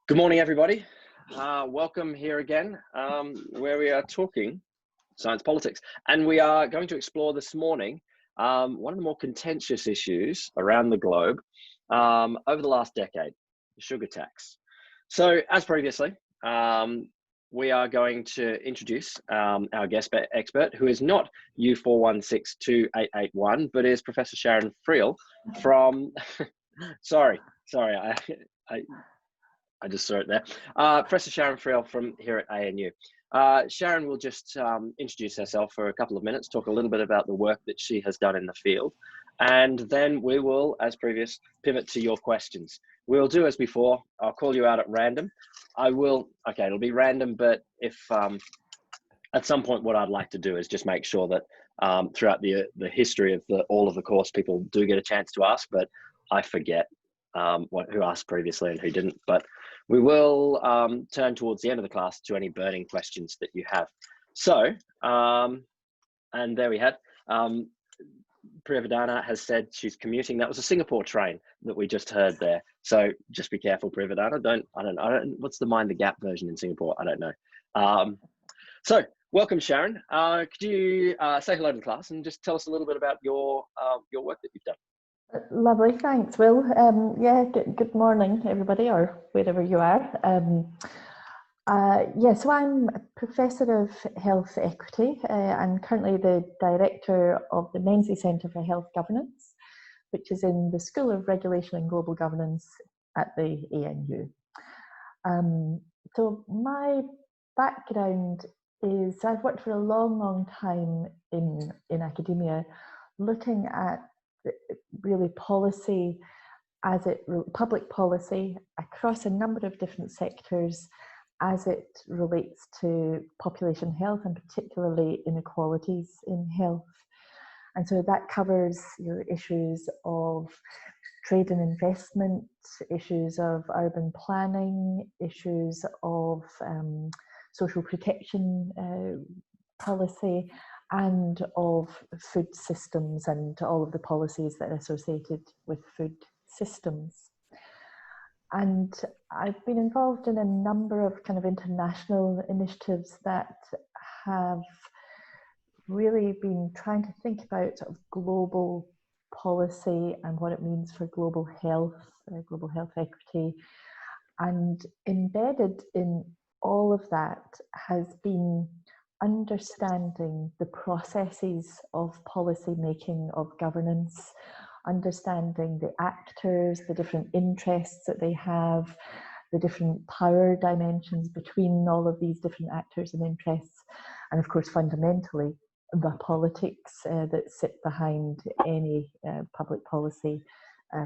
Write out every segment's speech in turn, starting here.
Good morning, everybody. Welcome here again, where we are talking science politics. And we are going to explore this morning one of the more contentious issues around the globe over the last decade, the sugar tax. So as previously, we are going to introduce our guest expert, who is not U41628881, but is Professor Sharon Friel from, sorry, I just saw it there. Professor Sharon Friel from here at ANU. Sharon will just introduce herself for a couple of minutes, talk a little bit about the work that she has done in the field, and then we will, as previous, pivot to your questions. We'll do as before. I'll call you out at random. Okay, it'll be random, but if at some point what I'd like to do is just make sure that throughout the history of all of the course, people do get a chance to ask, but I forget who asked previously and who didn't. But we will turn towards the end of the class to any burning questions that you have. So, and there we had, Priyavardhana has said she's commuting. That was a Singapore train that we just heard there. So just be careful, Priyavardhana. I don't, what's the mind the gap version in Singapore? I don't know. So welcome, Sharon. Could you say hello to the class and just tell us a little bit about your work that you've done? Lovely, thanks, Will. Yeah, good morning, everybody, or wherever you are. So I'm a Professor of Health Equity. I'm currently the Director of the Menzies Centre for Health Governance, which is in the School of Regulation and Global Governance at the ANU. So my background is I've worked for a long time in academia, looking at really policy public policy across a number of different sectors as it relates to population health and particularly inequalities in health. And so that covers issues of trade and investment, issues of urban planning, issues of social protection policy, and of food systems and all of the policies that are associated with food systems. And I've been involved in a number of kind of international initiatives that have really been trying to think about sort of global policy and what it means for global health equity. And embedded in all of that has been understanding the processes of policy making, of governance, understanding the actors, the different interests that they have, the different power dimensions between all of these different actors and interests, and of course fundamentally the politics that sit behind any public policy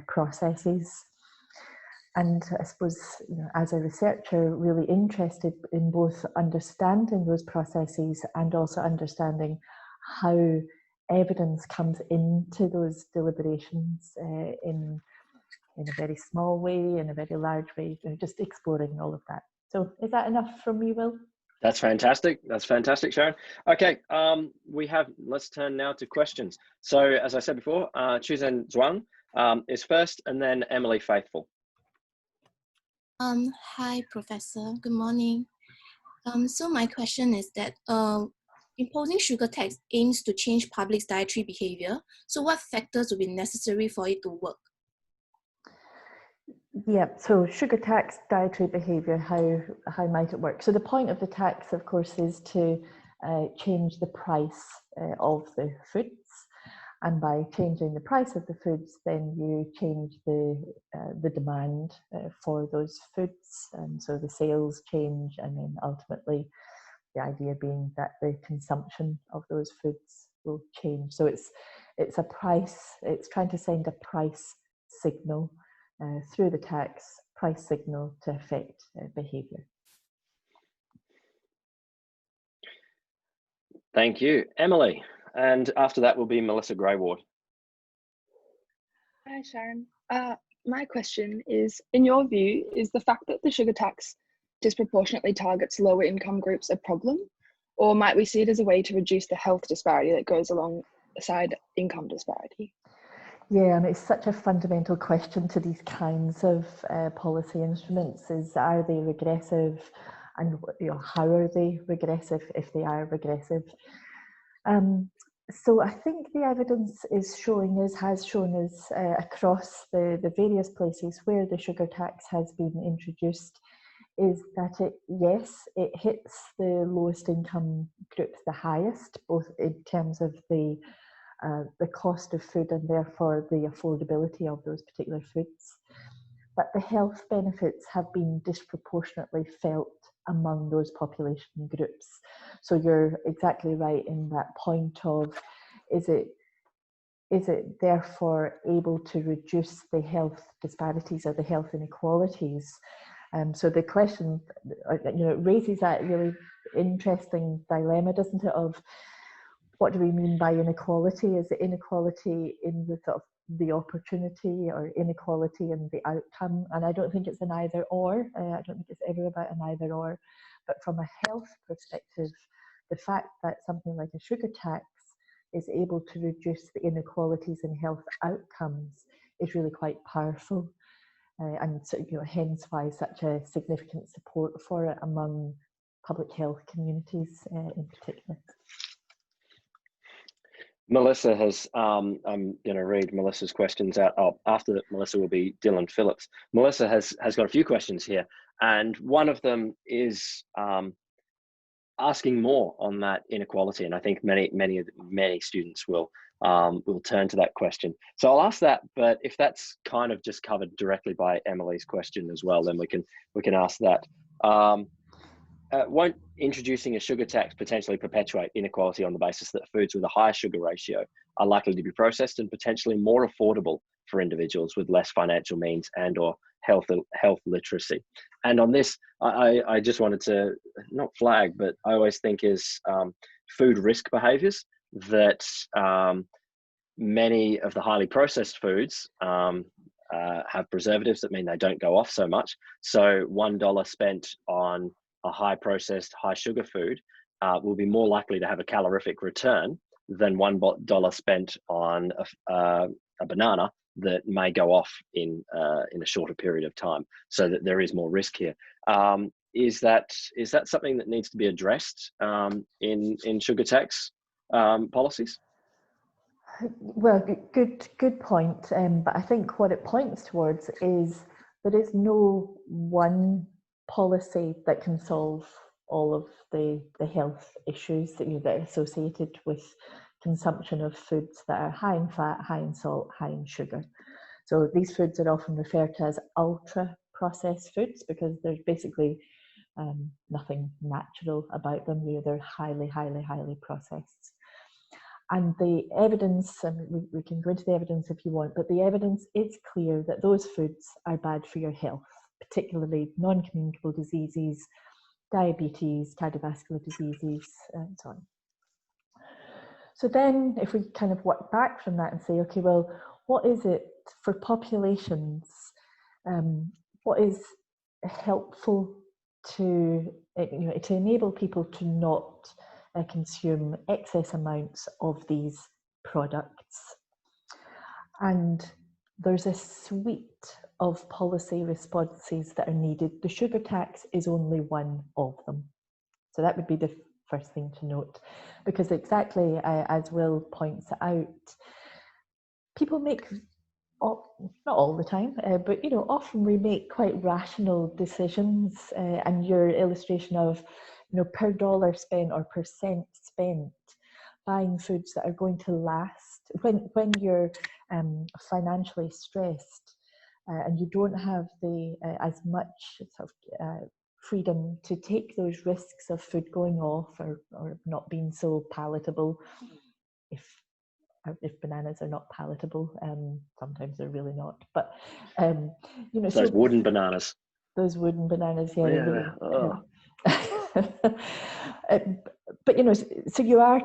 processes. And I suppose, as a researcher, really interested in both understanding those processes and also understanding how evidence comes into those deliberations in a very small way, in a very large way, just exploring all of that. So is that enough from me, Will? That's fantastic. That's fantastic, Sharon. Okay, let's turn now to questions. So as I said before, Chuzhen Zhuang is first, and then Emily Faithful. Hi, Professor. Good morning. So my question is that imposing sugar tax aims to change public's dietary behavior. So what factors will be necessary for it to work? Yeah, so sugar tax, dietary behavior, how might it work? So the point of the tax, of course, is to change the price of the foods. And by changing the price of the foods, then you change the demand for those foods, and so the sales change, and then ultimately the idea being that the consumption of those foods will change. So it's a price. It's trying to send a price signal through the tax, price signal to affect behaviour. Thank you, Emily. And after that will be Melissa Greyward. Hi, Sharon. My question is, in your view, is the fact that the sugar tax disproportionately targets lower income groups a problem? Or might we see it as a way to reduce the health disparity that goes alongside income disparity? Yeah, and it's such a fundamental question to these kinds of policy instruments: is are they regressive, and how are they regressive if they are regressive? So I think the evidence is showing us, has shown us across the various places where the sugar tax has been introduced, is that it hits the lowest income groups the highest, both in terms of the cost of food and therefore the affordability of those particular foods. But the health benefits have been disproportionately felt among those population groups. So you're exactly right in that point of, is it therefore able to reduce the health disparities or the health inequalities? So the question, raises that really interesting dilemma, doesn't it, of what do we mean by inequality? Is it inequality in the sort of the opportunity, or inequality in the outcome? And I don't think it's an either or. I don't think it's ever about an either or. But from a health perspective, the fact that something like a sugar tax is able to reduce the inequalities in health outcomes is really quite powerful. And so, hence why such a significant support for it among public health communities in particular. Melissa has, I'm going to read Melissa's questions out. Oh, after Melissa will be Dylan Phillips. Melissa has got a few questions here, and one of them is asking more on that inequality, and I think many students will turn to that question. So I'll ask that, but if that's kind of just covered directly by Emily's question as well, then we can ask that. Won't introducing a sugar tax potentially perpetuate inequality on the basis that foods with a higher sugar ratio are likely to be processed and potentially more affordable for individuals with less financial means and or health literacy? And on this, I just wanted to not flag, but I always think is food risk behaviours, that many of the highly processed foods have preservatives that mean they don't go off so much. So $1 spent on a high processed, high sugar food will be more likely to have a calorific return than $1 spent on a banana that may go off in a shorter period of time. So that there is more risk here. Is that something that needs to be addressed in sugar tax policies? Well, good point. But I think what it points towards is there is no one policy that can solve all of the health issues that are associated with consumption of foods that are high in fat, high in salt, high in sugar. So these foods are often referred to as ultra processed foods because there's basically nothing natural about them. They're highly processed. And the evidence, and we can go into the evidence if you want, but the evidence is clear that those foods are bad for your health, particularly non-communicable diseases, diabetes, cardiovascular diseases, and so on. So then if we kind of work back from that and say, okay, well, what is it for populations? What is helpful to enable people to not consume excess amounts of these products? And there's a suite of policy responses that are needed. The sugar tax is only one of them. So that would be the first thing to note, because exactly as Will points out, people make, not all the time, but often we make quite rational decisions, and your illustration of per dollar spent or percent spent buying foods that are going to last when you're financially stressed and you don't have the as much sort of freedom to take those risks of food going off or not being so palatable. If bananas are not palatable, sometimes they're really not. But those so wooden bananas. Those wooden bananas, yeah. Yeah. But so you are,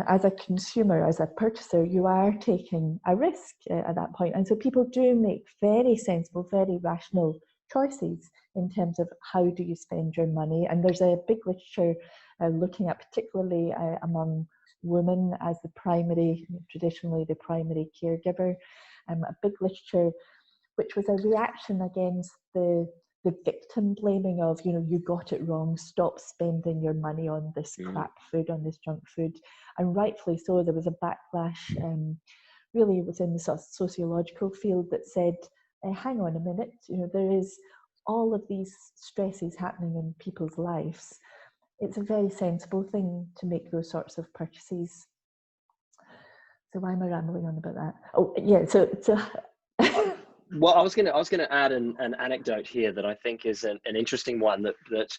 as a consumer, as a purchaser, you are taking a risk at that point, and so people do make very sensible, very rational choices in terms of how do you spend your money. And there's a big literature looking at, particularly among woman as the primary, traditionally the primary caregiver. A big literature which was a reaction against the victim blaming of, you got it wrong, stop spending your money on this crap food, on this junk food. And rightfully so, there was a backlash really within the sort of sociological field that said, hang on a minute, there is all of these stresses happening in people's lives. It's a very sensible thing to make those sorts of purchases. So why am I rambling on about that? Oh yeah, so well, I was gonna add an anecdote here that I think is an interesting one that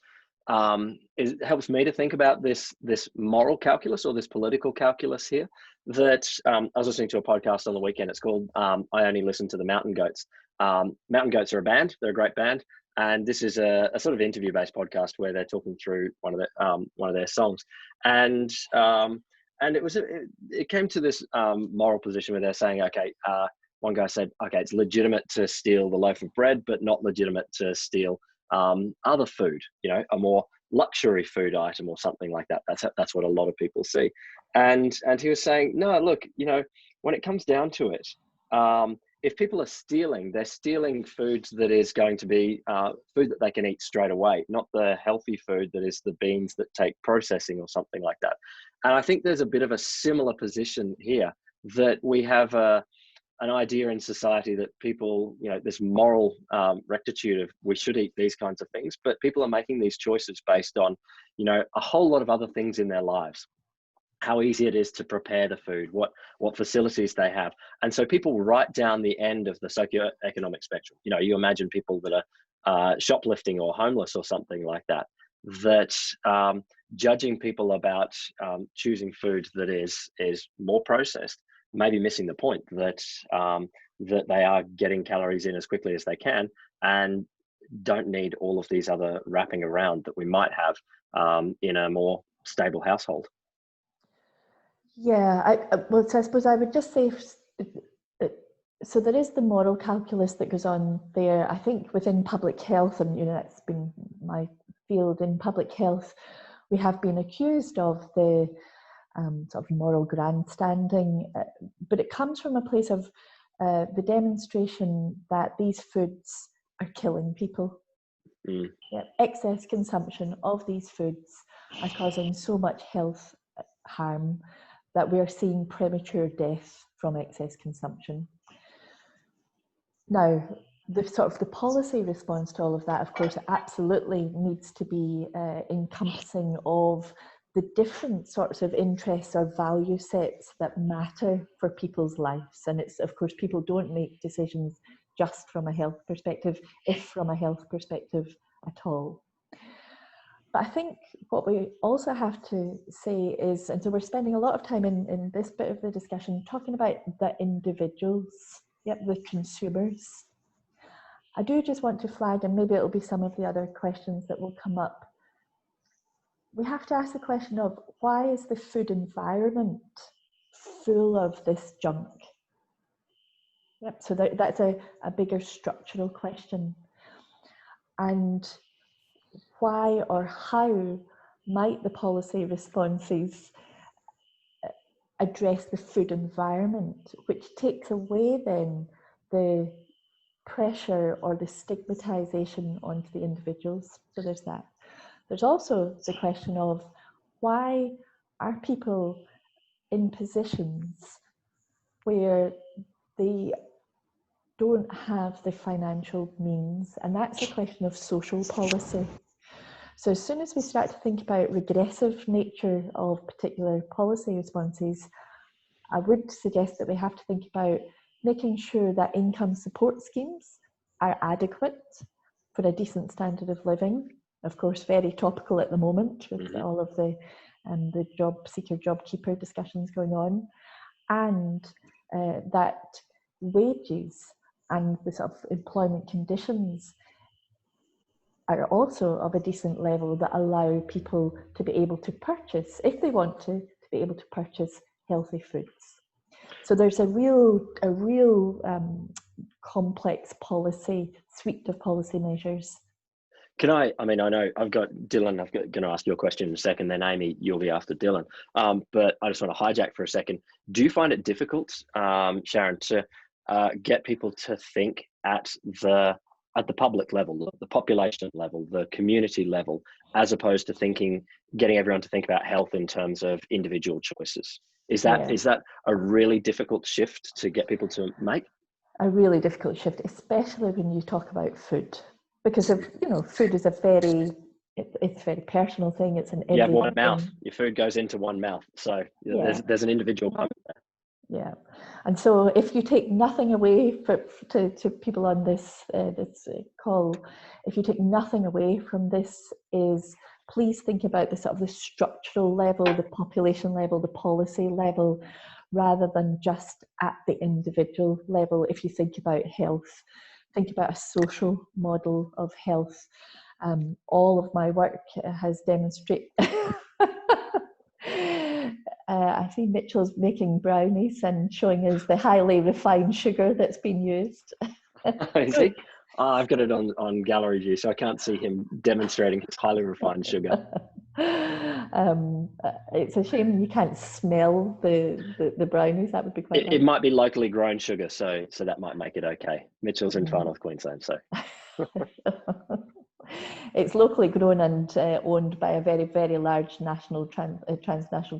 helps me to think about this moral calculus or this political calculus here. That I was listening to a podcast on the weekend. It's called I Only Listen to the Mountain Goats. Mountain Goats are a band. They're a great band, and this is a sort of interview-based podcast where they're talking through one of their songs, and it came to this moral position where they're saying, okay. One guy said, okay, it's legitimate to steal the loaf of bread, but not legitimate to steal other food, a more luxury food item or something like that. That's what a lot of people see. And he was saying, no, look, when it comes down to it, if people are stealing, they're stealing food that is going to be food that they can eat straight away, not the healthy food that is the beans that take processing or something like that. And I think there's a bit of a similar position here, that we have an idea in society that people, this moral rectitude of we should eat these kinds of things, but people are making these choices based on, a whole lot of other things in their lives, how easy it is to prepare the food, what facilities they have. And so people right down the end of the socioeconomic spectrum, you imagine people that are shoplifting or homeless or something like that, judging people about choosing food that is more processed, maybe missing the point that they are getting calories in as quickly as they can and don't need all of these other wrapping around that we might have in a more stable household. Yeah, so I suppose I would just say, so there is the moral calculus that goes on there. I think within public health, and that's been my field in public health, we have been accused of the sort of moral grandstanding, but it comes from a place of the demonstration that these foods are killing people. Yeah, excess consumption of these foods are causing so much health harm that we are seeing premature death from excess consumption. Now, the policy response to all of that, of course, absolutely needs to be encompassing of the different sorts of interests or value sets that matter for people's lives. And it's, of course, people don't make decisions just from a health perspective, if from a health perspective at all. But I think what we also have to say is, and so we're spending a lot of time in this bit of the discussion talking about the individuals, the consumers. I do just want to flag, and maybe it'll be some of the other questions that will come up, we have to ask the question of why is the food environment full of this junk? So that's a bigger structural question. And why or how might the policy responses address the food environment, which takes away then the pressure or the stigmatization onto the individuals? So there's that. There's also the question of why are people in positions where they don't have the financial means, and that's a question of social policy. So as soon as we start to think about regressive nature of particular policy responses, I would suggest that we have to think about making sure that income support schemes are adequate for a decent standard of living. Of course, very topical at the moment with all of the job seeker, job keeper discussions going on, and that wages and the sort of employment conditions are also of a decent level that allow people to be able to purchase, if they want to be able to purchase healthy foods. So there's a real complex policy, suite of policy measures. Can I mean, I know I've got Dylan, going to ask your question in a second, then Amy, you'll be after Dylan. But I just want to hijack for a second. Do you find it difficult, Sharon, to get people to think at the public level, the population level, the community level, as opposed to getting everyone to think about health in terms of individual choices? Is that a really difficult shift to get people to make? A really difficult shift, especially when you talk about food, because of, food is it's a very personal thing. It's an everyday you have one mouth. thing. Your food goes into one mouth, so there's an individual moment there. Yeah, and so if you take nothing away to people on this call, if you take nothing away from this, is please think about the sort of the structural level, the population level, the policy level, rather than just at the individual level. If you think about health, think about a social model of health. All of my work has demonstrated. I see Mitchell's making brownies and showing us the highly refined sugar that's been used. Is he? Oh, I've got it on gallery view, so I can't see him demonstrating his highly refined sugar. It's a shame you can't smell the brownies. That would be quite nice. It might be locally grown sugar, so that might make it okay. Mitchell's in Far North Queensland, so. It's locally grown and owned by a very, very large transnational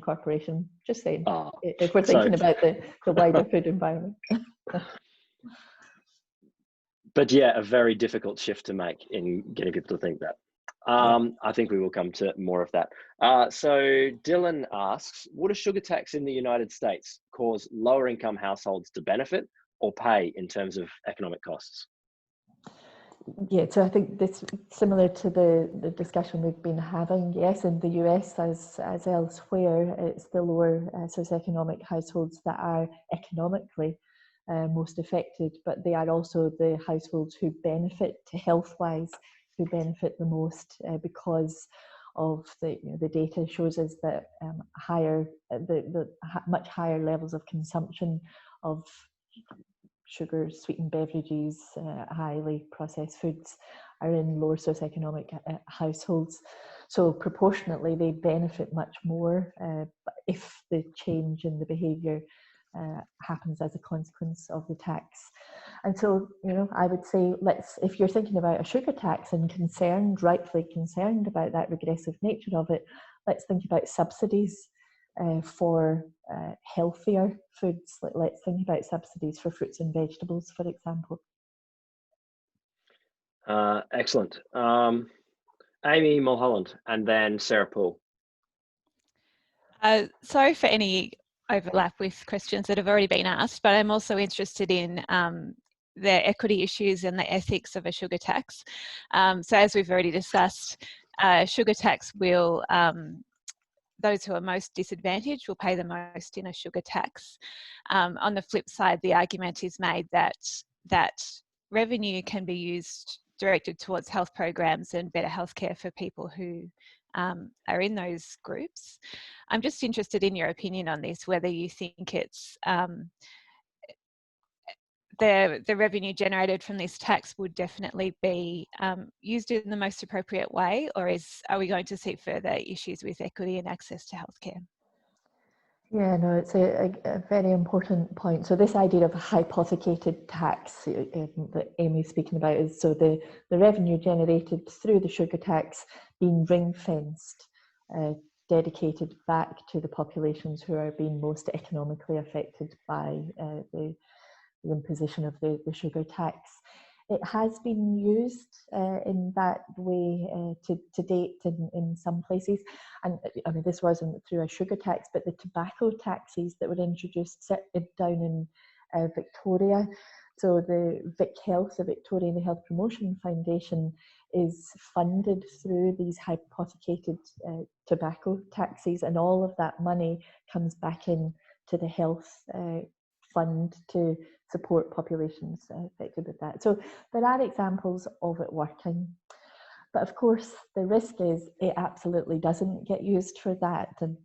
corporation. Just saying, if we're thinking about the wider food environment. But yeah, a very difficult shift to make in getting people to think that. I think we will come to more of that. So Dylan asks, would a sugar tax in the United States cause lower income households to benefit or pay in terms of economic costs? Yeah, so I think this similar to the discussion we've been having. Yes, in the US as elsewhere, it's the lower socioeconomic households that are economically most affected, but they are also the households who benefit health-wise, who benefit the most because of the data shows us that much higher levels of consumption of sugar, sweetened beverages, highly processed foods are in lower socioeconomic households. So proportionately, they benefit much more if the change in the behaviour happens as a consequence of the tax. And so, I would say, if you're thinking about a sugar tax and rightfully concerned about that regressive nature of it, let's think about subsidies for healthier foods. Let's think about subsidies for fruits and vegetables, for example. Excellent. Amy Mulholland and then Sarah Poole. Sorry for any overlap with questions that have already been asked, but I'm also interested in the equity issues and the ethics of a sugar tax. So as we've already discussed, sugar tax will, those who are most disadvantaged will pay the most in a sugar tax. On the flip side, the argument is made that revenue can be directed towards health programs and better healthcare for people who are in those groups. I'm just interested in your opinion on this, whether you think it's the revenue generated from this tax would definitely be used in the most appropriate way, or are we going to see further issues with equity and access to healthcare? Yeah, no, it's a very important point. So this idea of a hypothecated tax that Amy's speaking about is so the revenue generated through the sugar tax being ring-fenced, dedicated back to the populations who are being most economically affected by the imposition of the sugar tax. It has been used in that way to date in some places. And I mean, this wasn't through a sugar tax, but the tobacco taxes that were introduced down in Victoria. So the Vic Health, the Victorian Health Promotion Foundation, is funded through these hypothecated tobacco taxes, and all of that money comes back in to the health fund to support populations affected with that. So there are examples of it working, but of course the risk is it absolutely doesn't get used for that, and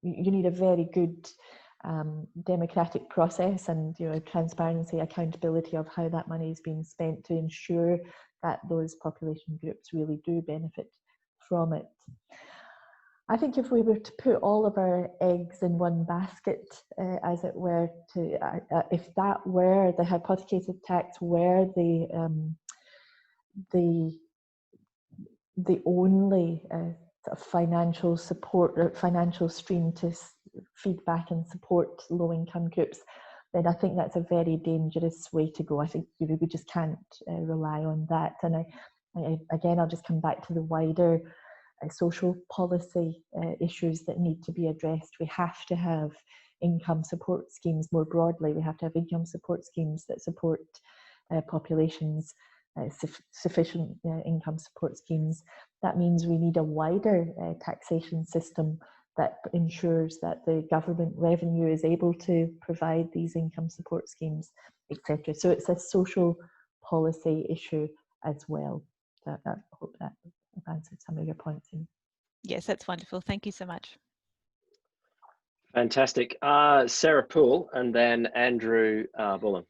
you need a very good democratic process and transparency, accountability of how that money is being spent to ensure that those population groups really do benefit from it. I think if we were to put all of our eggs in one basket, as it were, if that were the hypothecated tax, were the only sort of financial support or financial stream to feed back and support low-income groups, then I think that's a very dangerous way to go. I think we just can't rely on that. And again, I'll just come back to the wider social policy issues that need to be addressed. We have to have income support schemes more broadly. We have to have income support schemes that support populations, sufficient income support schemes. That means we need a wider taxation system that ensures that the government revenue is able to provide these income support schemes, etc. So it's a social policy issue as well. I hope that I've answered some of your points. Yes, that's wonderful. Thank you so much. Fantastic. Sarah Poole and then Andrew Bullen.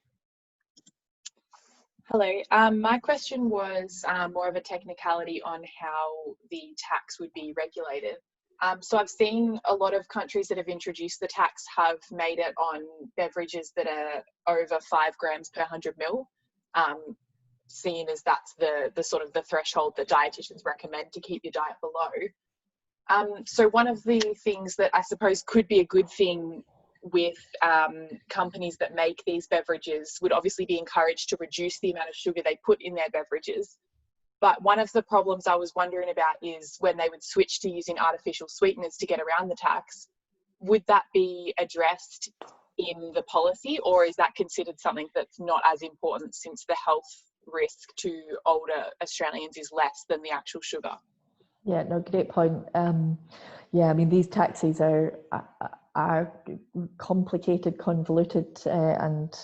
Hello. My question was more of a technicality on how the tax would be regulated. So I've seen a lot of countries that have introduced the tax have made it on beverages that are over 5 grams per 100 ml, seeing as that's the sort of the threshold that dietitians recommend to keep your diet below. So one of the things that I suppose could be a good thing with companies that make these beverages would obviously be encouraged to reduce the amount of sugar they put in their beverages. But one of the problems I was wondering about is when they would switch to using artificial sweeteners to get around the tax, would that be addressed in the policy, or is that considered something that's not as important since the health risk to older Australians is less than the actual sugar? Yeah, no, great point. Yeah, I mean, these taxes are complicated, convoluted, and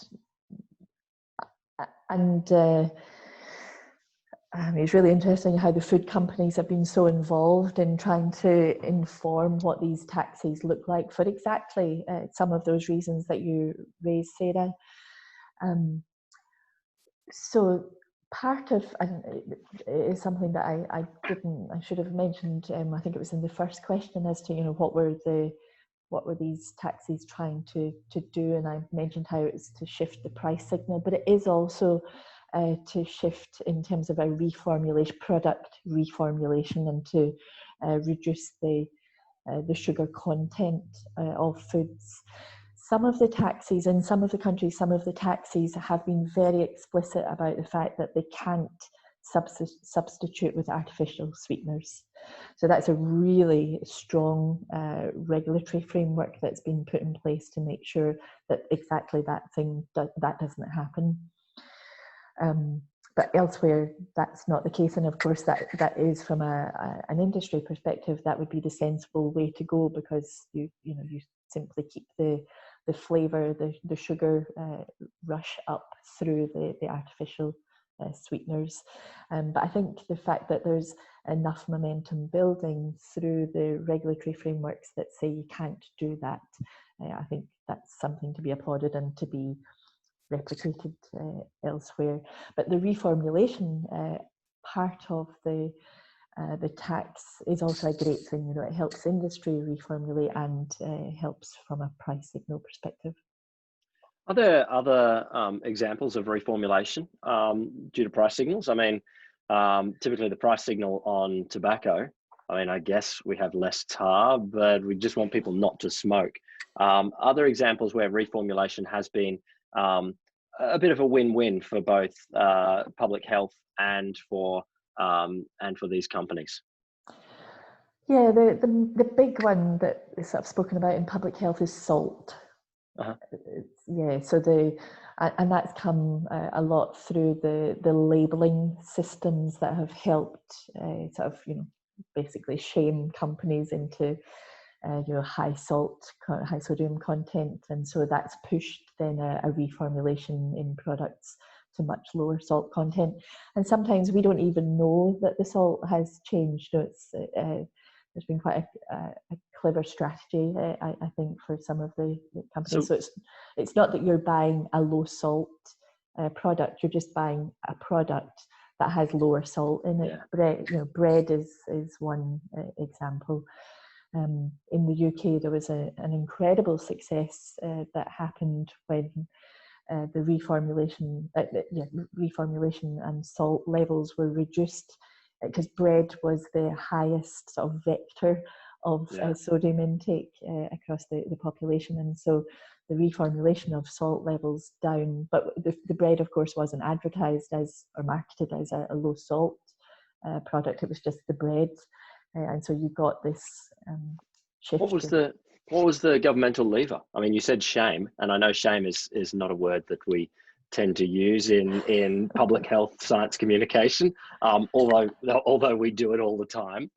it's really interesting how the food companies have been so involved in trying to inform what these taxes look like for exactly some of those reasons that you raised, Sarah. So part of, and it is something that I should have mentioned, I think it was in the first question, as to what were these taxes trying to do, and I mentioned how it's to shift the price signal, but it is also to shift in terms of a product reformulation, and to reduce the sugar content of foods. Some of the taxes in some of the countries, some of the taxes have been very explicit about the fact that they can't substitute with artificial sweeteners. So that's a really strong regulatory framework that's been put in place to make sure that exactly that doesn't happen. But elsewhere, that's not the case, and of course that is from an industry perspective, that would be the sensible way to go, because you simply keep the flavour, the sugar rush up through the artificial sweeteners. But I think the fact that there's enough momentum building through the regulatory frameworks that say you can't do that, I think that's something to be applauded and to be replicated elsewhere. But the reformulation part of the tax is also a great thing. It helps industry reformulate and helps from a price signal perspective. Are there other examples of reformulation due to price signals? I mean, typically the price signal on tobacco, I mean, I guess we have less tar, but we just want people not to smoke. Other examples where reformulation has been a bit of a win-win for both public health and for these companies? Yeah, the big one that is sort of spoken about in public health is salt. Uh-huh. Yeah, so and that's come a lot through the labelling systems that have helped sort of basically shame companies into high salt, high sodium content, and so that's pushed then a reformulation in products to much lower salt content. And sometimes we don't even know that the salt has changed. There's been quite a clever strategy, I think, for some of the companies. So- So it's not that you're buying a low salt product, you're just buying a product that has lower salt in it. Yeah. Bread is one example. In the UK, there was an incredible success that happened when the reformulation and salt levels were reduced, because bread was the highest sort of vector of sodium intake across the population, and so the reformulation of salt levels down. But the bread, of course, wasn't advertised as or marketed as a low salt product. It was just the bread, and so you got this shift. What was the governmental lever? I mean, you said shame, and I know shame is not a word that we tend to use in public health science communication, although we do it all the time.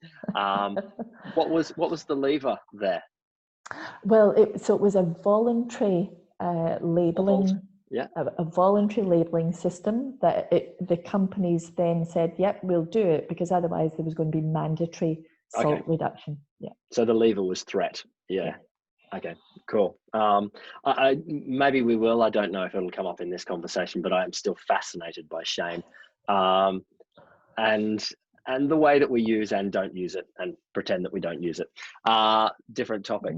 What was the lever there? Well, it was a voluntary labelling. A voluntary labelling system that the companies then said, yep, we'll do it, because otherwise there was going to be mandatory salt reduction. Yeah. So the lever was threat. Yeah. Okay, cool. Maybe we will. I don't know if it'll come up in this conversation, but I am still fascinated by shame, and the way that we use and don't use it, and pretend that we don't use it. Different topic.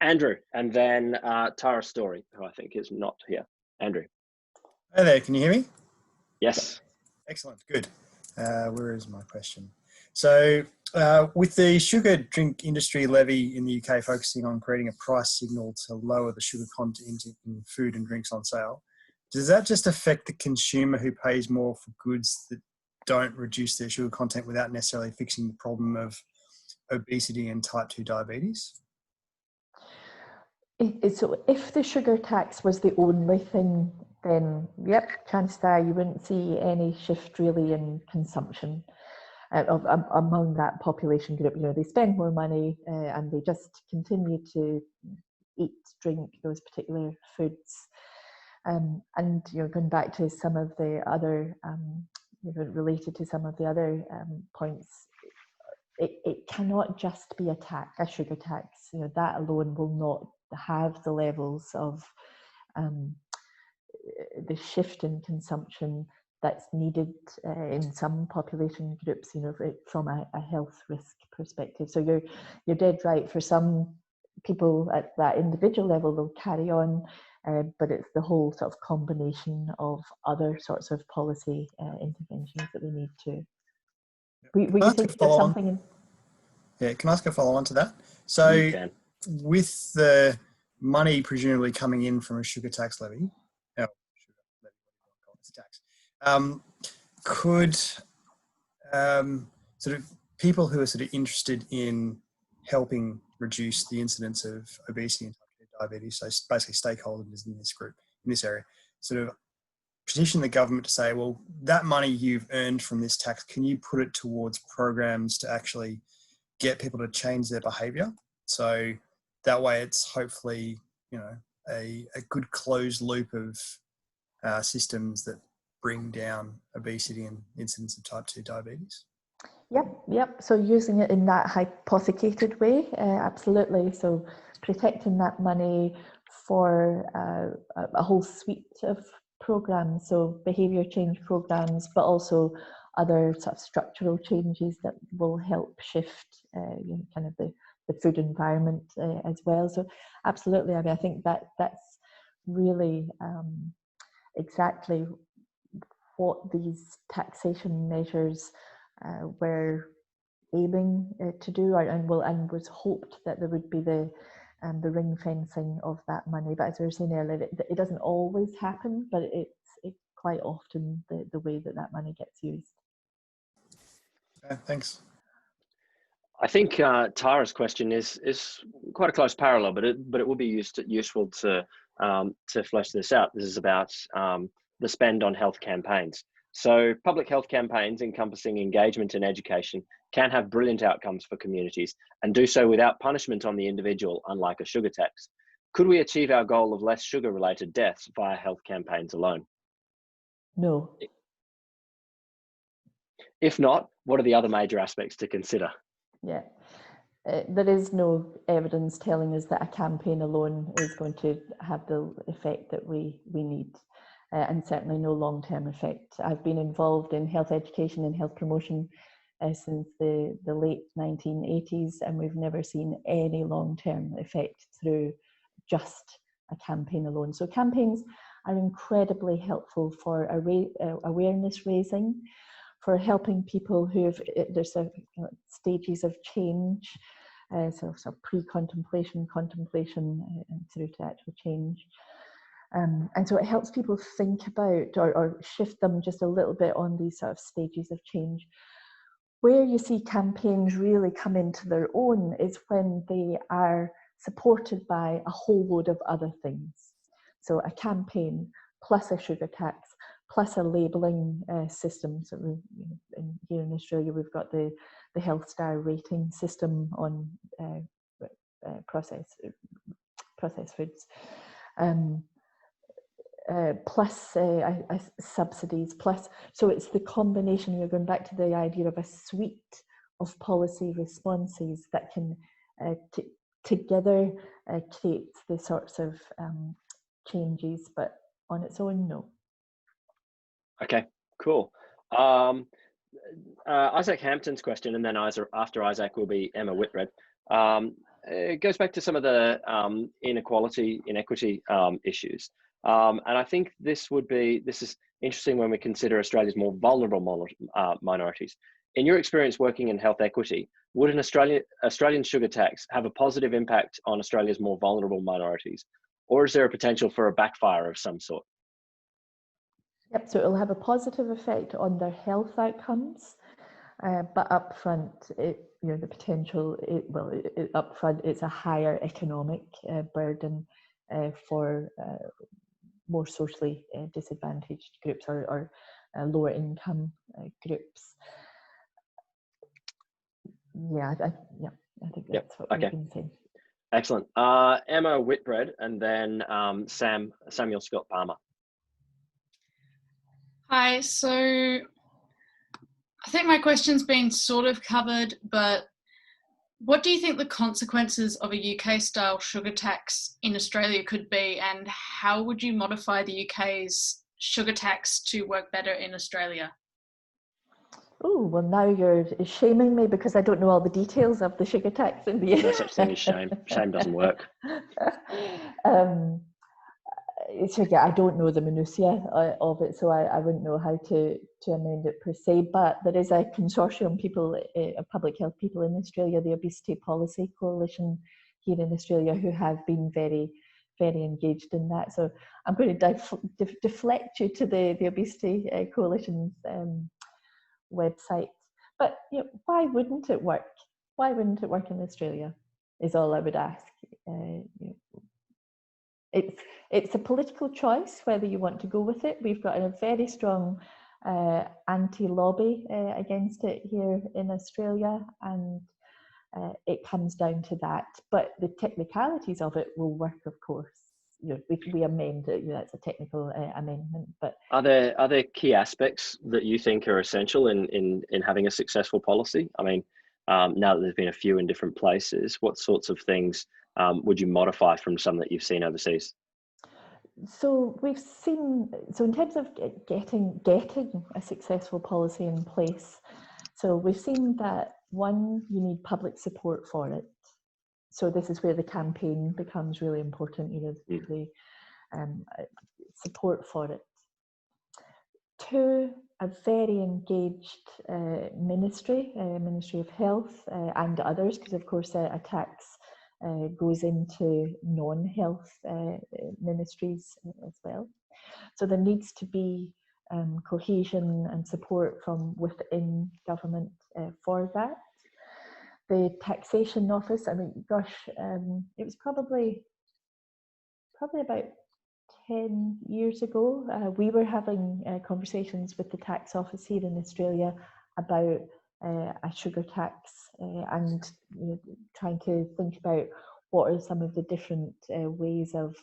Andrew, and then Tara Story, who I think is not here. Andrew. Hey there, can you hear me? Yes. Excellent, good. Where is my question? So with the sugar drink industry levy in the UK focusing on creating a price signal to lower the sugar content in food and drinks on sale, does that just affect the consumer who pays more for goods that don't reduce their sugar content without necessarily fixing the problem of obesity and type 2 diabetes? So if the sugar tax was the only thing, then yep, chances are you wouldn't see any shift really in consumption among that population group. They spend more money and they just continue to eat, drink those particular foods. And going back to some of the other, related to some of the other points, it cannot just be a sugar tax. That alone will not have the levels of the shift in consumption that's needed in some population groups, from a health risk perspective. So you're dead right. For some people at that individual level, they'll carry on, but it's the whole sort of combination of other sorts of policy interventions that we need to. Were you saying something? Yeah, can I ask a follow-on to that? So with the money presumably coming in from a sugar tax levy, could sort of people who are sort of interested in helping reduce the incidence of obesity and type 2 diabetes, so basically stakeholders in this group, in this area, sort of petition the government to say, well, that money you've earned from this tax, can you put it towards programs to actually get people to change their behaviour? So that way it's hopefully, a good closed loop of systems that bring down obesity and incidence of type 2 diabetes. Yep. So using it in that hypothecated way, absolutely. So protecting that money for a whole suite of programs, so behaviour change programs, but also other sort of structural changes that will help shift kind of the food environment as well. So absolutely, I think that's really exactly what these taxation measures were aiming to do, and was hoped that there would be the ring fencing of that money. But as we were saying earlier, it doesn't always happen, but it's quite often the way that money gets used. Thanks. I think Tara's question is quite a close parallel, but it will be useful to flesh this out. This is about the spend on health campaigns. So public health campaigns encompassing engagement and education can have brilliant outcomes for communities and do so without punishment on the individual, unlike a sugar tax. Could we achieve our goal of less sugar-related deaths via health campaigns alone? No. If not, what are the other major aspects to consider? Yeah. there is no evidence telling us that a campaign alone is going to have the effect that we need, and certainly no long-term effect. I've been involved in health education and health promotion since the late 1980s, and we've never seen any long-term effect through just a campaign alone. So campaigns are incredibly helpful for awareness raising, for helping people who've, there's stages of change, so pre-contemplation, contemplation, and through to actual change. And so it helps people think about or shift them just a little bit on these sort of stages of change. Where you see campaigns really come into their own is when they are supported by a whole load of other things. So a campaign plus a sugar tax plus a labelling system. So here in Australia, we've got the Health Star rating system on processed foods. Plus subsidies, plus, so it's the combination. We're going back to the idea of a suite of policy responses that can together create the sorts of changes, but on its own, no. Okay, cool. Isaac Hampton's question, and then after Isaac will be Emma Whitbread. It goes back to some of the inequity issues. And I think this is interesting when we consider Australia's more vulnerable minorities. In your experience working in health equity, would an Australian sugar tax have a positive impact on Australia's more vulnerable minorities? Or is there a potential for a backfire of some sort? Yep, so it'll have a positive effect on their health outcomes, but upfront, the potential, upfront, it's a higher economic burden for more socially disadvantaged groups or lower income groups. I think that's what we've been saying. Excellent. Emma Whitbread, and then Samuel Scott Palmer. Hi, so I think my question's been sort of covered, but what do you think the consequences of a UK-style sugar tax in Australia could be, and how would you modify the UK's sugar tax to work better in Australia? Oh, well, now you're shaming me because I don't know all the details of the sugar tax in the... No such thing as shame. Shame doesn't work. I don't know the minutiae of it, so I wouldn't know how to amend it per se, but there is a consortium of public health people in Australia, the Obesity Policy Coalition here in Australia, who have been very, very engaged in that. So I'm going to deflect you to the Obesity Coalition's website. But why wouldn't it work? Why wouldn't it work in Australia, is all I would ask. It's a political choice whether you want to go with it. We've got a very strong anti-lobby against it here in Australia, and it comes down to that. But the technicalities of it will work, of course. We amend it. That's a technical amendment. But are there key aspects that you think are essential in having a successful policy? I mean, now that there's been a few in different places, what sorts of things would you modify from some that you've seen overseas? So we've seen, in terms of getting a successful policy in place, so we've seen that, one, you need public support for it. So this is where the campaign becomes really important, the support for it. Two, a very engaged Ministry of Health and others, because of course a tax goes into non-health ministries as well. So there needs to be cohesion and support from within government for that. The taxation office, I mean, gosh, it was probably about 10 years ago, we were having conversations with the tax office here in Australia about a sugar tax and trying to think about what are some of the different ways of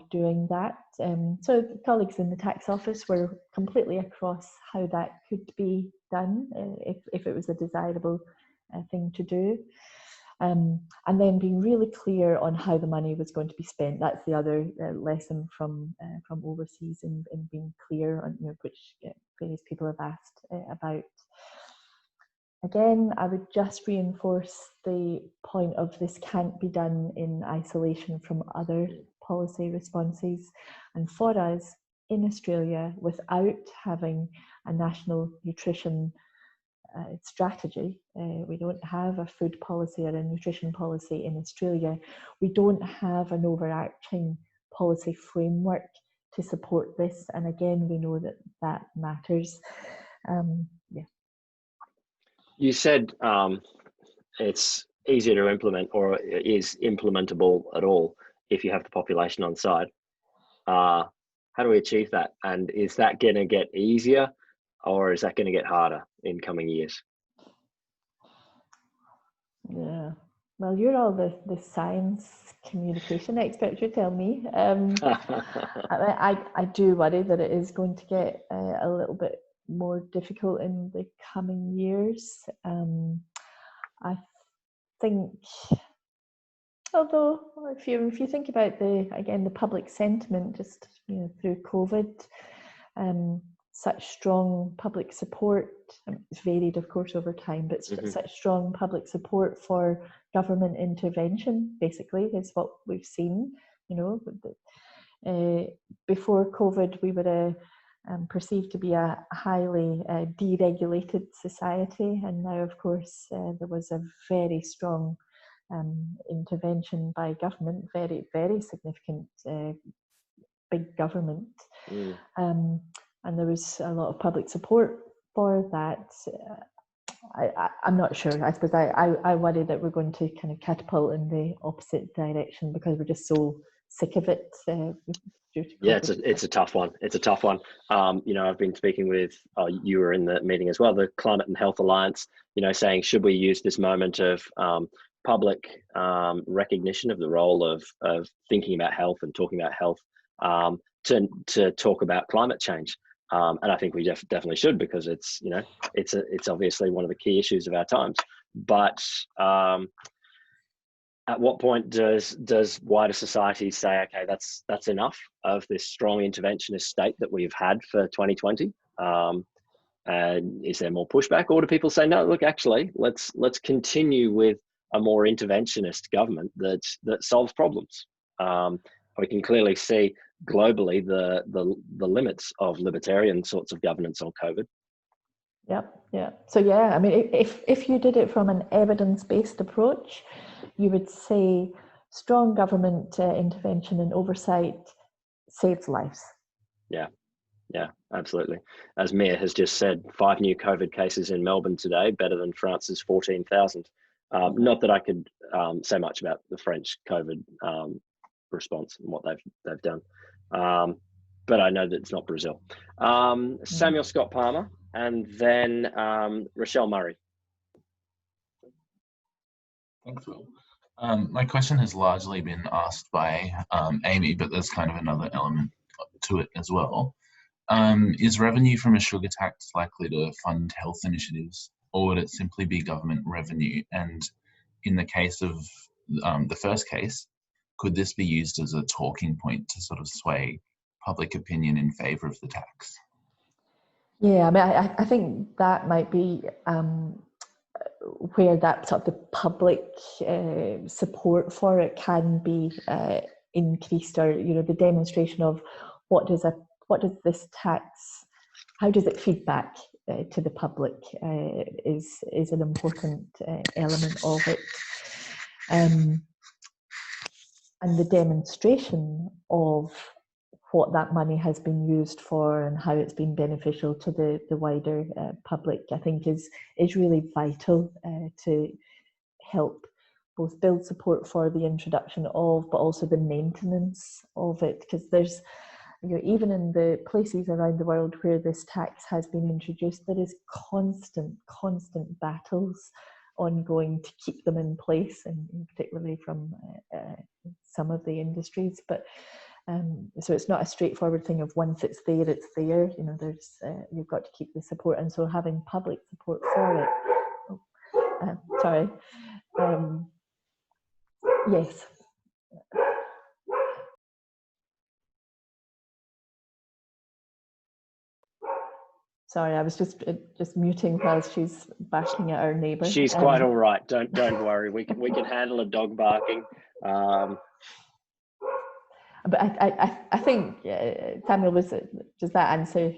doing that. So the colleagues in the tax office were completely across how that could be done if it was a desirable thing to do. And then being really clear on how the money was going to be spent. That's the other lesson from overseas, in being clear on, which various people have asked about. Again, I would just reinforce the point of this can't be done in isolation from other policy responses. And for us in Australia, without having a national nutrition strategy, we don't have a food policy or a nutrition policy in Australia. We don't have an overarching policy framework to support this. And again, we know that that matters. Yeah. You said it's easier to implement, or is implementable at all, if you have the population on side. How do we achieve that? And is that going to get easier, or is that going to get harder in coming years? Yeah. Well, you're all the science communication experts, you tell me. I do worry that it is going to get a little bit more difficult in the coming years. I think, although if you think about the public sentiment, just through COVID, such strong public support. It's varied, of course, over time, but such strong public support for government intervention, basically, is what we've seen. Before COVID, we were perceived to be a highly deregulated society, and now, of course, there was a very strong intervention by government, very, very significant big government. And there was a lot of public support for that. I'm not sure. I suppose I worry that we're going to kind of catapult in the opposite direction because we're just so sick of it. Yeah, it's a tough one. It's a tough one. I've been speaking with, you were in the meeting as well, the Climate and Health Alliance, saying, should we use this moment of public recognition of the role of thinking about health and talking about health to talk about climate change? And I think we definitely should, because it's obviously one of the key issues of our times. But at what point does wider society say, okay, that's enough of this strong interventionist state that we've had for 2020? And is there more pushback, or do people say, no, look, actually, let's continue with a more interventionist government that solves problems? We can clearly see globally the limits of libertarian sorts of governance on COVID. Yeah. So yeah, I mean, if you did it from an evidence-based approach, you would say strong government intervention and oversight saves lives. Yeah, absolutely. As Mia has just said, 5 new COVID cases in Melbourne today, better than France's 14,000. Not that I could say much about the French COVID response and what they've done, but I know that it's not Brazil. Samuel Scott Palmer, and then Rochelle Murray. Thanks, Will. My question has largely been asked by Amy, but there's kind of another element to it as well. Is revenue from a sugar tax likely to fund health initiatives, or would it simply be government revenue? And in the case of the first case, could this be used as a talking point to sort of sway public opinion in favour of the tax? Yeah, I mean, I think that might be where that sort of the public support for it can be increased, or the demonstration of what does this tax, how does it feed back to the public is an important element of it. And the demonstration of what that money has been used for and how it's been beneficial to the wider public, I think is really vital to help both build support for the introduction of, but also the maintenance of it. Because there's, even in the places around the world where this tax has been introduced, there is constant battles ongoing to keep them in place, and particularly from some of the industries. But so it's not a straightforward thing of once it's there. There's you've got to keep the support, and so having public support for it. Yes. Sorry, I was just muting while she's bashing at our neighbour. She's quite all right. Don't worry. We can handle a dog barking. But I think Samuel, does that answer?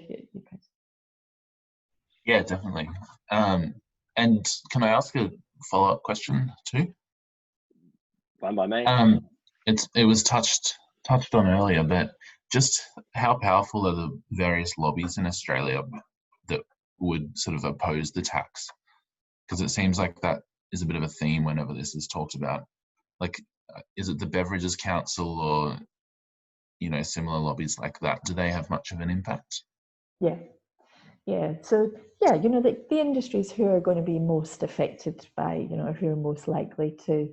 Yeah, definitely. And can I ask a follow-up question too? Fine by me. It was touched on earlier, but just how powerful are the various lobbies in Australia that would sort of oppose the tax? Because it seems like that is a bit of a theme whenever this is talked about. Like, is it the Beverages Council or, you know, similar lobbies like that? Do they have much of an impact? Yeah. Yeah, so yeah, you know, the industries who are going to be most affected by, you know, who are most likely to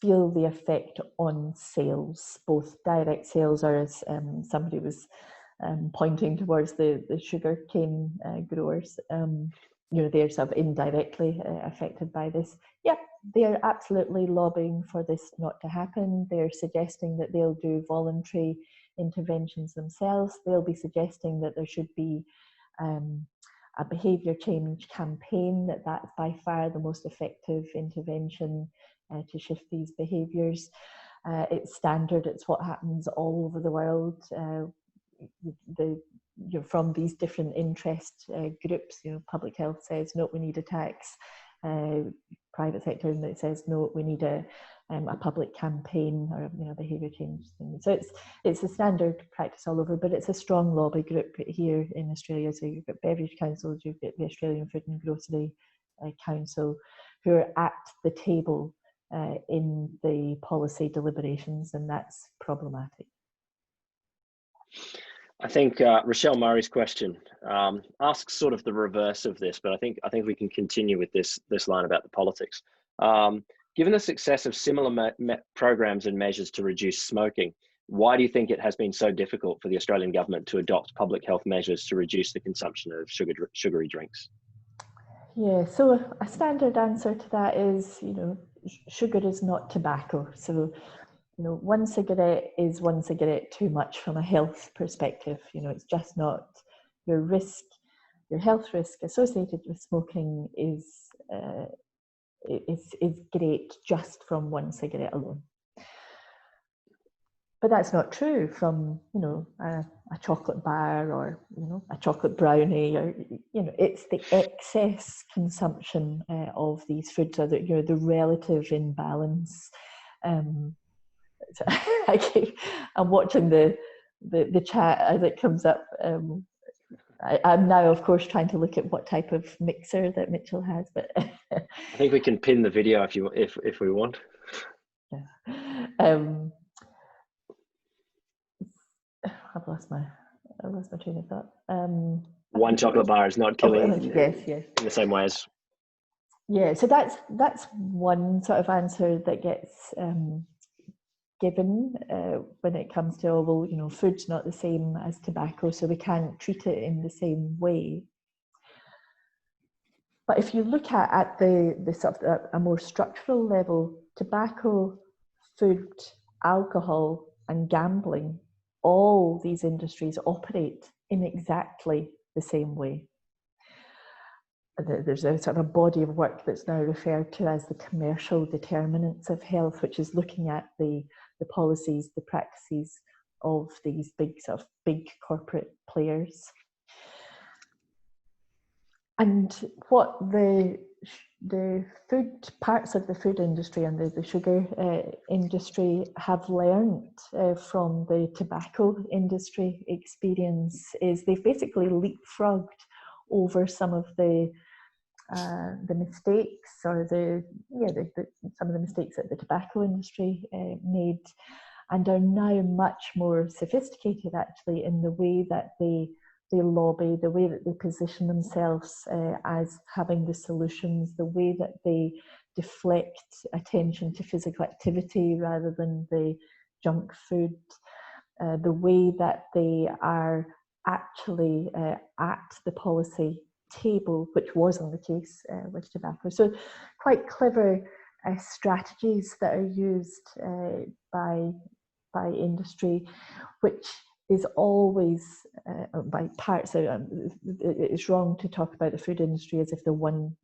feel the effect on sales, both direct sales or, as somebody was pointing towards the sugar cane growers, you know, they're sort of indirectly affected by this. Yeah, they are absolutely lobbying for this not to happen. They're suggesting that they'll do voluntary interventions themselves. They'll be suggesting that there should be a behaviour change campaign, that's by far the most effective intervention to shift these behaviours. It's standard, it's what happens all over the world. From these different interest groups, you know, public health says no, we need a tax. Private sector that says no, we need a public campaign or, you know, behaviour change thing. So it's a standard practice all over, but it's a strong lobby group here in Australia. So you've got beverage councils, you've got the Australian Food and Grocery Council, who are at the table in the policy deliberations, and that's problematic. I think Rochelle Murray's question asks sort of the reverse of this, but I think we can continue with this line about the politics. Given the success of similar programs and measures to reduce smoking, why do you think it has been so difficult for the Australian government to adopt public health measures to reduce the consumption of sugary drinks? Yeah, so a standard answer to that is, you know, sugar is not tobacco. So, you know, one cigarette is one cigarette too much from a health perspective. You know, it's just not. Your health risk associated with smoking is great just from one cigarette alone. But that's not true from, you know, a chocolate bar or, you know, a chocolate brownie, or, you know, it's the excess consumption of these foods, or the, you know, the relative imbalance. So I'm watching the chat as it comes up. I'm now, of course, trying to look at what type of mixer that Mitchell has, but I think we can pin the video if we want. Yeah. I've lost my train of thought. One chocolate bar is not killing. Yes. In the same way as. Yeah, so that's one sort of answer that gets given when it comes to, oh, well, you know, food's not the same as tobacco, so we can't treat it in the same way. But if you look at the sort of a more structural level, tobacco, food, alcohol, and gambling, all these industries operate in exactly the same way. There's a sort of body of work that's now referred to as the commercial determinants of health, which is looking at the policies, the practices of these big corporate players. And what the food parts of the food industry and the sugar industry have learned from the tobacco industry experience is they've basically leapfrogged over some of the mistakes, or some of the mistakes that the tobacco industry made, and are now much more sophisticated actually in the way that they lobby, the way that they position themselves as having the solutions, the way that they deflect attention to physical activity rather than the junk food, the way that they are actually at the policy table, which wasn't the case with tobacco. So quite clever strategies that are used by industry, which is always by parts. It's wrong to talk about the food industry as if they're one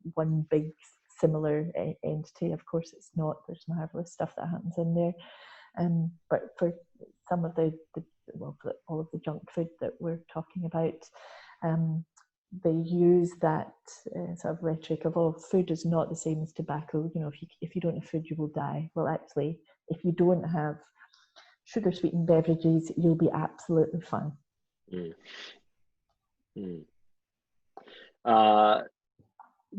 big similar entity. Of course, it's not. There's marvelous stuff that happens in there, but for some of for all of the junk food that we're talking about, they use that sort of rhetoric of, oh, food is not the same as tobacco. You know, if you don't have food, you will die. Well, actually, if you don't have sugar sweetened beverages, you'll be absolutely fine.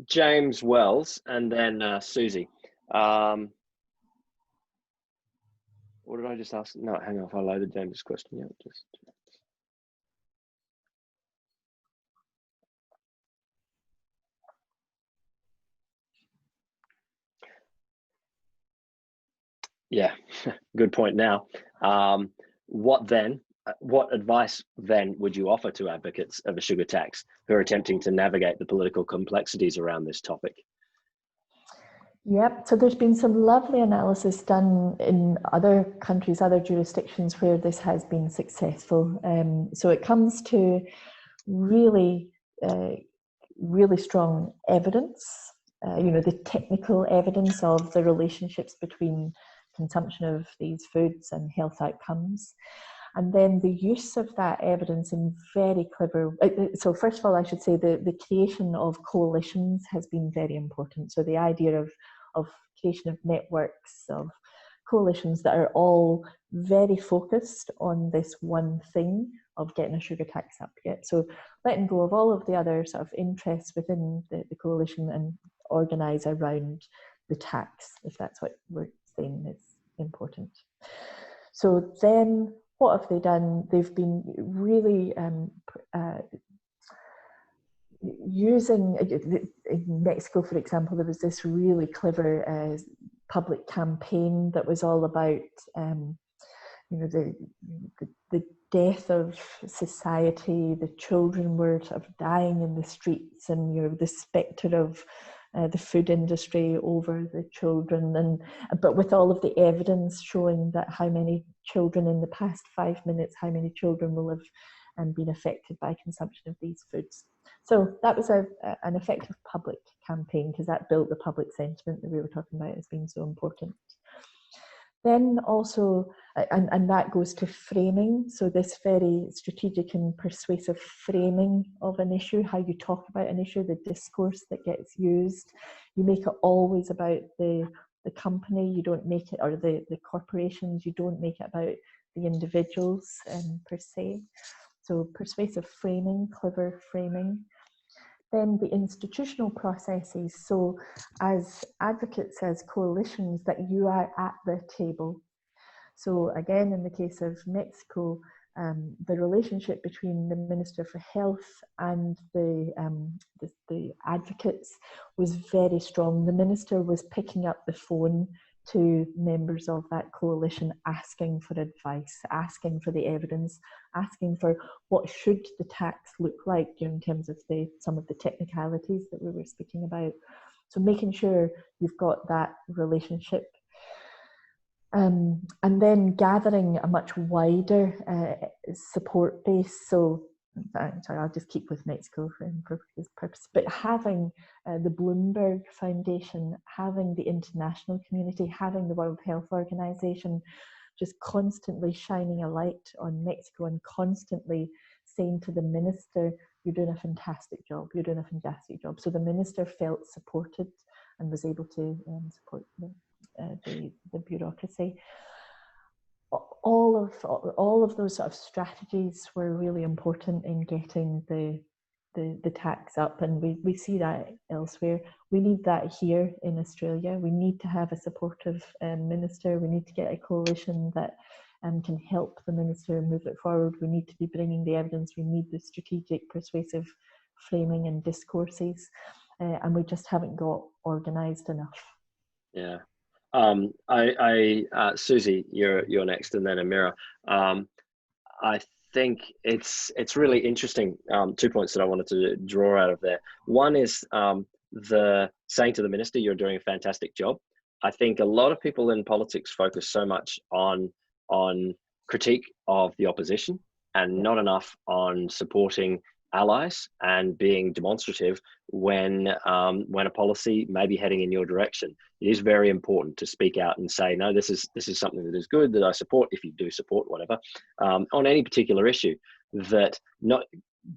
James Wells, and then Susie. What did I just ask? No, hang on, if I loaded James's question yet. Yeah, good point now. What advice then would you offer to advocates of a sugar tax who are attempting to navigate the political complexities around this topic? Yep, so there's been some lovely analysis done in other countries, other jurisdictions where this has been successful. So it comes to really, really strong evidence, the technical evidence of the relationships between consumption of these foods and health outcomes. And then the use of that evidence in very clever, so first of all, I should say the creation of coalitions has been very important. So the idea of creation of networks, of coalitions that are all very focused on this one thing of getting a sugar tax up yet. So letting go of all of the other sort of interests within the coalition and organise around the tax, if that's what we're saying is important. So then what have they done? They've been really using, in Mexico, for example, there was this really clever public campaign that was all about, the death of society. The children were sort of dying in the streets, and the spectre of the food industry over the children, but with all of the evidence showing that how many children in the past 5 minutes, how many children will have been affected by consumption of these foods. So that was an effective public campaign, because that built the public sentiment that we were talking about as being so important. Then also, and that goes to framing, so this very strategic and persuasive framing of an issue, how you talk about an issue, the discourse that gets used. You make it always about the company, you don't make it, or the corporations, you don't make it about the individuals per se. So persuasive framing, clever framing. Then the institutional processes. So as advocates, as coalitions, that you are at the table. So again, in the case of Mexico, the relationship between the Minister for Health and the advocates was very strong. The minister was picking up the phone to members of that coalition, asking for advice, asking for the evidence, asking for what should the tax look like in terms of some of the technicalities that we were speaking about. So making sure you've got that relationship. And then gathering a much wider support base. So, sorry, I'll just keep with Mexico for this purpose, but having the Bloomberg Foundation, having the international community, having the World Health Organization, just constantly shining a light on Mexico and constantly saying to the minister, you're doing a fantastic job, you're doing a fantastic job. So the minister felt supported and was able to support the bureaucracy. All of those sort of strategies were really important in getting the tax up, and we see that elsewhere. We need that here in Australia. We need to have a supportive minister. We need to get a coalition that can help the minister move it forward. We need to be bringing the evidence. We need the strategic, persuasive framing and discourses, and we just haven't got organised enough. Yeah. Susie, you're next, and then Amira. I think it's really interesting. 2 points that I wanted to draw out of there. One is the saying to the minister, "You're doing a fantastic job," I think a lot of people in politics focus so much on critique of the opposition and not enough on supporting allies and being demonstrative when a policy may be heading in your direction. It is very important to speak out and say, no, this is something that is good, that I support, if you do support whatever, on any particular issue. That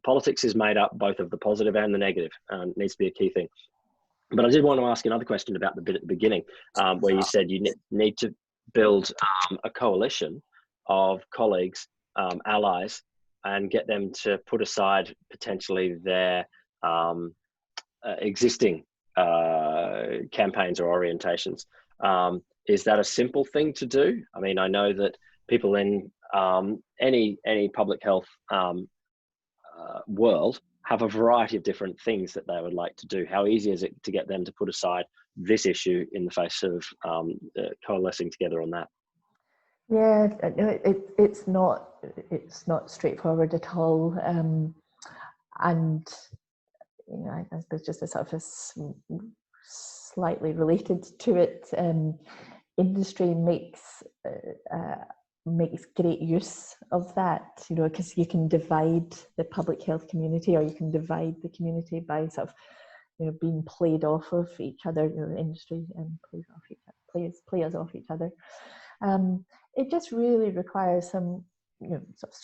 politics is made up both of the positive and the negative. It needs to be a key thing. But I did want to ask another question about the bit at the beginning, where you said you need to build a coalition of colleagues, allies, and get them to put aside potentially their existing campaigns or orientations. Is that a simple thing to do? I mean, I know that people in any public health world have a variety of different things that they would like to do. How easy is it to get them to put aside this issue in the face of coalescing together on that? Yeah, it's not straightforward at all, and you know, I suppose just a sort of slightly related to it, industry makes great use of that, you know, because you can divide the public health community, or you can divide the community by sort of, you know, being played off of each other. You know, the industry plays off each other. It just really requires some, you know, sort of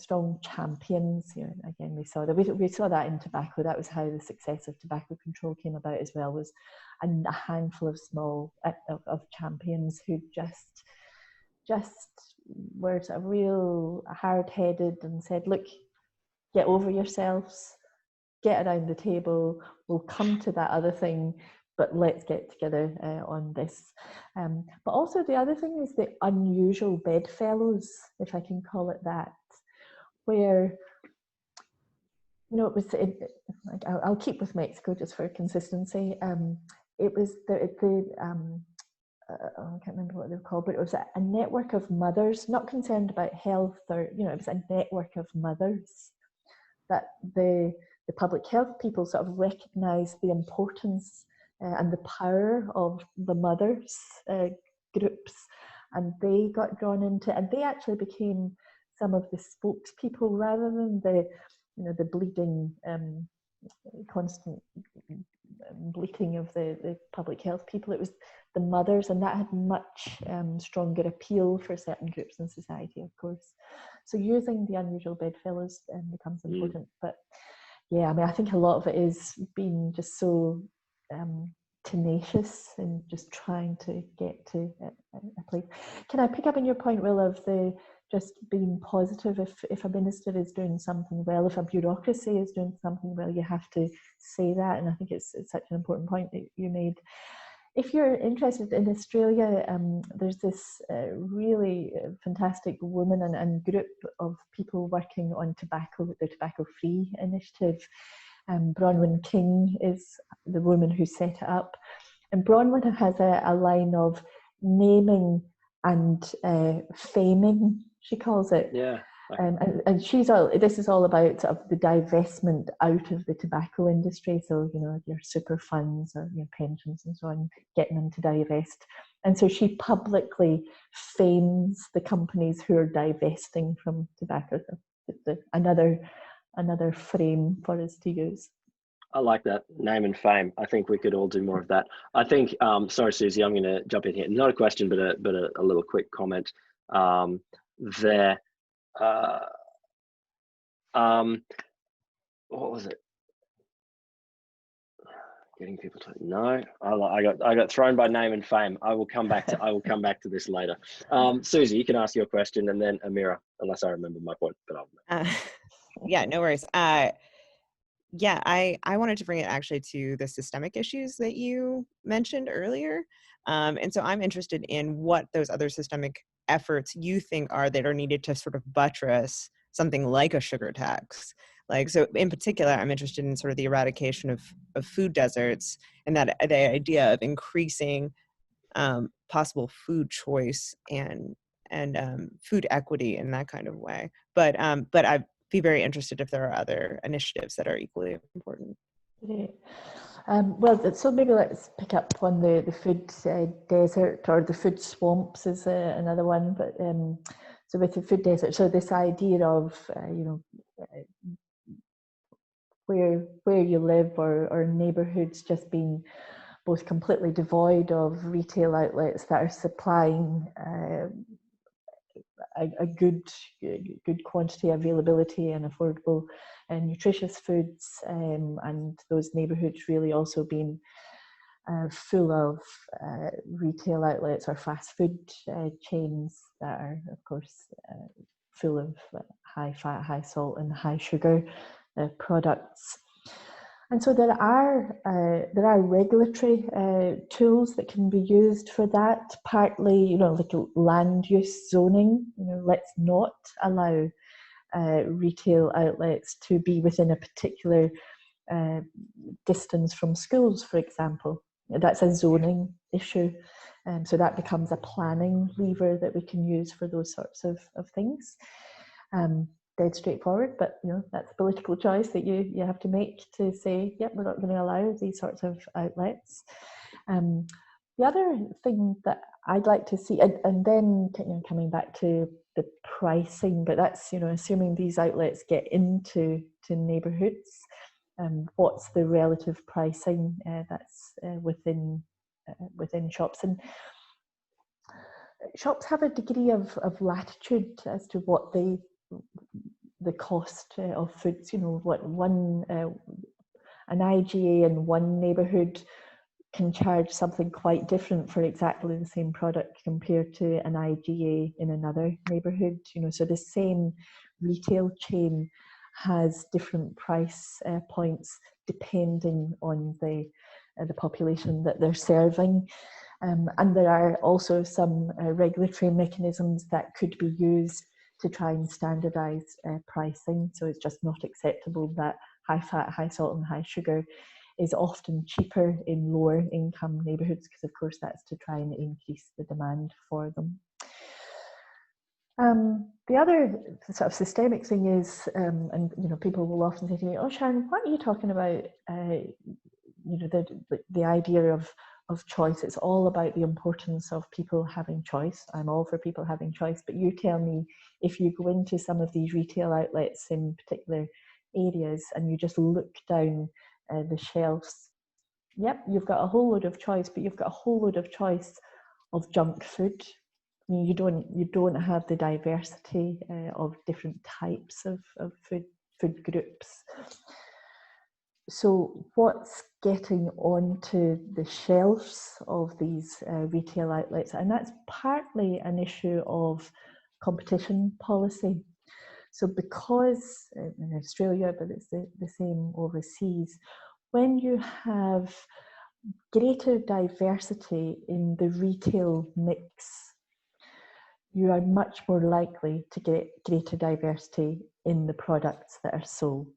strong champions. You know, again, we saw that in tobacco. That was how the success of tobacco control came about as well. Was a handful of small of champions who just were sort of real hard-headed and said, look, get over yourselves, get around the table, we'll come to that other thing, but let's get together on this. But also the other thing is the unusual bedfellows, if I can call it that, where, you know, it was, I'll keep with Mexico just for consistency. It was I can't remember what they were called, but it was a network of mothers, not concerned about health, or, you know, it was a network of mothers that the public health people sort of recognised the importance and the power of the mothers groups, and they got drawn into, and they actually became some of the spokespeople rather than the, you know, the bleeding, constant bleating of the public health people. It was the mothers, and that had much stronger appeal for certain groups in society, of course. So using the unusual bedfellows becomes important. But yeah, I mean, I think a lot of it is being just so tenacious and just trying to get to a place. Can I pick up on your point, Will, of the just being positive? If a minister is doing something well, if a bureaucracy is doing something well, you have to say that. And I think it's such an important point that you made. If you're interested in Australia, there's this really fantastic woman and group of people working on tobacco, the Tobacco Free initiative. Bronwyn King is the woman who set it up. And Bronwyn has a line of naming and faming, she calls it. Yeah. And this is all about sort of the divestment out of the tobacco industry. So, you know, your super funds or your pensions and so on, getting them to divest. And so she publicly fames the companies who are divesting from tobacco. So another frame for us to use. I like that, name and fame. I think we could all do more of that. I think, sorry, Susie, I'm going to jump in here. Not a question, but a little quick comment there. What was it? Getting people to no. I got thrown by name and fame. I will come back to this later. Susie, you can ask your question, and then Amira, unless I remember my point. But yeah, no worries. Yeah, I wanted to bring it actually to the systemic issues that you mentioned earlier. And so I'm interested in what those other systemic efforts you think are that are needed to sort of buttress something like a sugar tax. Like, so in particular, I'm interested in sort of the eradication of food deserts and that the idea of increasing possible food choice and food equity in that kind of way. But I'd be very interested if there are other initiatives that are equally important. Great. Well, so maybe let's pick up on the food desert, or the food swamps is another one. But so with the food desert, so this idea of where you live, or neighbourhoods just being both completely devoid of retail outlets that are supplying a good quantity, availability, and affordable and nutritious foods, and those neighbourhoods really also being full of retail outlets or fast food chains that are, of course, full of high fat, high salt, and high sugar products. And so there are regulatory tools that can be used for that. Partly, like land use zoning. Let's not allow retail outlets to be within a particular distance from schools, for example. That's a zoning issue, so that becomes a planning lever that we can use for those sorts of things. Dead straightforward, but that's a political choice that you have to make, to say, yep, we're not going to allow these sorts of outlets. The other thing that I'd like to see, and then coming back to the pricing, but that's assuming these outlets get into neighbourhoods, what's the relative pricing that's within shops. And shops have a degree of latitude as to what the cost of foods, what an IGA in one neighbourhood can charge something quite different for exactly the same product compared to an IGA in another neighbourhood. So the same retail chain has different price points depending on the population that they're serving. And there are also some regulatory mechanisms that could be used to try and standardise pricing. So it's just not acceptable that high fat, high salt, and high sugar is often cheaper in lower income neighbourhoods, because of course that's to try and increase the demand for them. The other sort of systemic thing is, and people will often say to me, "Oh, Sharon, what are you talking about? The idea of choice. It's all about the importance of people having choice. I'm all for people having choice, but you tell me, if you go into some of these retail outlets in particular areas and you just look down the shelves, yep, you've got a whole load of choice, but you've got a whole load of choice of junk food. You don't have the diversity of different types of food groups. So what's getting onto the shelves of these retail outlets? And that's partly an issue of competition policy. So because in Australia, but it's the same overseas, when you have greater diversity in the retail mix, you are much more likely to get greater diversity in the products that are sold.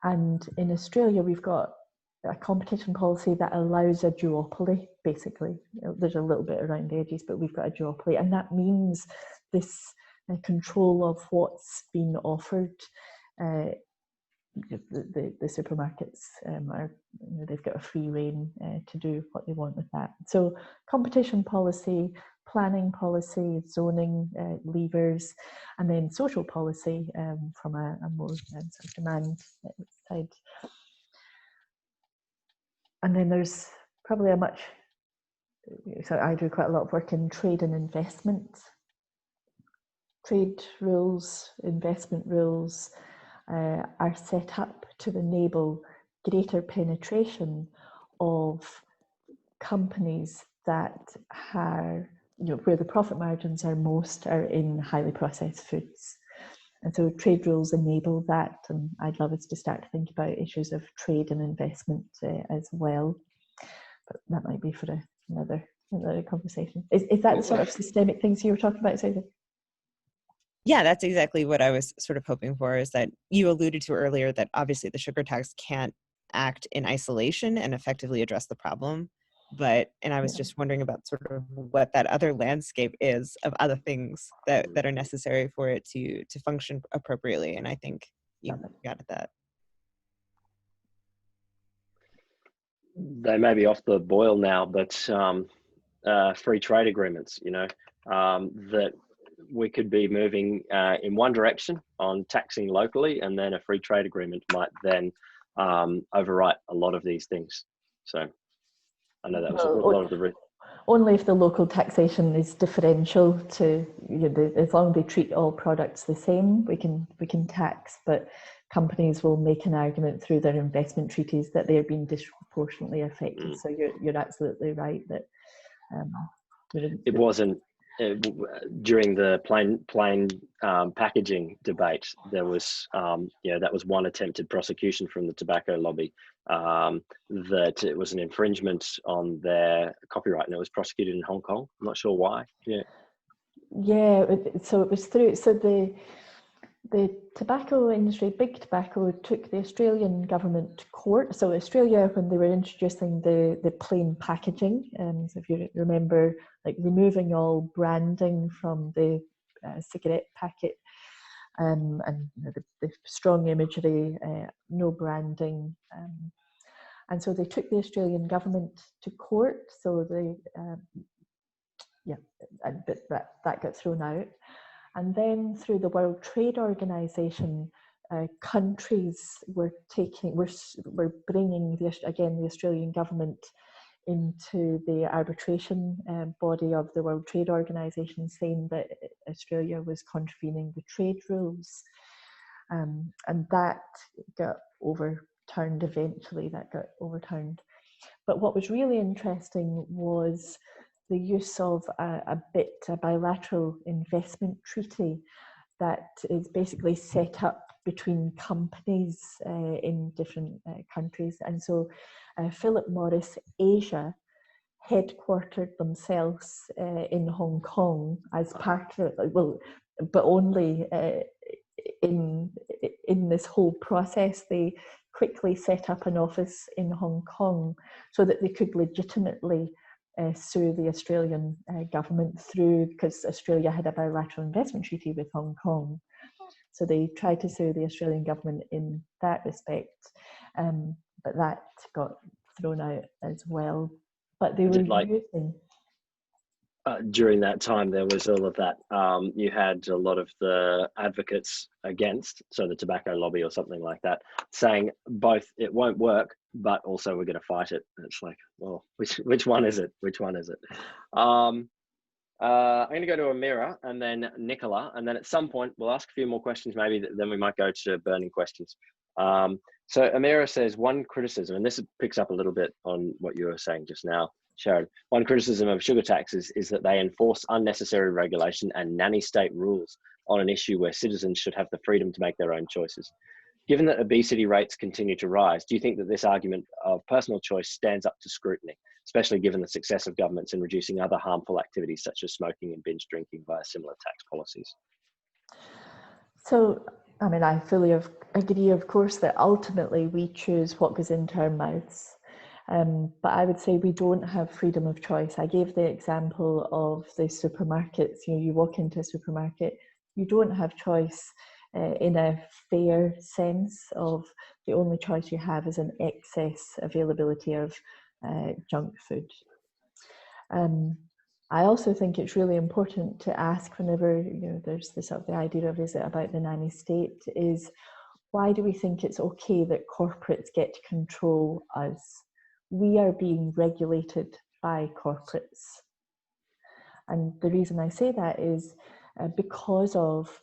And in Australia, we've got a competition policy that allows a duopoly, basically. There's a little bit around the edges, but we've got a duopoly. And that means this control of what's being offered. The supermarkets are, they've got a free rein to do what they want with that. So competition policy, planning policy, zoning levers, and then social policy from a more sort of demand side. And then there's probably so I do quite a lot of work in trade and investment. Trade rules, investment rules are set up to enable greater penetration of companies that are, where the profit margins are most, are in highly processed foods. And so trade rules enable that, and I'd love us to start to think about issues of trade and investment as well. But that might be for another conversation. Is that the sort of systemic things you were talking about, Susan? Yeah, that's exactly what I was sort of hoping for, is that you alluded to earlier that obviously the sugar tax can't act in isolation and effectively address the problem. And I was just wondering about sort of what that other landscape is of other things that are necessary for it to function appropriately. And I think you got at that. they may be off the boil now, but free trade agreements, that we could be moving in one direction on taxing locally, and then a free trade agreement might then overwrite a lot of these things. So I know that was a lot of the... Only if the local taxation is differential to, as long as they treat all products the same, we can tax, but companies will make an argument through their investment treaties that they're being disproportionately affected. So you're absolutely right that it wasn't during the plain packaging debate. There was that was one attempted prosecution from the tobacco lobby, that it was an infringement on their copyright, and it was prosecuted in Hong Kong. I'm not sure why. So it was through, so the tobacco industry, Big Tobacco, took the Australian government to court. So Australia, when they were introducing the plain packaging, so if you remember, like removing all branding from the cigarette packet, and the strong imagery, no branding, and so they took the Australian government to court. So they, but that got thrown out. And then through the World Trade Organization, countries were bringing the Australian government into the arbitration body of the World Trade Organization, saying that Australia was contravening the trade rules, and that got overturned eventually. But what was really interesting was the use of a bilateral investment treaty that is basically set up between companies in different countries. And so Philip Morris Asia headquartered themselves in Hong Kong as part of, but only in this whole process. They quickly set up an office in Hong Kong so that they could legitimately sue the Australian government because Australia had a bilateral investment treaty with Hong Kong. So they tried to sue the Australian government in that respect, but that got thrown out as well. But they were using... during that time, there was all of that. You had a lot of the advocates against, so the tobacco lobby or something like that, saying both it won't work, but also we're going to fight it. And it's like, well, which one is it? Which one is it? I'm going to go to Amira and then Nicola, and then at some point we'll ask a few more questions. Maybe then we might go to burning questions. So Amira says, one criticism, and this picks up a little bit on what you were saying just now, Sharon. One criticism of sugar taxes is that they enforce unnecessary regulation and nanny state rules on an issue where citizens should have the freedom to make their own choices. Given that obesity rates continue to rise, do you think that this argument of personal choice stands up to scrutiny, especially given the success of governments in reducing other harmful activities such as smoking and binge drinking via similar tax policies? So, I mean, I fully agree, of course, that ultimately we choose what goes into our mouths. But I would say we don't have freedom of choice. I gave the example of the supermarkets. You walk into a supermarket, you don't have choice in a fair sense of the only choice you have is an excess availability of junk food. I also think it's really important to ask whenever there's this sort of the idea of, is it about the nanny state, is why do we think it's okay that corporates get to control us? We are being regulated by corporates. And the reason I say that is because of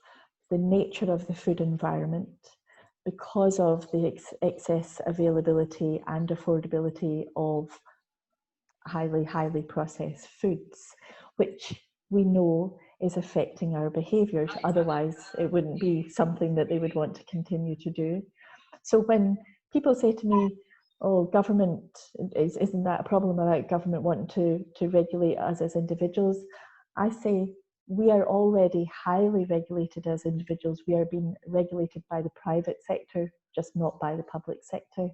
the nature of the food environment, because of the excess availability and affordability of highly processed foods, which we know is affecting our behaviours. Otherwise, it wouldn't be something that they would want to continue to do. So when people say to me, oh, government, isn't that a problem about government wanting to regulate us as individuals? I say we are already highly regulated as individuals. We are being regulated by the private sector, just not by the public sector.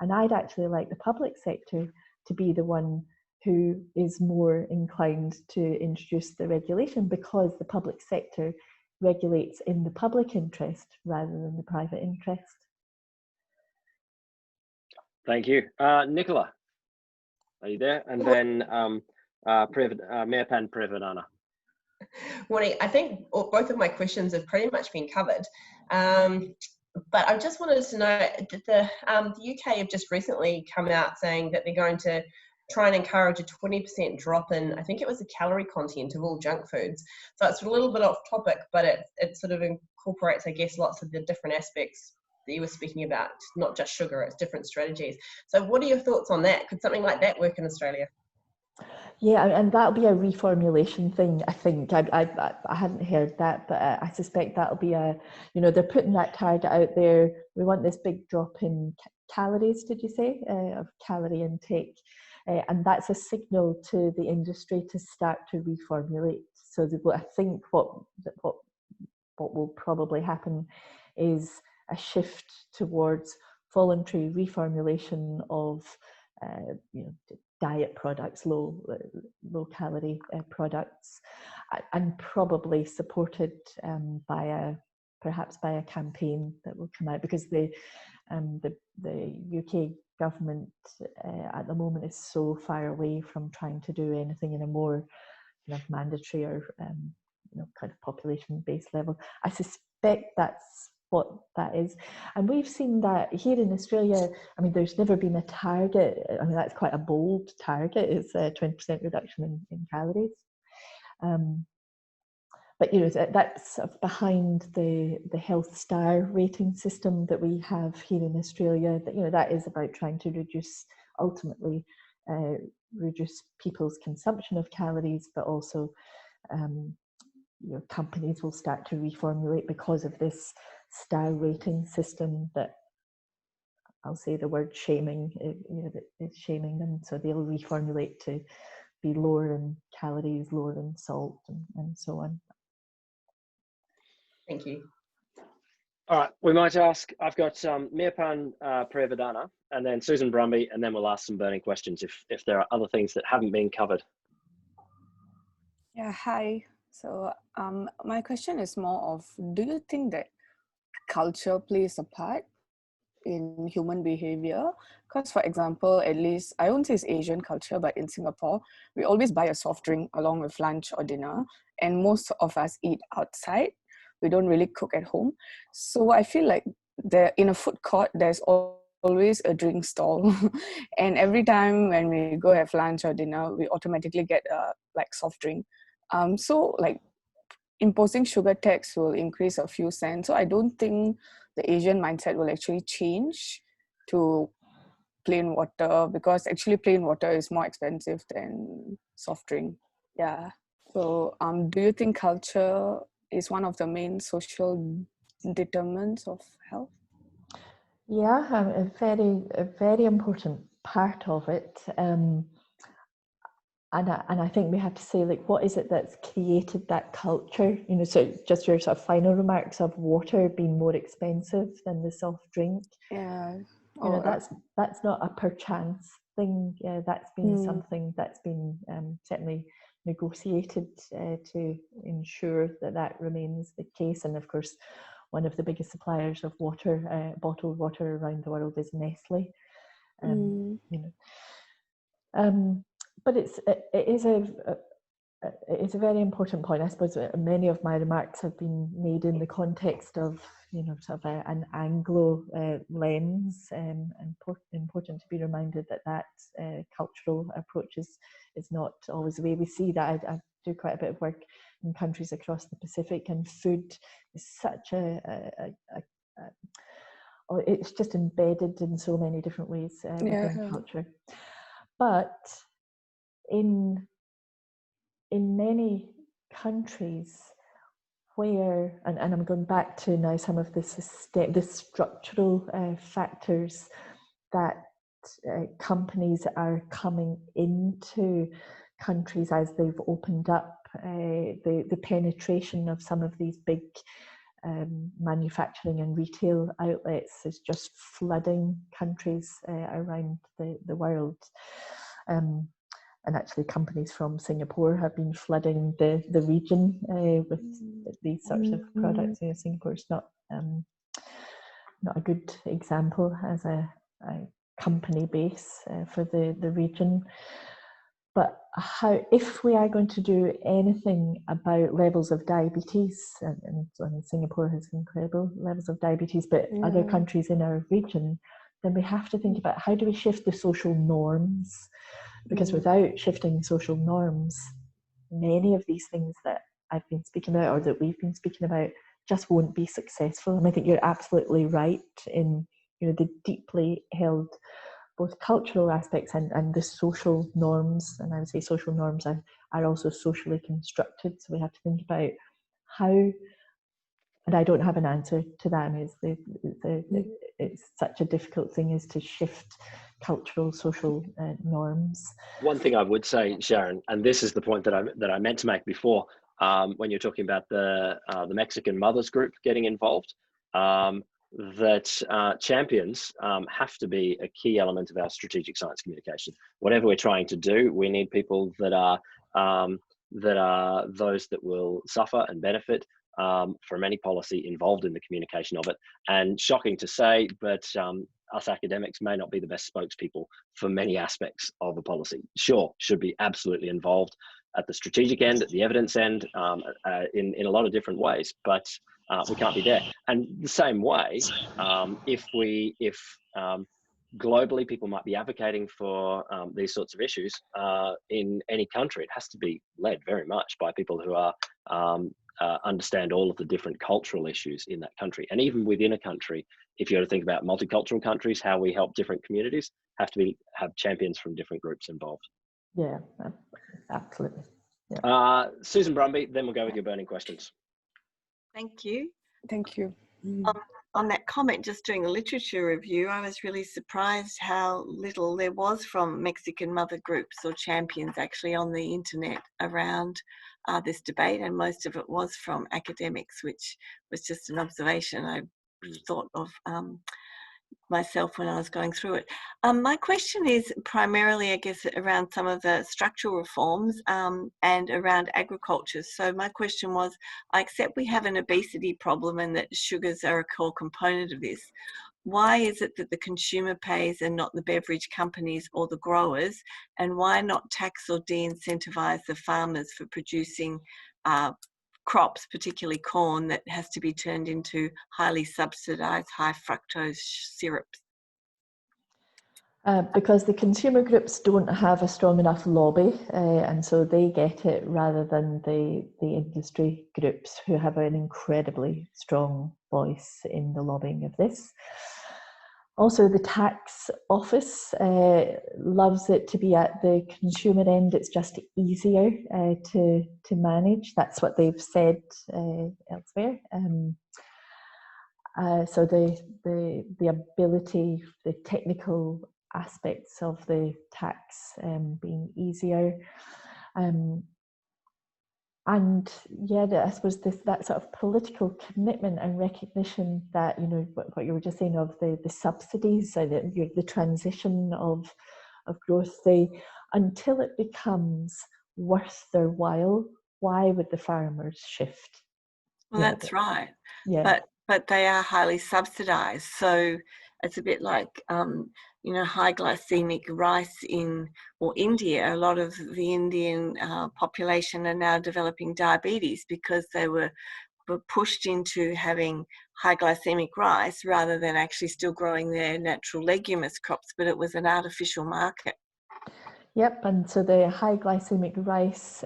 And I'd actually like the public sector to be the one who is more inclined to introduce the regulation, because the public sector regulates in the public interest rather than the private interest. Thank you. Nicola. Are you there? And then Mehrpan Prevadana. Morning. I think both of my questions have pretty much been covered. But I just wanted to know that the UK have just recently come out saying that they're going to try and encourage a 20% drop in, I think it was the calorie content of all junk foods. So it's a little bit off topic, but it sort of incorporates, I guess, lots of the different aspects that you were speaking about, not just sugar, it's different strategies. So what are your thoughts on that? Could something like that work in Australia? Yeah, and that'll be a reformulation thing, I think. I hadn't heard that, but I suspect that'll be they're putting that target out there. We want this big drop in calories, did you say, of calorie intake? And that's a signal to the industry to start to reformulate. So I think what will probably happen is a shift towards voluntary reformulation of diet products, low calorie products, and probably supported perhaps by a campaign that will come out, because the UK government at the moment is so far away from trying to do anything in a more mandatory or kind of population-based level. I suspect that's what that is, and we've seen that here in Australia. I mean, there's never been a target. I mean, that's quite a bold target. It's a 20% reduction in calories. But that's sort of behind the Health Star rating system that we have here in Australia. That is about trying to ultimately reduce people's consumption of calories, but also companies will start to reformulate because of this star rating system that, I'll say the word shaming, it's shaming them. So they'll reformulate to be lower in calories, lower in salt, and so on. Thank you. All right, we might ask, I've got Mehrpan Prevadana and then Susan Brumby, and then we'll ask some burning questions if there are other things that haven't been covered. Yeah, hi. So my question is more of, do you think that culture plays a part in human behavior? Because, for example, at least, I won't say it's Asian culture, but in Singapore, we always buy a soft drink along with lunch or dinner, and most of us eat outside. We don't really cook at home. So I feel like in a food court, there's always a drink stall. And every time when we go have lunch or dinner, we automatically get a soft drink. So imposing sugar tax will increase a few cents. So I don't think the Asian mindset will actually change to plain water, because actually plain water is more expensive than soft drink. Yeah. So do you think culture is one of the main social determinants of health? Yeah, a very important part of it. And I think we have to say, what is it that's created that culture? So just your sort of final remarks of water being more expensive than the soft drink. Yeah. That's not a perchance thing. That's been something that's been certainly negotiated to ensure that remains the case. And of course, one of the biggest suppliers of water, bottled water around the world, is Nestle. But it is a very important point. I suppose many of my remarks have been made in the context of sort of an Anglo lens, and important to be reminded that cultural approach is not always the way we see that. I do quite a bit of work in countries across the Pacific, and food is such it's just embedded in so many different ways within culture. But in many countries where, and I'm going back to now some of the structural factors that companies are coming into countries as they've opened up, the penetration of some of these big manufacturing and retail outlets is just flooding countries around the world. And actually companies from Singapore have been flooding the region with these sorts of products. Singapore is not a good example, as I company base for the region. But if we are going to do anything about levels of diabetes, and Singapore has incredible levels of diabetes, but other countries in our region, then we have to think about how do we shift the social norms? Because without shifting social norms, many of these things that I've been speaking about, or that we've been speaking about, just won't be successful. And I think you're absolutely right in, you know, the deeply held both cultural aspects and the social norms. And I would say social norms are also socially constructed. So we have to think about how, and I don't have an answer to that. I mean, it's such a difficult thing, is to shift cultural, social norms. One thing I would say, Sharon, and this is the point that I meant to make before, when you're talking about the Mexican mothers group getting involved, that champions have to be a key element of our strategic science communication. Whatever we're trying to do, we need people that are those that will suffer and benefit from any policy involved in the communication of it. And shocking to say, but us academics may not be the best spokespeople for many aspects of a policy. Sure, should be absolutely involved at the strategic end, at the evidence end, in a lot of different ways, but we can't be there. And the same way, if globally people might be advocating for these sorts of issues in any country, it has to be led very much by people who are understand all of the different cultural issues in that country. And even within a country, if you were to think about multicultural countries, how we help different communities, have champions from different groups involved. Yeah, absolutely. Yeah. Susan Brumby, then we'll go with your burning questions. Thank you. Thank you. On that comment, just doing a literature review, I was really surprised how little there was from Mexican mother groups or champions actually on the internet around this debate, and most of it was from academics, which was just an observation I thought of myself when I was going through it. My question is primarily, I guess, around some of the structural reforms and around agriculture. So my question was, I accept we have an obesity problem and that sugars are a core component of this. Why is it that the consumer pays and not the beverage companies or the growers? And why not tax or de-incentivize the farmers for producing crops, particularly corn, that has to be turned into highly subsidized high fructose syrups? Because the consumer groups don't have a strong enough lobby, and so they get it rather than the industry groups, who have an incredibly strong voice in the lobbying of this. Also, the tax office loves it to be at the consumer end. It's just easier to manage. That's what they've said elsewhere. So the ability, the technical aspects of the tax being easier. And yeah, I suppose that sort of political commitment and recognition that, you know, what you were just saying of the subsidies, the transition of growth, until it becomes worth their while, why would the farmers shift? Well, Yeah, that's right. Yeah. But they are highly subsidized. So it's a bit like, you know, high glycemic rice in India. A lot of the Indian population are now developing diabetes because they were pushed into having high glycemic rice rather than actually still growing their natural leguminous crops, but it was an artificial market. Yep, and so the high glycemic rice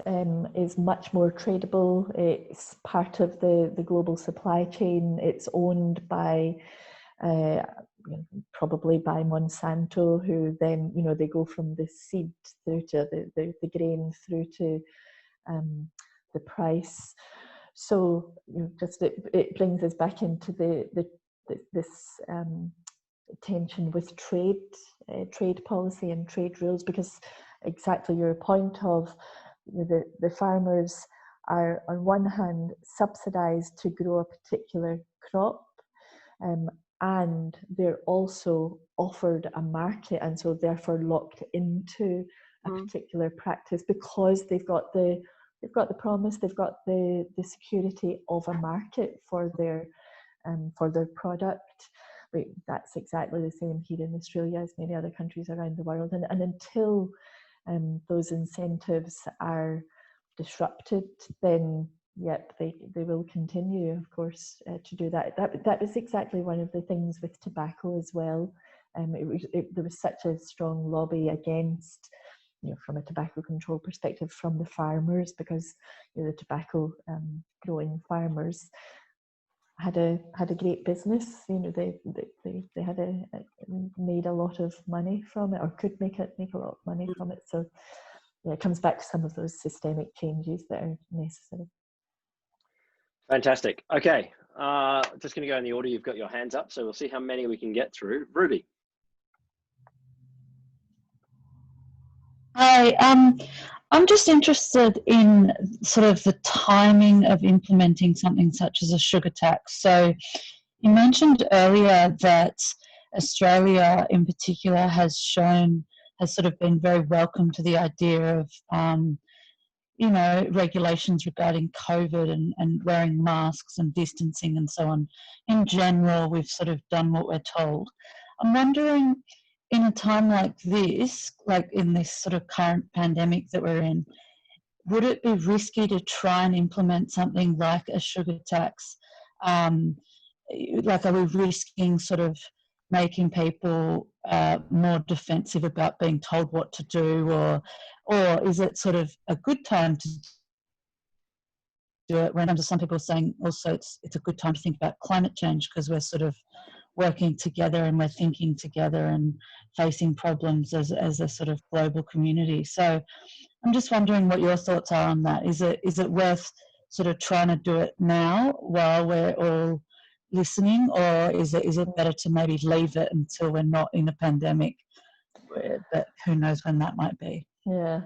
is much more tradable. It's part of the global supply chain. It's owned by probably by Monsanto, who then, you know, they go from the seed through to the grain through to the price. So, you know, just it brings us back into this tension with trade policy and trade rules, because exactly your point of, you know, the farmers are on one hand subsidized to grow a particular crop, and they're also offered a market, and so therefore locked into a particular practice because they've got the promise, they've got the security of a market for their product. That's exactly the same here in Australia as many other countries around the world. And until those incentives are disrupted, then yep, they will continue, of course, to do that. That was exactly one of the things with tobacco as well. There was such a strong lobby against, from a tobacco control perspective, from the farmers, because the tobacco growing farmers had a great business. They had made a lot of money from it, or could make a lot of money from it. So yeah, it comes back to some of those systemic changes that are necessary. Fantastic. Okay, just going to go in the order you've got your hands up, so we'll see how many we can get through. Ruby. Hi, I'm just interested in sort of the timing of implementing something such as a sugar tax. So you mentioned earlier that Australia in particular has sort of been very welcome to the idea of, regulations regarding COVID and wearing masks and distancing and so on. In general, we've sort of done what we're told. I'm wondering, in a time like this, like in this sort of current pandemic that we're in, would it be risky to try and implement something like a sugar tax? Like, are we risking sort of making people more defensive about being told what to do, or is it sort of a good time to do it when some people are saying also it's a good time to think about climate change because we're sort of working together and we're thinking together and facing problems as a sort of global community. So I'm just wondering what your thoughts are on that. Is it worth sort of trying to do it now while we're all listening, or is it better to maybe leave it until we're not in a pandemic? But who knows when that might be. Yeah.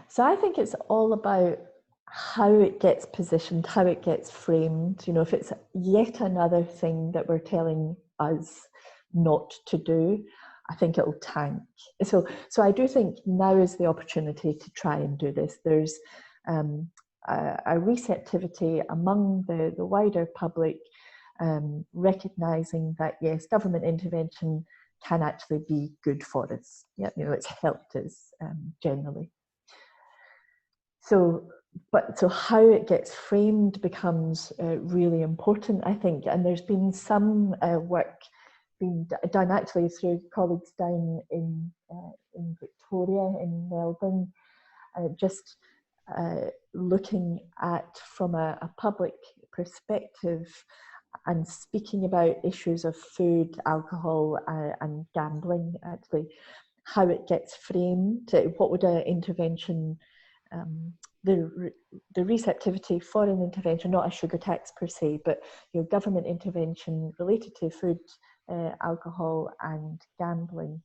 So I think it's all about how it gets positioned, how it gets framed. If it's yet another thing that we're telling us not to do, I think it'll tank. So I do think now is the opportunity to try and do this. There's a receptivity among the wider public, recognising that yes, government intervention can actually be good for us. Yeah, it's helped us generally. So how it gets framed becomes really important, I think. And there's been some work being done actually through colleagues down in Victoria, in Melbourne, just looking at from a public perspective and speaking about issues of food, alcohol, and gambling, actually, how it gets framed. What would an intervention, the receptivity for an intervention, not a sugar tax per se, but government intervention related to food, alcohol and gambling.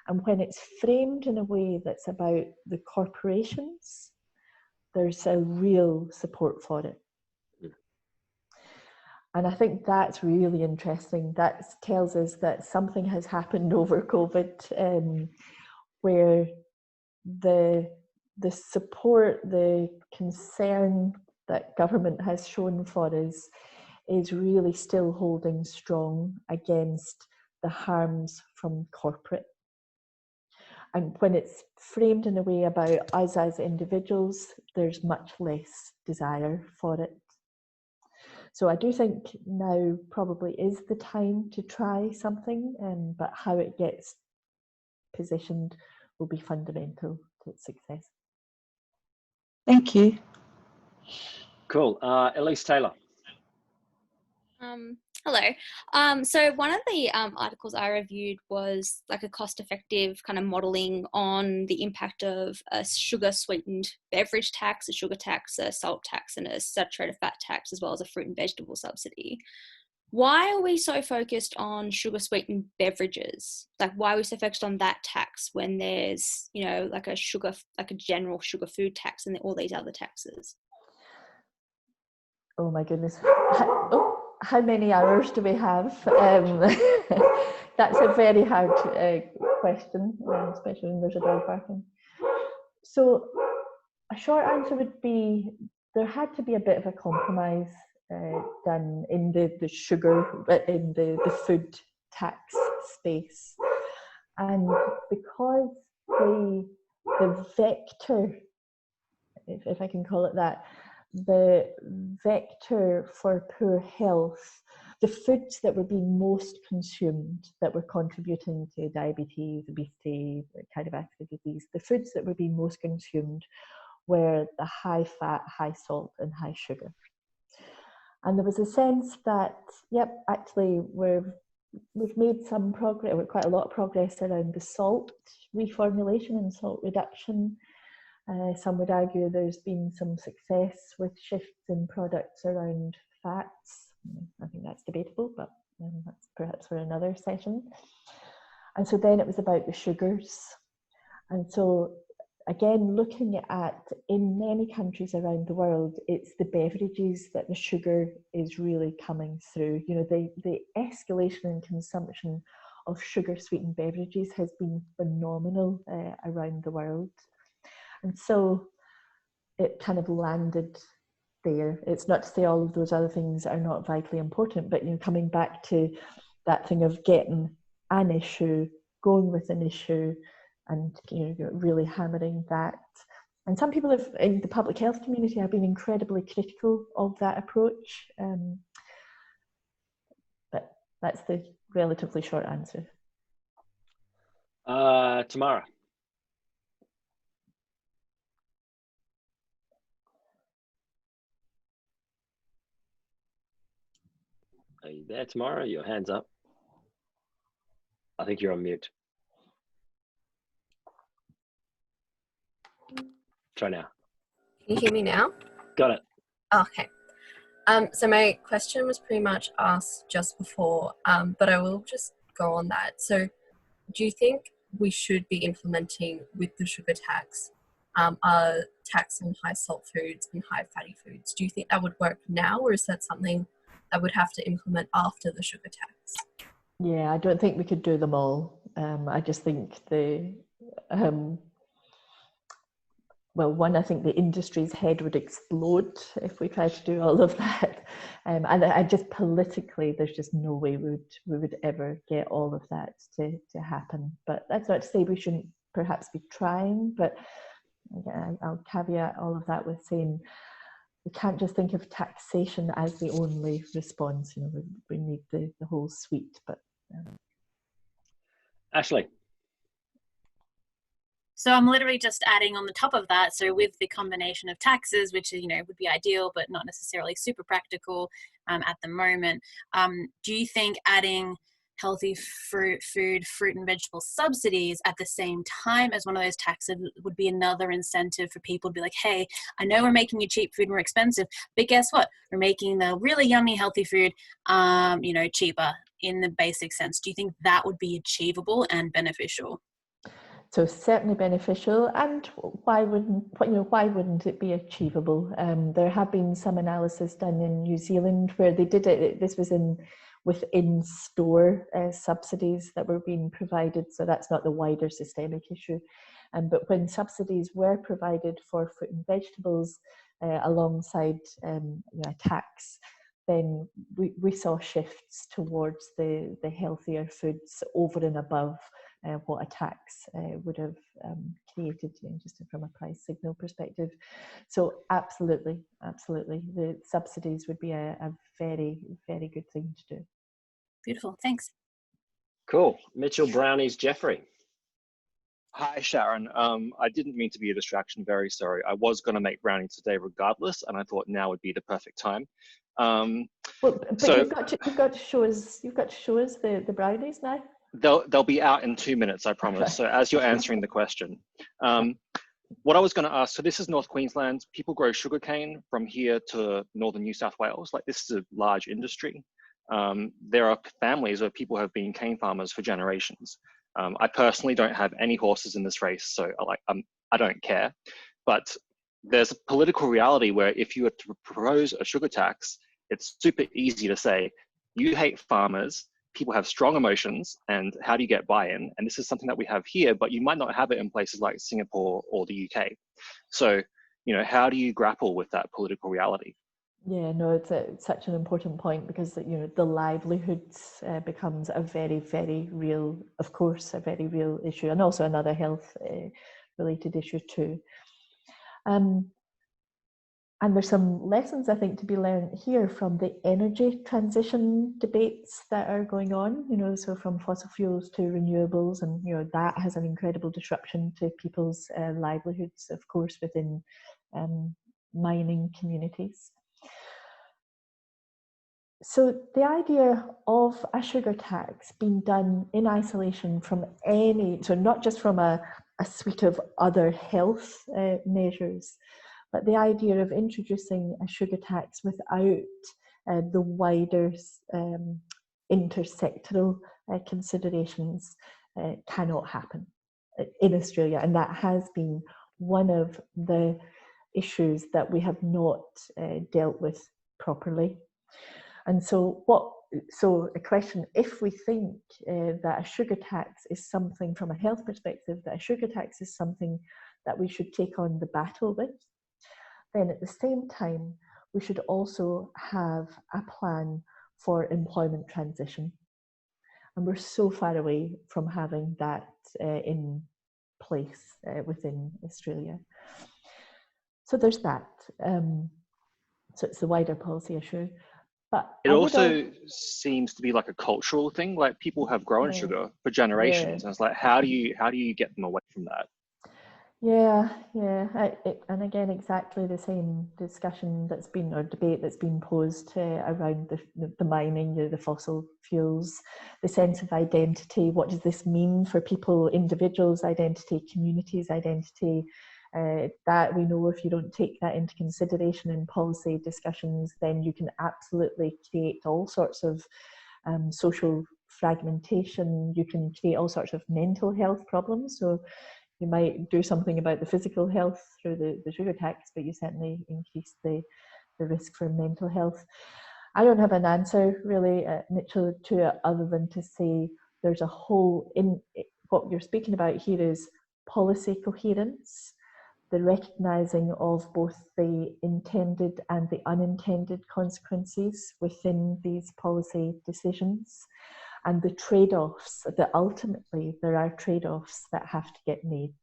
And when it's framed in a way that's about the corporations, there's a real support for it. And I think that's really interesting. That tells us that something has happened over COVID, where the support, the concern that government has shown for us is really still holding strong against the harms from corporate. And when it's framed in a way about us as individuals, there's much less desire for it. So I do think now probably is the time to try something, but how it gets positioned will be fundamental to its success. Thank you. Cool. Elise Taylor. Hello. So one of the articles I reviewed was like a cost-effective kind of modelling on the impact of a sugar-sweetened beverage tax, a sugar tax, a salt tax, and a saturated fat tax, as well as a fruit and vegetable subsidy. Why are we so focused on sugar-sweetened beverages? Like, why are we so focused on that tax when there's, like a general sugar food tax and all these other taxes? Oh my goodness. How many hours do we have? That's a very hard question, especially when there's a dog barking. So a short answer would be there had to be a bit of a compromise done in the sugar, in the food tax space. And because the vector, if I can call it that, the vector for poor health, the foods that were being most consumed that were contributing to diabetes, obesity, cardiovascular disease, the foods that were being most consumed were the high fat, high salt, and high sugar. And there was a sense that, yep, actually we've made some progress, quite a lot of progress around the salt reformulation and salt reduction. Some would argue there's been some success with shifts in products around fats. I think that's debatable, but that's perhaps for another session. And so then it was about the sugars. And so again, looking at, in many countries around the world, it's the beverages that the sugar is really coming through. You know, the escalation in consumption of sugar sweetened beverages has been phenomenal around the world. And so it kind of landed there. It's not to say all of those other things are not vitally important, but, you know, coming back to that thing of getting an issue, going with an issue, and, you know, really hammering that. And some people have, in the public health community, have been incredibly critical of that approach. But that's the relatively short answer. Tamara. Are you there, Tamara? Your hand's up. I think you're on mute. Try now. Can you hear me now? Got it. Okay. So my question was pretty much asked just before, but I will just go on that. So do you think we should be implementing with the sugar tax a tax on high salt foods and high fatty foods? Do you think that would work now, or is that something that would have to implement after the sugar tax? Yeah, I don't think we could do them all. I just think well, one, I think the industry's head would explode if we tried to do all of that. And I just politically, there's just no way we would ever get all of that to happen. But that's not to say we shouldn't perhaps be trying, but again, I'll caveat all of that with saying we can't just think of taxation as the only response. You know, we need the whole suite. But Ashley. So I'm literally just adding on the top of that. So with the combination of taxes, which, you know, would be ideal, but not necessarily super practical at the moment, do you think adding healthy fruit and vegetable subsidies at the same time as one of those taxes would be another incentive for people to be like, hey, I know we're making your cheap food more expensive, but guess what? We're making the really yummy healthy food, you know, cheaper in the basic sense. Do you think that would be achievable and beneficial? So certainly beneficial, and why wouldn't it be achievable? There have been some analysis done in New Zealand where they did it. This was within store subsidies that were being provided, so that's not the wider systemic issue. But when subsidies were provided for fruit and vegetables alongside a tax, then we saw shifts towards the healthier foods over and above what a tax would have created, just from a price signal perspective. So absolutely, the subsidies would be a very, very good thing to do. Beautiful, thanks. Cool. Mitchell Brownies Jeffrey. Hi, Sharon. I didn't mean to be a distraction. Very sorry. I was going to make brownies today regardless, and I thought now would be the perfect time. But so, you've got to show us the brownies now. They'll be out in 2 minutes, I promise. So as you're answering the question, what I was going to ask. So this is North Queensland. People grow sugarcane from here to northern New South Wales. Like, this is a large industry. There are families where people have been cane farmers for generations. I personally don't have any horses in this race, so I don't care. But there's a political reality where if you were to propose a sugar tax, it's super easy to say, you hate farmers, people have strong emotions, and how do you get buy-in? And this is something that we have here, but you might not have it in places like Singapore or the UK. So, how do you grapple with that political reality? Yeah, no, it's such an important point, because the livelihoods becomes a very, very real, of course, a very real issue, and also another health related issue too. And there's some lessons, I think, to be learned here from the energy transition debates that are going on, so from fossil fuels to renewables, and that has an incredible disruption to people's livelihoods, of course, within mining communities. So the idea of a sugar tax being done in isolation from so not just from a suite of other health measures, but the idea of introducing a sugar tax without the wider intersectoral considerations cannot happen in Australia. And that has been one of the issues that we have not dealt with properly. And so a question, if we think that a sugar tax is something from a health perspective, that a sugar tax is something that we should take on the battle with, then at the same time, we should also have a plan for employment transition. And we're so far away from having that in place within Australia. So there's that. So it's the wider policy issue. But it also seems to be like a cultural thing. Like, people have grown sugar for generations, and it's like, how do you get them away from that? Yeah. And again, exactly the same discussion that's been, or debate that's been posed around the mining, the fossil fuels, the sense of identity. What does this mean for people, individuals' identity, communities' identity? That we know, if you don't take that into consideration in policy discussions, then you can absolutely create all sorts of social fragmentation. You can create all sorts of mental health problems. So you might do something about the physical health through the sugar tax, but you certainly increase the risk for mental health. I don't have an answer really, Mitchell, to it, other than to say there's a whole, what you're speaking about here is policy coherence, the recognising of both the intended and the unintended consequences within these policy decisions, and the trade-offs, that ultimately there are trade-offs that have to get made.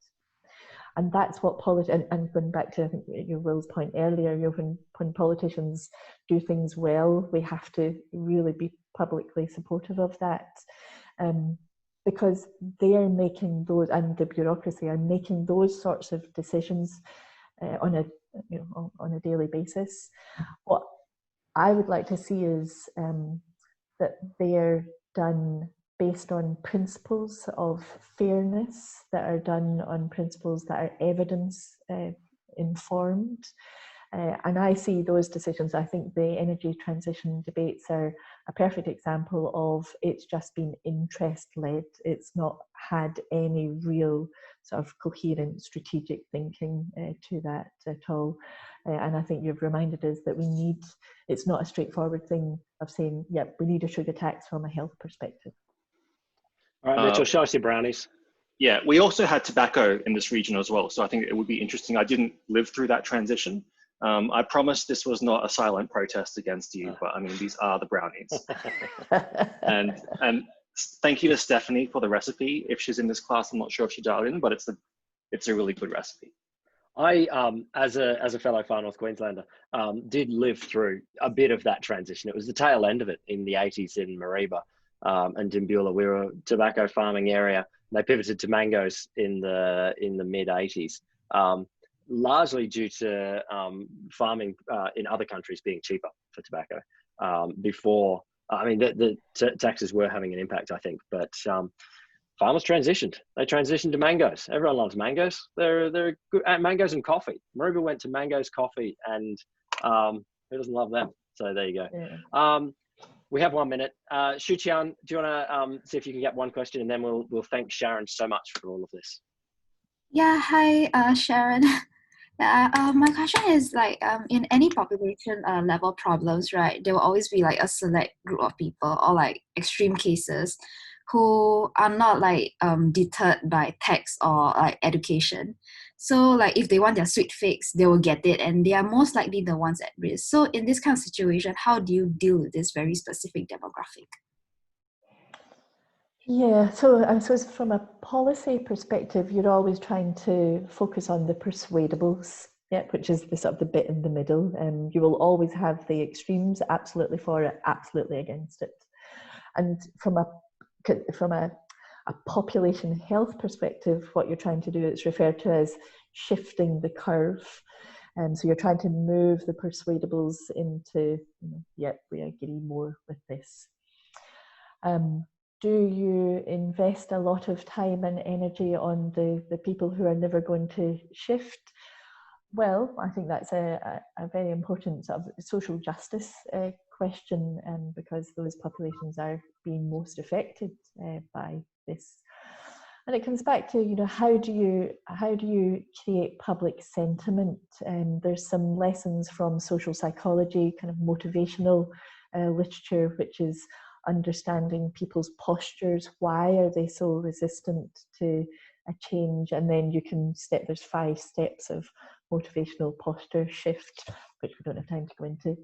And that's what and going back to, I think, your Will's point earlier, when politicians do things well, we have to really be publicly supportive of that, because they are making those, and the bureaucracy are making those sorts of decisions on a daily basis. What I would like to see is that they're done based on principles of fairness, that are done on principles that are evidence informed. And I see those decisions, I think the energy transition debates are a perfect example of it's just been interest-led. It's not had any real sort of coherent strategic thinking to that at all. And I think you've reminded us that it's not a straightforward thing of saying, yep, we need a sugar tax from a health perspective. All right, Mitchell, show us your brownies. Yeah, we also had tobacco in this region as well. So I think it would be interesting. I didn't live through that transition. I promise this was not a silent protest against you, but I mean, these are the brownies. and thank you to Stephanie for the recipe. If she's in this class, I'm not sure if she dialed in, but it's a really good recipe. I, as a fellow Far North Queenslander, did live through a bit of that transition. It was the tail end of it in the 80s in Mareeba and Dimbula. We were a tobacco farming area. They pivoted to mangoes in the mid 80s, largely due to farming in other countries being cheaper for tobacco. Before, I mean, the taxes were having an impact, I think, but farmers transitioned. They transitioned to mangoes. Everyone loves mangoes. They're good at mangoes and coffee. Mareeba went to mangoes, coffee, and who doesn't love them? So there you go. Yeah. We have 1 minute. Shuqian, do you want to see if you can get one question, and then we'll thank Sharon so much for all of this. Yeah. Hi, Sharon. My question is, like, in any population level problems, right, there will always be like a select group of people or like extreme cases who are not like deterred by tax or like education. So like if they want their sweet fix, they will get it, and they are most likely the ones at risk. So in this kind of situation, how do you deal with this very specific demographic? Yeah, so I suppose from a policy perspective, you're always trying to focus on the persuadables, yeah, which is the sort of the bit in the middle. You will always have the extremes, absolutely for it, absolutely against it. And from a population health perspective, what you're trying to do is referred to as shifting the curve. So you're trying to move the persuadables into, yep, we agree more with this. Do you invest a lot of time and energy on the people who are never going to shift? Well, I think that's a very important sort of social justice question, because those populations are being most affected by this. And it comes back to, how do you create public sentiment? There's some lessons from social psychology, kind of motivational literature, which is understanding people's postures. Why are they so resistant to a change? And then you can there's 5 steps of motivational posture shift, which we don't have time to go into.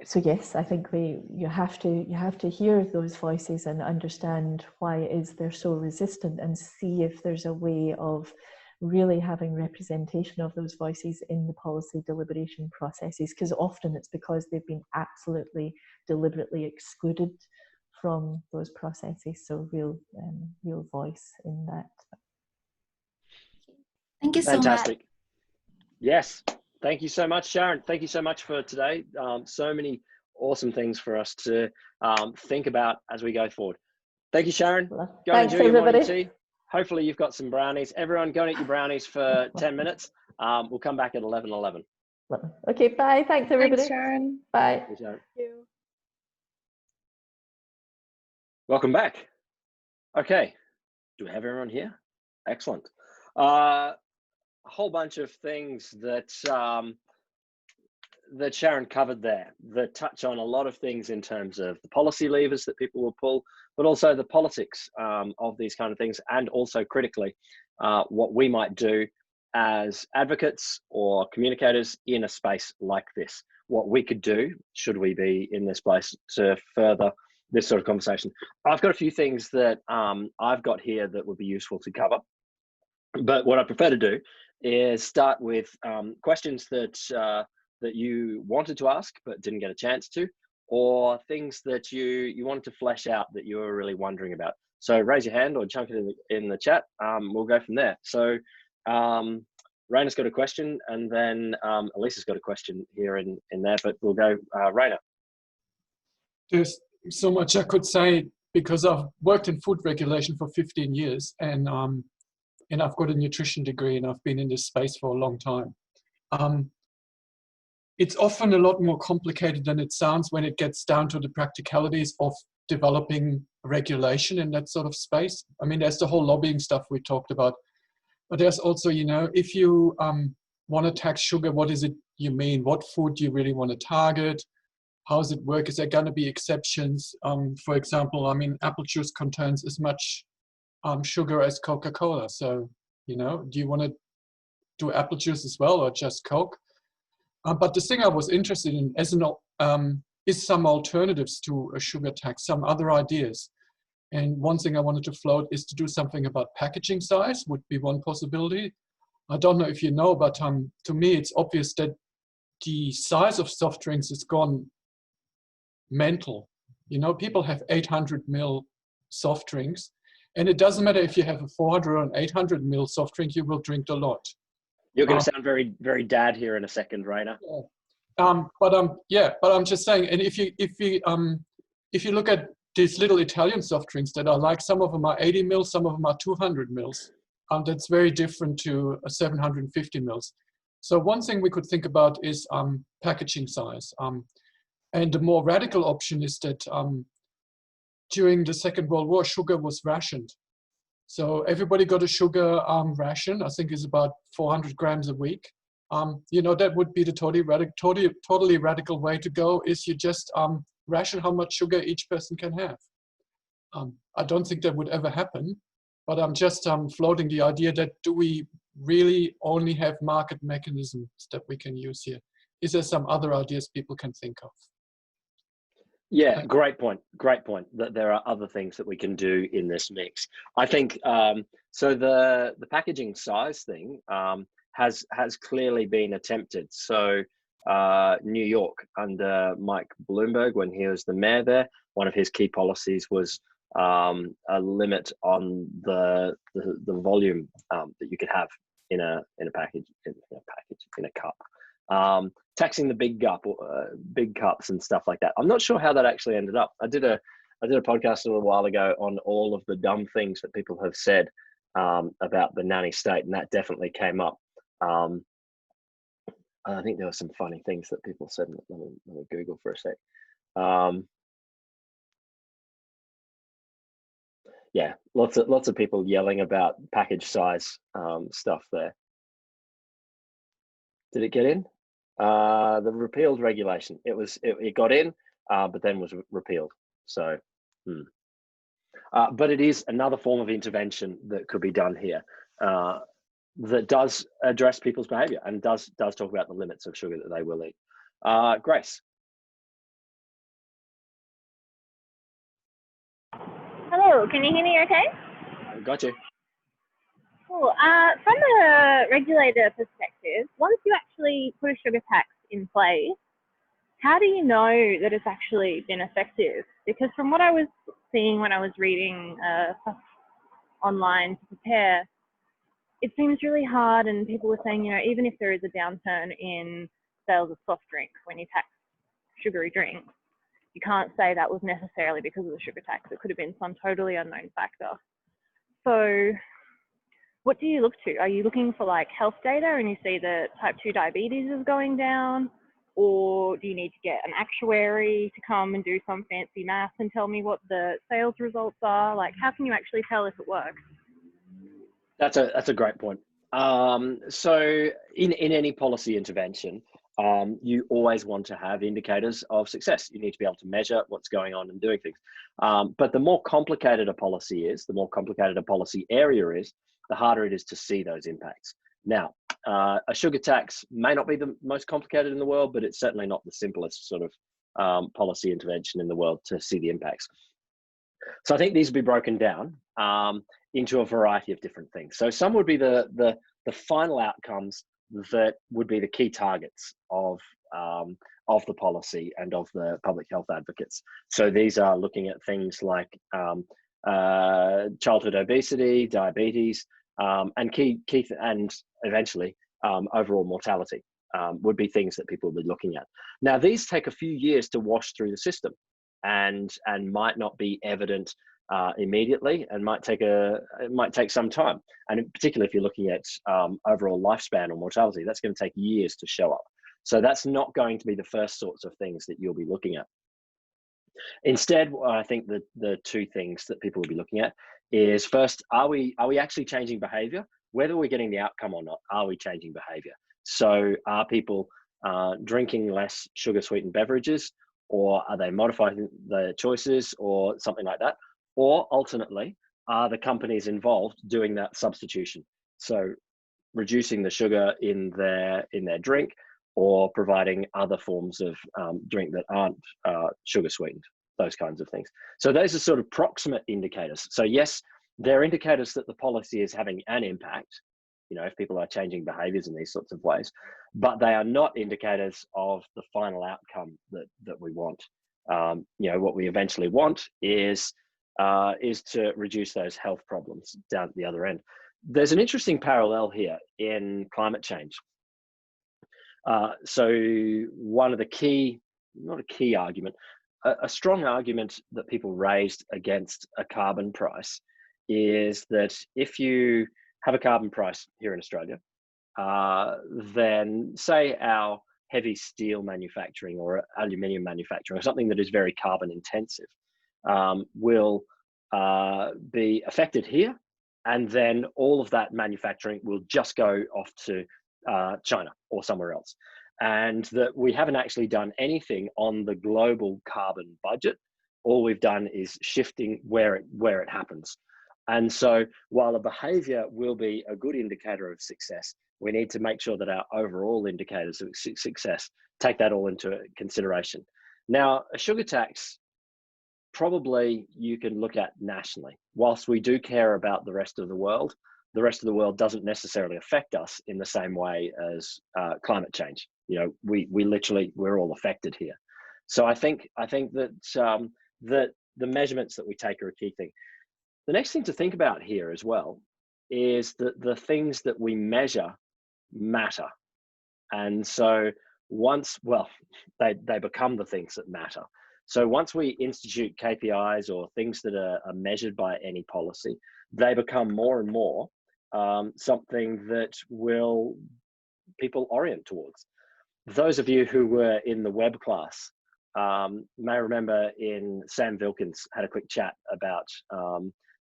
So yes, I think you have to hear those voices and understand why it is they're so resistant, and see if there's a way of really having representation of those voices in the policy deliberation processes, because often it's because they've been absolutely deliberately excluded from those processes. So real voice in that. Thank you so much. Fantastic. Yes. Thank you so much, Sharon. Thank you so much for today. So many awesome things for us to think about as we go forward. Thank you, Sharon. Go and enjoy your morning tea. Hopefully you've got some brownies. Everyone go and eat your brownies for 10 minutes. We'll come back at 11:11. Okay, bye. Thanks, everybody. Thanks, Sharon. Bye. Thank you, Sharon. Thank you. Welcome back. Okay. Do we have everyone here? Excellent. A whole bunch of things that that Sharon covered there that touch on a lot of things in terms of the policy levers that people will pull, but also the politics of these kind of things, and also critically what we might do as advocates or communicators in a space like this. What we could do, should we be in this place, to further this sort of conversation. I've got a few things that I've got here that would be useful to cover. But what I prefer to do is start with questions that that you wanted to ask but didn't get a chance to, or things that you wanted to flesh out that you were really wondering about. So raise your hand or chunk it in the chat. We'll go from there. So Raina's got a question, and then Elisa's got a question here in there, but we'll go Raina. There's so much I could say, because I've worked in food regulation for 15 years, and I've got a nutrition degree, and I've been in this space for a long time. It's often a lot more complicated than it sounds when it gets down to the practicalities of developing regulation in that sort of space. I mean, there's the whole lobbying stuff we talked about, but there's also, if you want to tax sugar, what is it you mean? What food do you really want to target? How does it work? Is there going to be exceptions? For example, I mean, apple juice contains as much sugar as Coca-Cola. So, do you want to do apple juice as well, or just Coke? But the thing I was interested in is some alternatives to a sugar tax, some other ideas. And one thing I wanted to float is to do something about packaging size, would be one possibility. I don't know if you know, but to me, it's obvious that the size of soft drinks has gone mental. People have 800 ml soft drinks, and it doesn't matter if you have a 400 or an 800 ml soft drink, you will drink a lot. You're going to sound very, very dad here in a second, Raina. But I'm just saying, and if you look at these little Italian soft drinks that are like, some of them are 80 mils, some of them are 200 mils. That's very different to a 750 mils. So one thing we could think about is packaging size. And the more radical option is that during the Second World War, sugar was rationed. So everybody got a sugar ration. I think is about 400 grams a week. That would be the totally radical way to go. Is you just ration how much sugar each person can have. I don't think that would ever happen, but I'm just floating the idea that do we really only have market mechanisms that we can use here? Is there some other ideas people can think of? Yeah, great point. Great point. That there are other things that we can do in this mix. I think so. The packaging size thing has clearly been attempted. So New York under Mike Bloomberg, when he was the mayor there, one of his key policies was a limit on the volume that you could have in a package, in a cup. Taxing the big cups and stuff like that. I'm not sure how that actually ended up. I did a podcast a little while ago on all of the dumb things that people have said about the nanny state, and that definitely came up. I think there were some funny things that people said. Let me Google for a sec. Yeah, lots of people yelling about package size stuff there. Did it get in? The repealed regulation. It got in, but then was repealed. So, but it is another form of intervention that could be done here that does address people's behaviour and does talk about the limits of sugar that they will eat. Grace. Hello, can you hear me okay? Got you. Cool. From a regulator perspective, once you actually put a sugar tax in place, how do you know that it's actually been effective? Because from what I was seeing when I was reading stuff online to prepare, it seems really hard, and people were saying, even if there is a downturn in sales of soft drinks when you tax sugary drinks, you can't say that was necessarily because of the sugar tax. It could have been some totally unknown factor. So what do you look to? Are you looking for like health data and you see that type 2 diabetes is going down? Or do you need to get an actuary to come and do some fancy math and tell me what the sales results are? Like, how can you actually tell if it works? That's a great point. So in any policy intervention, you always want to have indicators of success. You need to be able to measure what's going on and doing things. But the more complicated a policy is, the more complicated a policy area is, the harder it is to see those impacts. Now, a sugar tax may not be the most complicated in the world, but it's certainly not the simplest sort of policy intervention in the world to see the impacts. So I think these would be broken down into a variety of different things. So some would be the final outcomes that would be the key targets of the policy and of the public health advocates. So these are looking at things like childhood obesity, diabetes, and and eventually overall mortality would be things that people would be looking at. Now, these take a few years to wash through the system and might not be evident immediately, and it might take some time. And in particular, if you're looking at overall lifespan or mortality, that's going to take years to show up. So that's not going to be the first sorts of things that you'll be looking at. Instead, I think the two things that people will be looking at is, first, are we actually changing behavior? Whether we're getting the outcome or not, are we changing behavior? So are people drinking less sugar sweetened beverages, or are they modifying their choices or something like that? Or alternately, are the companies involved doing that substitution? So reducing the sugar in their drink, or providing other forms of drink that aren't sugar sweetened, those kinds of things. So those are sort of proximate indicators. So yes, they're indicators that the policy is having an impact, if people are changing behaviors in these sorts of ways, but they are not indicators of the final outcome that we want. What we eventually want is to reduce those health problems down at the other end. There's an interesting parallel here in climate change. So one of the key, not a key argument, a strong argument that people raised against a carbon price is that if you have a carbon price here in Australia, then say our heavy steel manufacturing or aluminium manufacturing, or something that is very carbon intensive, will be affected here, and then all of that manufacturing will just go off to China or somewhere else. and that we haven't actually done anything on the global carbon budget. All we've done is shifting where it happens. And so while a behavior will be a good indicator of success, we need to make sure that our overall indicators of success take that all into consideration. Now, a sugar tax, probably you can look at nationally. Whilst we do care about the rest of the world doesn't necessarily affect us in the same way as climate change. You know, we're all affected here. So I think that that the measurements that we take are a key thing. The next thing to think about here as well is that the things that we measure matter. And so they become the things that matter. So once we institute KPIs or things that are measured by any policy, they become more and more something that people orient towards. Those of you who were in the web class may remember Sam Vilkins had a quick chat about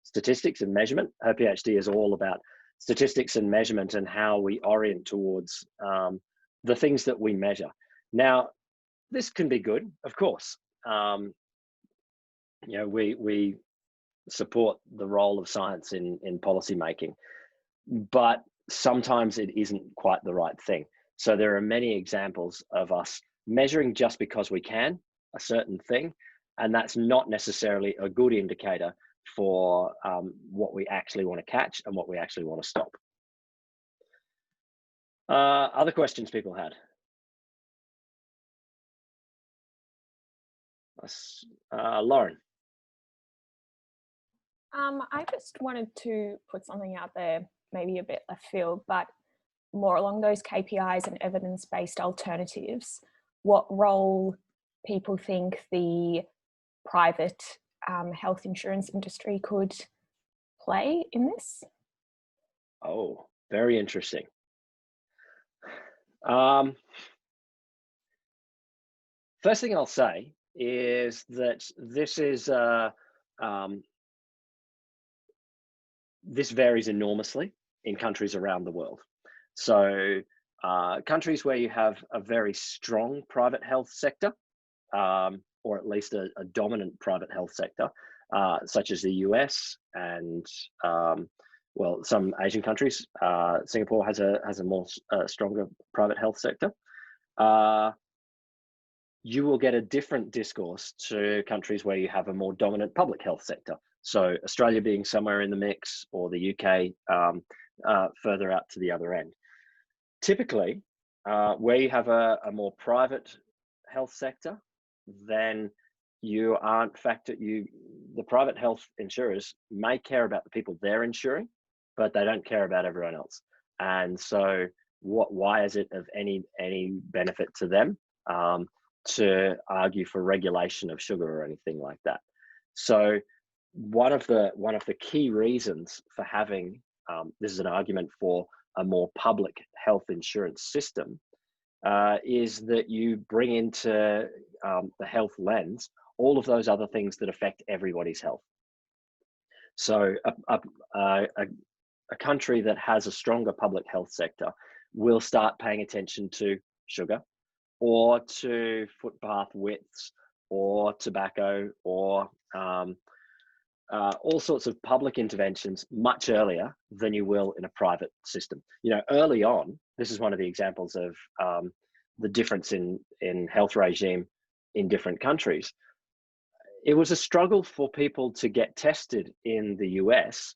statistics and measurement. Her PhD is all about statistics and measurement and how we orient towards the things that we measure. Now, this can be good, of course. You know, we support the role of science in policy making, but sometimes it isn't quite the right thing. So there are many examples of us measuring just because we can a certain thing, and that's not necessarily a good indicator for what we actually want to catch and what we actually want to stop. Other questions people had? Lauren. I just wanted to put something out there, maybe a bit left field, but more along those KPIs and evidence-based alternatives. What role people think the private health insurance industry could play in this? Oh, very interesting. First thing I'll say is that this varies enormously in countries around the world. So countries where you have a very strong private health sector, or at least a dominant private health sector, such as the US and well, some Asian countries. Singapore has a more stronger private health sector. You will get a different discourse to countries where you have a more dominant public health sector. So Australia being somewhere in the mix, or the UK further out to the other end. Typically, where you have a more private health sector, then you aren't the private health insurers may care about the people they're insuring, but they don't care about everyone else. And so why is it of any benefit to them to argue for regulation of sugar or anything like that? So one of the key reasons for having this is an argument for a more public health insurance system is that you bring into the health lens all of those other things that affect everybody's health. So a country that has a stronger public health sector will start paying attention to sugar, or to footpath widths, or tobacco, or all sorts of public interventions much earlier than you will in a private system. You know, early on, this is one of the examples of the difference in health regime in different countries. It was a struggle for people to get tested in the US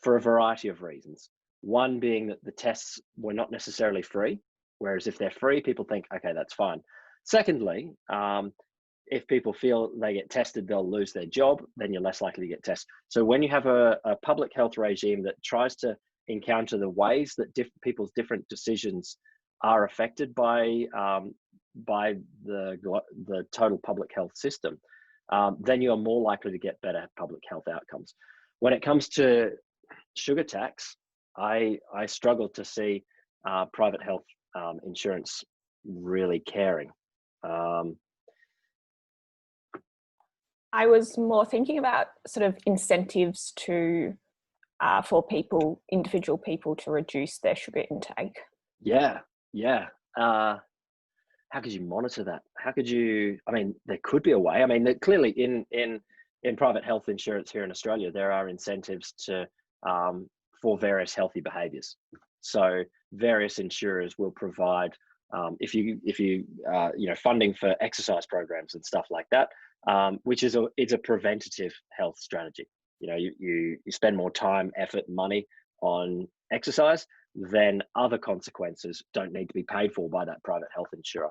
for a variety of reasons. One being that the tests were not necessarily free, whereas if they're free, people think, okay, that's fine. Secondly, if people feel they get tested, they'll lose their job, then you're less likely to get tested. So when you have a public health regime that tries to encounter the ways that people's different decisions are affected by the total public health system, then you're more likely to get better public health outcomes. When it comes to sugar tax, I struggle to see private health insurance really caring. I was more thinking about sort of incentives to for individual people to reduce their sugar intake. Yeah. how could you monitor that? How could you, I mean, there could be a way. I mean, clearly in private health insurance here in Australia, there are incentives to for various healthy behaviours. So various insurers will provide if you you know, funding for exercise programs and stuff like that, which is it's a preventative health strategy. You know, you spend more time, effort, money on exercise, then other consequences don't need to be paid for by that private health insurer.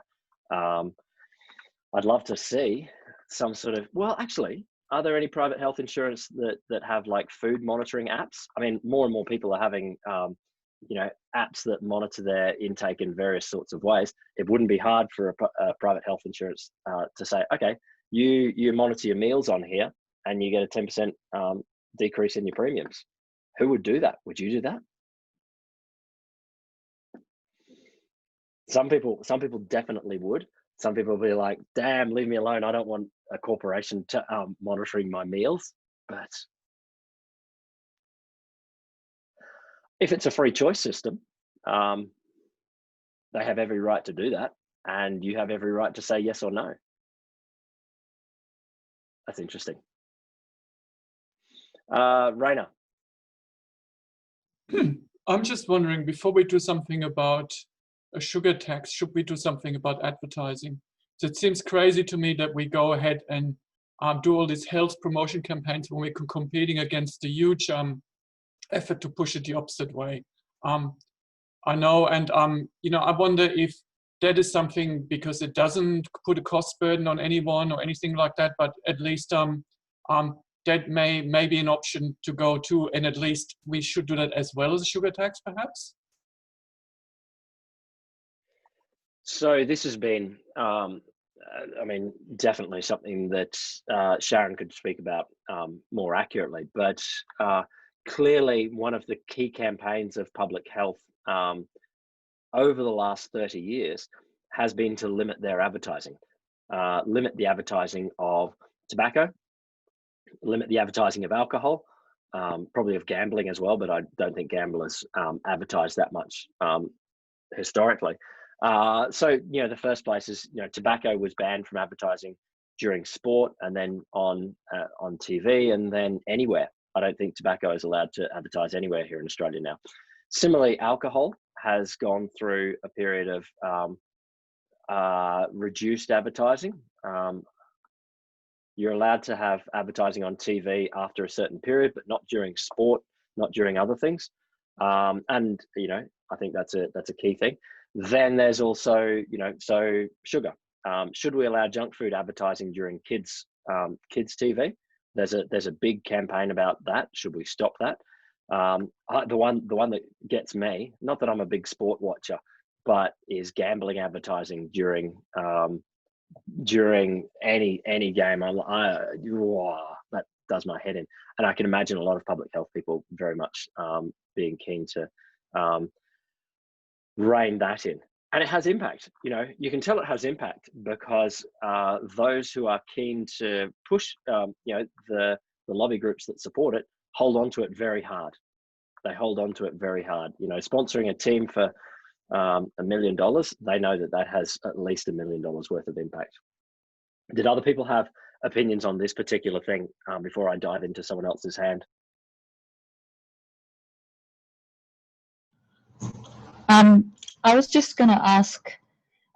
I'd love to see some sort of, well, actually, are there any private health insurance that have like food monitoring apps? I mean, more and more people are having, you know, apps that monitor their intake in various sorts of ways. It wouldn't be hard for a private health insurance to say, okay, you monitor your meals on here and you get a 10% decrease in your premiums. Who would do that? Would you do that? Some people definitely would. Some people will be like, damn, leave me alone. I don't want a corporation to monitoring my meals. But if it's a free choice system, they have every right to do that. And you have every right to say yes or no. That's interesting. Rainer. I'm just wondering, before we do something about a sugar tax, should we do something about advertising? So it seems crazy to me that we go ahead and do all these health promotion campaigns when we're competing against the huge effort to push it the opposite way. I know, and you know, I wonder if that is something, because it doesn't put a cost burden on anyone or anything like that, but at least that may be an option to go to, and at least we should do that as well as a sugar tax, perhaps. So this has been, I mean, definitely something that Sharon could speak about more accurately, but clearly one of the key campaigns of public health over the last 30 years has been to limit their advertising, limit the advertising of tobacco, limit the advertising of alcohol, probably of gambling as well, but I don't think gamblers advertise that much historically. So, you know, the first place is, you know, tobacco was banned from advertising during sport and then on TV and then anywhere. I don't think tobacco is allowed to advertise anywhere here in Australia now. Similarly, alcohol has gone through a period of reduced advertising. You're allowed to have advertising on TV after a certain period, but not during sport, not during other things. And, you know, I think that's a key thing. Then there's also, you know, so sugar. Should we allow junk food advertising during kids TV? There's a big campaign about that. Should we stop that? The one that gets me, not that I'm a big sport watcher, but is gambling advertising during any game. That does my head in, and I can imagine a lot of public health people very much being keen to rein that in. And it has impact. You know, you can tell it has impact because those who are keen to push, you know, the lobby groups that support it hold on to it very hard. They hold on to it very hard. You know, sponsoring a team for $1 million, they know that has at least $1 million worth of impact. Did other people have opinions on this particular thing before I dive into someone else's hand? I was just going to ask,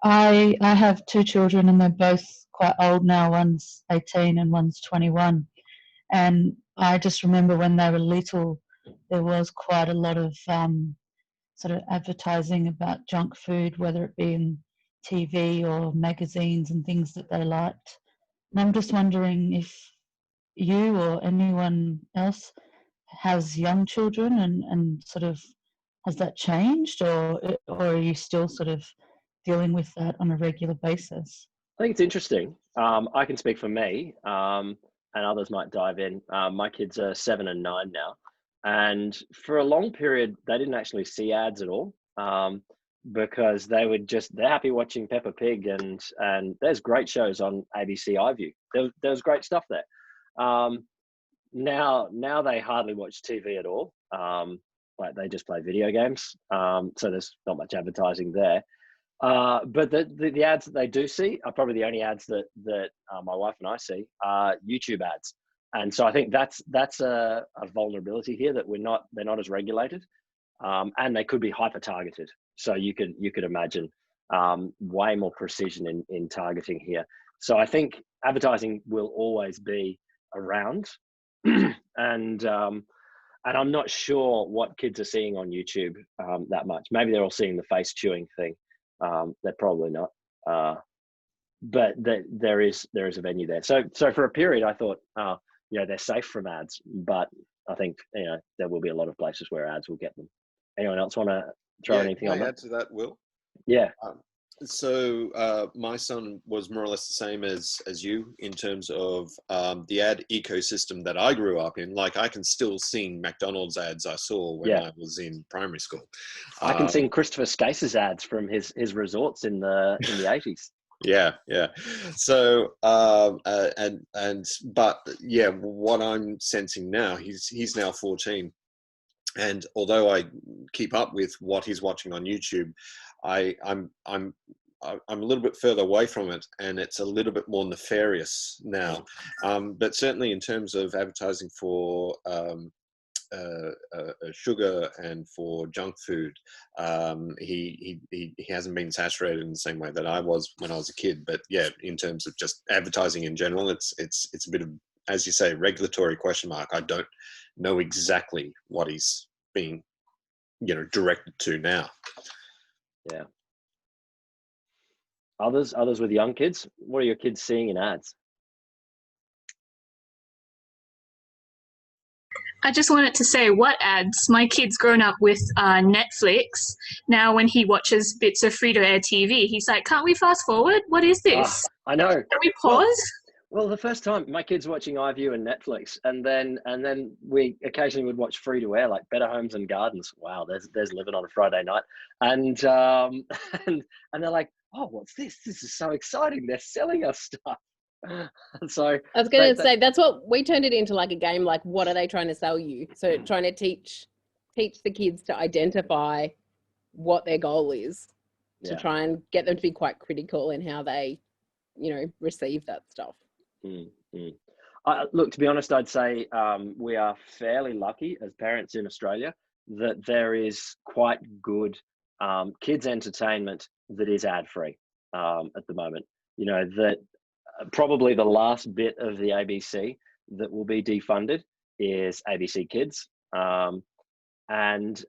I have two children and they're both quite old now. One's 18 and one's 21. And I just remember when they were little, there was quite a lot of sort of advertising about junk food, whether it be in TV or magazines and things that they liked. And I'm just wondering if you or anyone else has young children and sort of, has that changed, or are you still sort of dealing with that on a regular basis? I think it's interesting. I can speak for me, and others might dive in. My kids are 7 and 9 now, and for a long period, they didn't actually see ads at all because they're happy watching Peppa Pig, and there's great shows on ABC iView. There's great stuff there. Now they hardly watch TV at all. Like they just play video games. So there's not much advertising there. But the ads that they do see are probably the only ads that my wife and I see are YouTube ads. And so I think that's a vulnerability here, that they're not as regulated, and they could be hyper targeted. So you could imagine way more precision in targeting here. So I think advertising will always be around, and I'm not sure what kids are seeing on YouTube that much. Maybe they're all seeing the face chewing thing. They're probably not. But there is a venue there. So for a period, I thought, they're safe from ads, but I think there will be a lot of places where ads will get them. Anyone else want to throw anything on Can I that? add to that, Will? Yeah. So my son was more or less the same as you in terms of the ad ecosystem that I grew up in. Like, I can still sing McDonald's ads I saw when I was in primary school. I can sing Christopher Skase's ads from his resorts in the 80s. Yeah. So but yeah, what I'm sensing now, he's now 14, and although I keep up with what he's watching on YouTube, I'm a little bit further away from it, and it's a little bit more nefarious now. But certainly in terms of advertising for sugar and for junk food, he hasn't been saturated in the same way that I was when I was a kid. But yeah, in terms of just advertising in general, it's a bit of, as you say, regulatory question mark. I don't know exactly what he's being directed to now. Yeah. Others with young kids, what are your kids seeing in ads? I just wanted to say, what ads? My kid's grown up with Netflix. Now when he watches bits of free-to-air TV, he's like, can't we fast forward? What is this? I know. Can we pause? Well, the first time my kid's watching iView and Netflix, and then we occasionally would watch free-to-air like Better Homes and Gardens. Wow, there's living on a Friday night, and they're like, oh, what's this? This is so exciting. They're selling us stuff. So I was going to say, that's what we turned it into, like a game. Like, what are they trying to sell you? So trying to teach the kids to identify what their goal is, to try and get them to be quite critical in how they, receive that stuff. Look, to be honest, I'd say we are fairly lucky as parents in Australia that there is quite good kids entertainment that is ad-free at the moment. That probably the last bit of the ABC that will be defunded is ABC Kids, and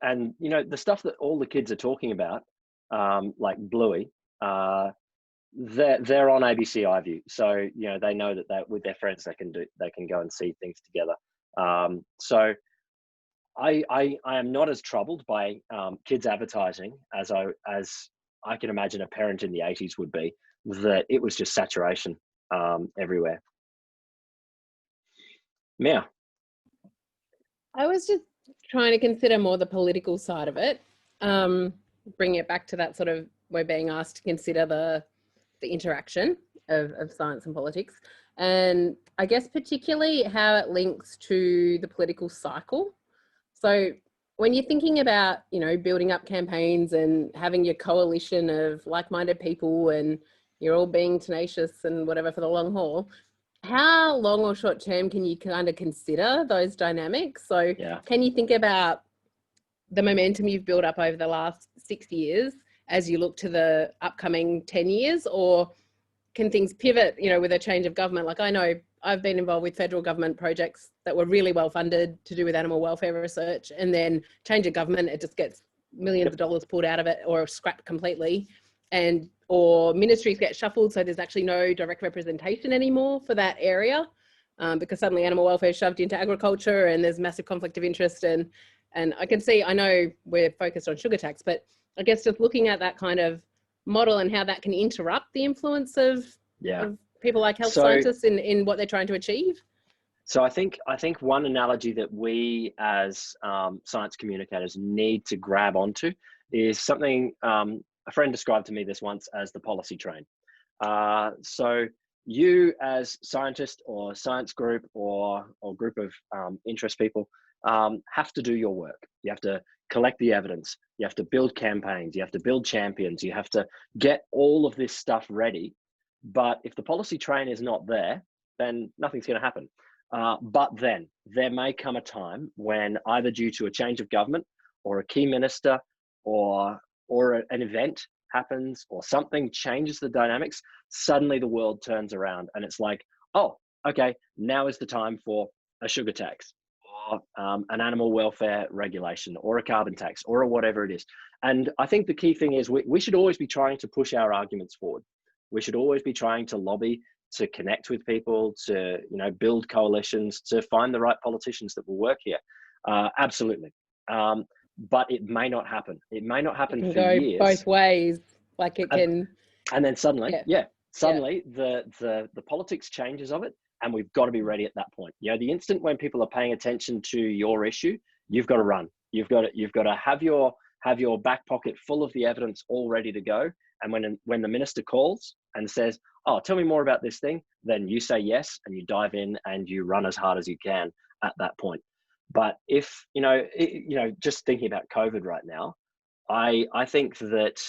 the stuff that all the kids are talking about, like Bluey, they're on ABC iView, so they know that with their friends they can go and see things together. So I am not as troubled by kids advertising as I can imagine a parent in the 80s would be. That it was just saturation everywhere. Mia. I was just trying to consider more the political side of it. Bring it back to that sort of, we're being asked to consider the interaction of science and politics. And I guess particularly how it links to the political cycle. So when you're thinking about, building up campaigns and having your coalition of like-minded people and you're all being tenacious and whatever for the long haul, how long or short term can you kind of consider those dynamics? So can you think about the momentum you've built up over the last 6 years as you look to the upcoming 10 years, or can things pivot, with a change of government? Like, I know I've been involved with federal government projects that were really well funded to do with animal welfare research, and then change of government, it just gets millions of dollars pulled out of it or scrapped completely, or ministries get shuffled, so there's actually no direct representation anymore for that area, because suddenly animal welfare is shoved into agriculture and there's massive conflict of interest. And I know we're focused on sugar tax, but I guess just looking at that kind of model and how that can interrupt the influence of people like health scientists in what they're trying to achieve. So I think one analogy that we as science communicators need to grab onto is something a friend described to me this once as the policy train. So you as scientist or science group or group of interest people have to do your work. You have to collect the evidence. You have to build campaigns. You have to build champions. You have to get all of this stuff ready. But if the policy train is not there, then nothing's going to happen. But then there may come a time when, either due to a change of government or a key minister or an event happens or something changes the dynamics, suddenly the world turns around and it's like, oh, okay, now is the time for a sugar tax or an animal welfare regulation or a carbon tax or whatever it is. And I think the key thing is we should always be trying to push our arguments forward. We should always be trying to lobby, to connect with people, to build coalitions, to find the right politicians that will work here. Absolutely. But it may not happen. It may not happen for go years. both ways. Like it can. And then suddenly, the politics changes of it, and we've got to be ready at that point. The instant when people are paying attention to your issue, you've got to run. You've got to have your back pocket full of the evidence all ready to go. And when the minister calls and says, "Oh, tell me more about this thing," then you say yes and you dive in and you run as hard as you can at that point. But if just thinking about COVID right now, I think that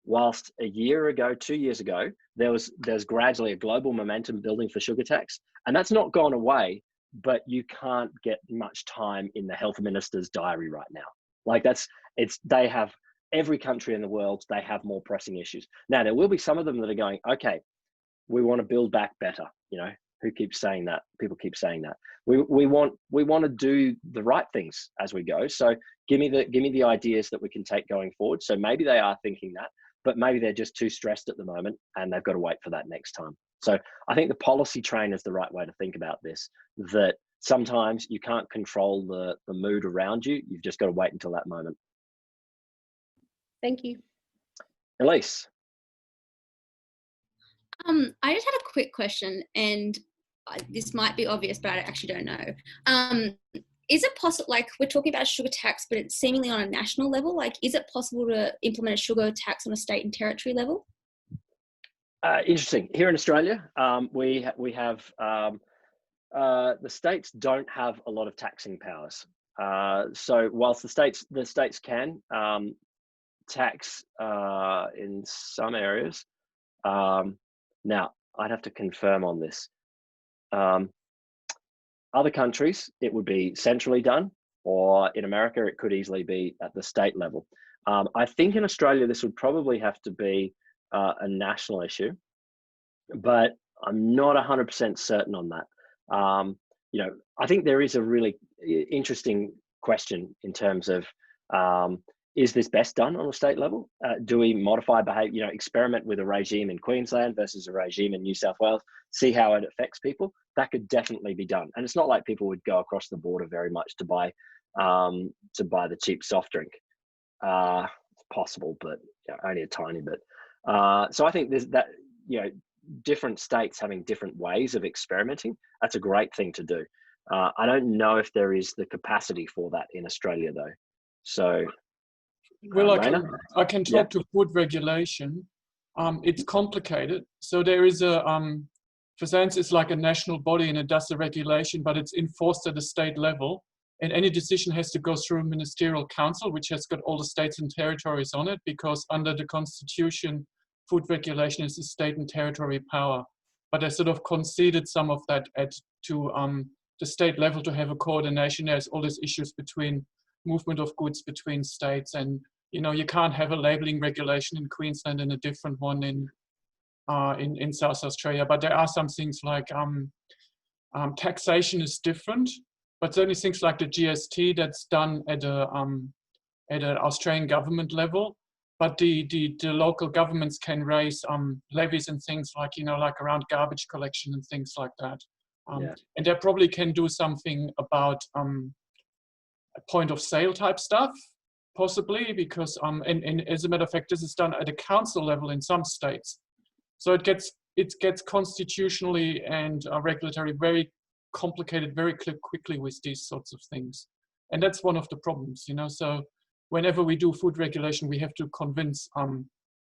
whilst a year ago, 2 years ago, there's gradually a global momentum building for sugar tax, and that's not gone away. But you can't get much time in the health minister's diary right now. Like they have every country in the world. They have more pressing issues. Now there will be some of them that are going, okay, we want to build back better. Who keeps saying that? People keep saying that. We want to do the right things as we go. So give me the ideas that we can take going forward. So maybe they are thinking that, but maybe they're just too stressed at the moment and they've got to wait for that next time. So I think the policy train is the right way to think about this, that sometimes you can't control the mood around you. You've just got to wait until that moment. Thank you. Elise. I just had a quick question, and this might be obvious, but I actually don't know. Is it possible, like we're talking about a sugar tax, but it's seemingly on a national level, like is it possible to implement a sugar tax on a state and territory level? Interesting. Here in Australia, we have, the states don't have a lot of taxing powers. So whilst the states can tax in some areas, now I'd have to confirm on this. Other countries, it would be centrally done, or in America, it could easily be at the state level. I think in Australia, this would probably have to be a national issue, but I'm not 100% certain on that. I think there is a really interesting question in terms of, is this best done on a state level? Do we modify behavior, experiment with a regime in Queensland versus a regime in New South Wales, see how it affects people? That could definitely be done. And it's not like people would go across the border very much to buy the cheap soft drink. It's possible, but only a tiny bit. So I think there's that, different states having different ways of experimenting. That's a great thing to do. I don't know if there is the capacity for that in Australia though. So, well, I can talk to food regulation. It's complicated. So there is a, FSANZ is like a national body and it does the regulation, but it's enforced at a state level. And any decision has to go through a ministerial council, which has got all the states and territories on it, because under the Constitution, food regulation is a state and territory power. But they sort of conceded some of that to the state level to have a coordination. There's all these issues between movement of goods between states, and you can't have a labeling regulation in Queensland and a different one in South Australia. But there are some things like taxation is different, but certainly things like the GST that's done at an Australian government level. But the local governments can raise levies and things like like around garbage collection and things like that. And they probably can do something about point of sale type stuff, possibly, because and as a matter of fact, this is done at a council level in some states. So it gets constitutionally and regulatory very complicated very quickly with these sorts of things, and that's one of the problems. So whenever we do food regulation, we have to convince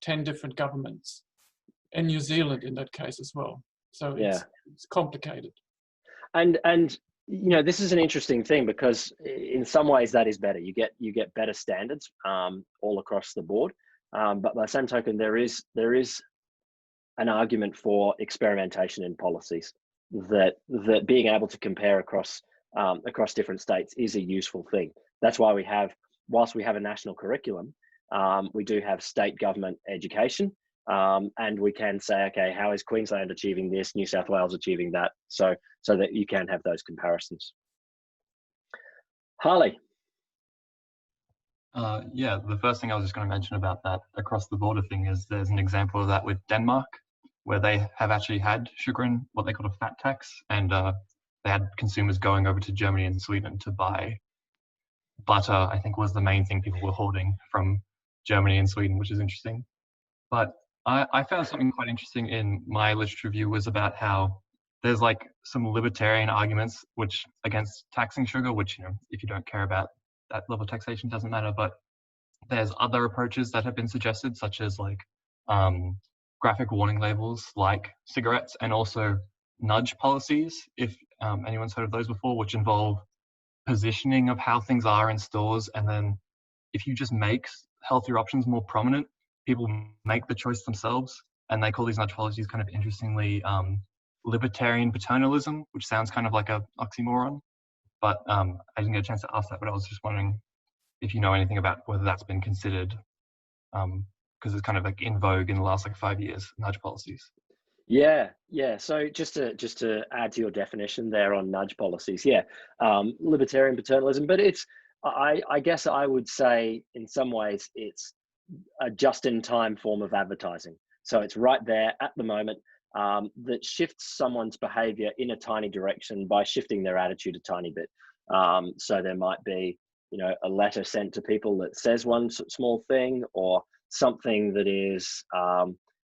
10 different governments, and New Zealand in that case as well. So it's complicated. And you know, this is an interesting thing because in some ways that is better. You get better standards all across the board. But by the same token, there is an argument for experimentation in policies, that being able to compare across different states is a useful thing. That's why whilst we have a national curriculum, we do have state government education, and we can say, okay, how is Queensland achieving this, New South Wales achieving that, so that you can have those comparisons. Harley. Yeah, the first thing I was just going to mention about that across the border thing is there's an example of that with Denmark, where they have actually had sugar in what they call a fat tax, and they had consumers going over to Germany and Sweden to buy butter, I think was the main thing people were hoarding from Germany and Sweden, which is interesting. But I found something quite interesting in my literature review was about how there's like some libertarian arguments which against taxing sugar, which, you know, if you don't care about that level of taxation doesn't matter, but there's other approaches that have been suggested, such as like graphic warning labels like cigarettes, and also nudge policies, if anyone's heard of those before, which involve positioning of how things are in stores, and then if you just make healthier options more prominent, people make the choice themselves. And they call these nudge policies kind of interestingly libertarian paternalism, which sounds kind of like a oxymoron. But I didn't get a chance to ask that, but I was just wondering if you know anything about whether that's been considered, because it's kind of like in vogue in the last like 5 years, nudge policies. Yeah. So just to add to your definition there on nudge policies, libertarian paternalism, but it's, I guess I would say in some ways it's a just-in-time form of advertising. So it's right there at the moment, that shifts someone's behavior in a tiny direction by shifting their attitude a tiny bit. So there might be, you know, a letter sent to people that says one small thing, or something that is,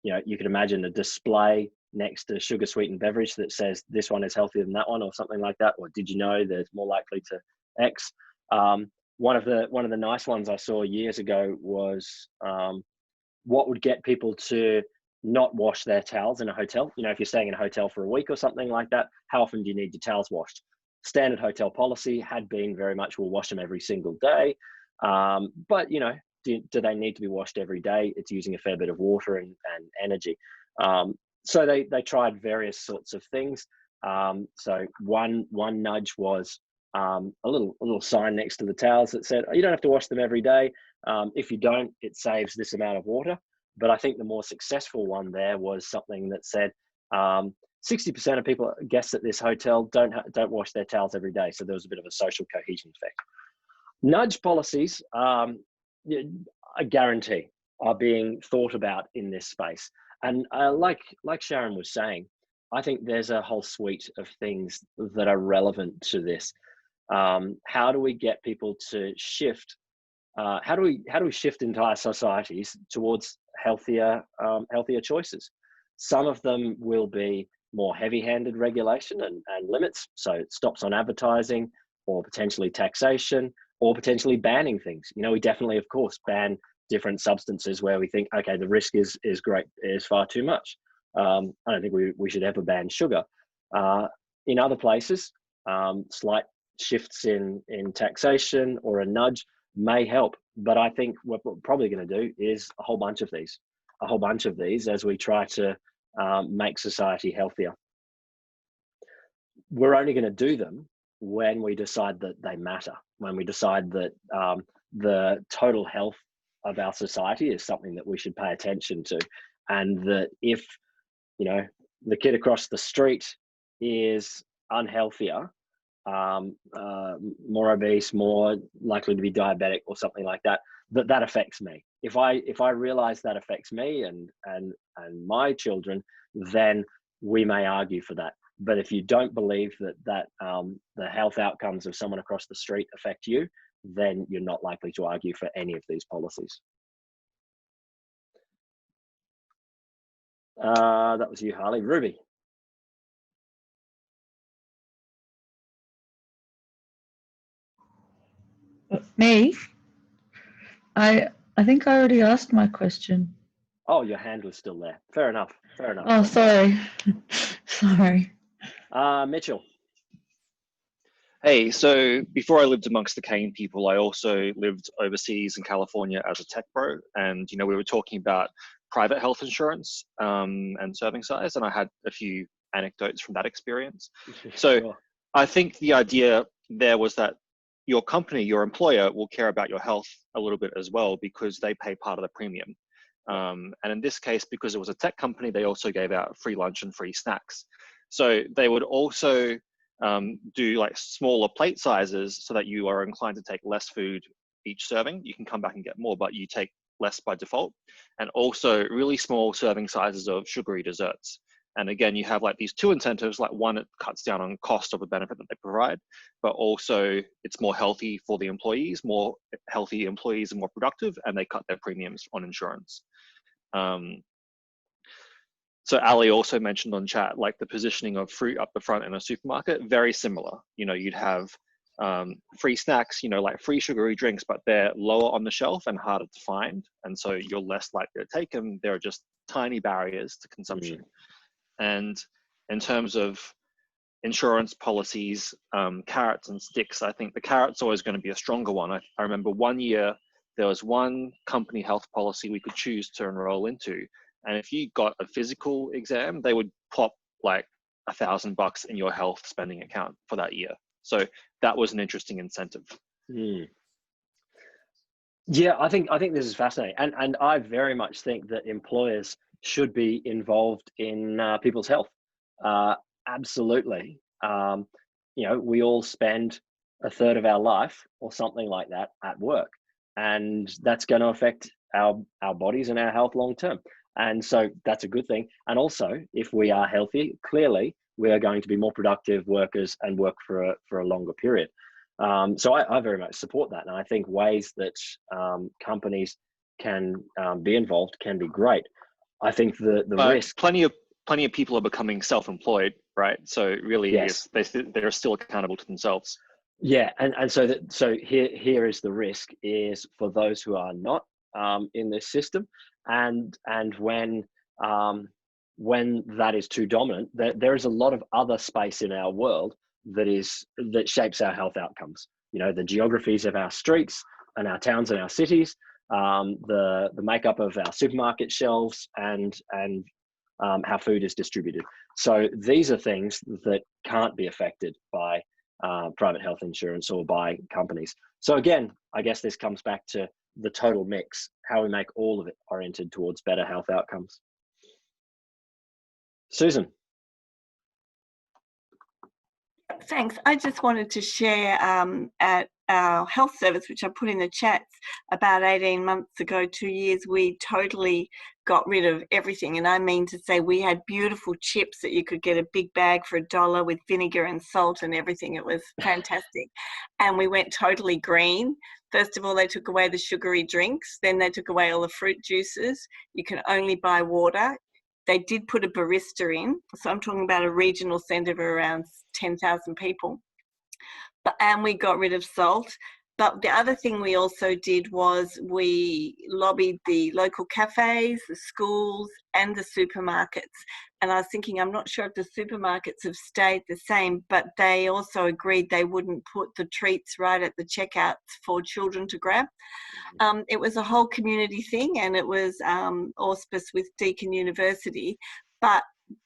you know, you could imagine a display next to sugar sweetened beverage that says this one is healthier than that one, or something like that. Or did you know that it's more likely to X? One of the nice ones I saw years ago was what would get people to not wash their towels in a hotel. You know, if you're staying in a hotel for a week or something like that, how often do you need your towels washed? Standard hotel policy had been very much, we'll wash them every single day. But, you know, do they need to be washed every day? It's using a fair bit of water and energy. So they tried various sorts of things. So one nudge was a little sign next to the towels that said, oh, you don't have to wash them every day. If you don't, it saves this amount of water. But I think the more successful one there was something that said 60% of people guess at this hotel don't wash their towels every day. So there was a bit of a social cohesion effect. Nudge policies, I guarantee, are being thought about in this space. And like Sharon was saying, I think there's a whole suite of things that are relevant to this. How do we get people to shift? How do we shift entire societies towards healthier choices? Some of them will be more heavy-handed regulation and limits, so it stops on advertising, or potentially taxation, or potentially banning things. You know, we definitely, of course, ban different substances where we think, okay, the risk is far too much. I don't think we should ever ban sugar. In other places, slight shifts in taxation or a nudge may help. But I think what we're probably going to do is a whole bunch of these as we try to make society healthier. We're only going to do them when we decide that they matter, when we decide that the total health of our society is something that we should pay attention to, and that if, you know, the kid across the street is unhealthier, more obese, more likely to be diabetic or something like that, that affects me. If I realize that affects me and my children, then we may argue for that. But if you don't believe that the health outcomes of someone across the street affect you, then you're not likely to argue for any of these policies. That was you, Harley. Ruby. Me? I think I already asked my question. Oh, your hand was still there. Fair enough. Fair enough. Oh, sorry. Sorry. Mitchell. Hey, so before I lived amongst the cane people, I also lived overseas in California as a tech bro. And, we were talking about private health insurance and serving size, and I had a few anecdotes from that experience. So Sure. I think the idea there was that your company, your employer, will care about your health a little bit as well because they pay part of the premium. And in this case, because it was a tech company, they also gave out free lunch and free snacks. So they would also do like smaller plate sizes so that you are inclined to take less food each serving. You can come back and get more, but you take less by default. And also really small serving sizes of sugary desserts. And again, you have like these two incentives, like one, it cuts down on cost of a benefit that they provide, but also it's more healthy for the employees. More healthy employees are more productive, and they cut their premiums on insurance. So Ali also mentioned on chat, like the positioning of fruit up the front in a supermarket, very similar. You'd have free snacks, like free sugary drinks, but they're lower on the shelf and harder to find. And so you're less likely to take them. There are just tiny barriers to consumption. And in terms of insurance policies, carrots and sticks, I think the carrot's always going to be a stronger one. I remember one year, there was one company health policy we could choose to enroll into. And if you got a physical exam, they would plop like $1,000 in your health spending account for that year. So that was an interesting incentive. Yeah, I think this is fascinating, and I very much think that employers should be involved in people's health. Absolutely. We all spend a third of our life or something like that at work, and that's going to affect our bodies and our health long term. And so that's a good thing. And also, if we are healthy, clearly we are going to be more productive workers and work for a longer period. So I very much support that. And I think ways that companies can be involved can be great. I think the risk. Plenty of people are becoming self-employed, right? So really, yes, they're still accountable to themselves. Yeah, and so here is the risk is for those who are not in this system, and when that is too dominant, there is a lot of other space in our world that shapes our health outcomes. The geographies of our streets and our towns and our cities, the makeup of our supermarket shelves, and how food is distributed. So these are things that can't be affected by private health insurance or by companies. So again, I guess this comes back to the total mix, how we make all of it oriented towards better health outcomes. Susan. Thanks. I just wanted to share at our health service, which I put in the chats, about 18 months ago, 2 years, we totally got rid of everything. And I mean to say we had beautiful chips that you could get a big bag for $1 with vinegar and salt and everything. It was fantastic. And we went totally green. First of all, they took away the sugary drinks. Then they took away all the fruit juices. You can only buy water. They did put a barista in. So I'm talking about a regional centre of around 10,000 people. And we got rid of salt. But the other thing we also did was we lobbied the local cafes, the schools, and the supermarkets. And I was thinking, I'm not sure if the supermarkets have stayed the same, but they also agreed they wouldn't put the treats right at the checkouts for children to grab. It was a whole community thing, and it was auspiced with Deakin University. But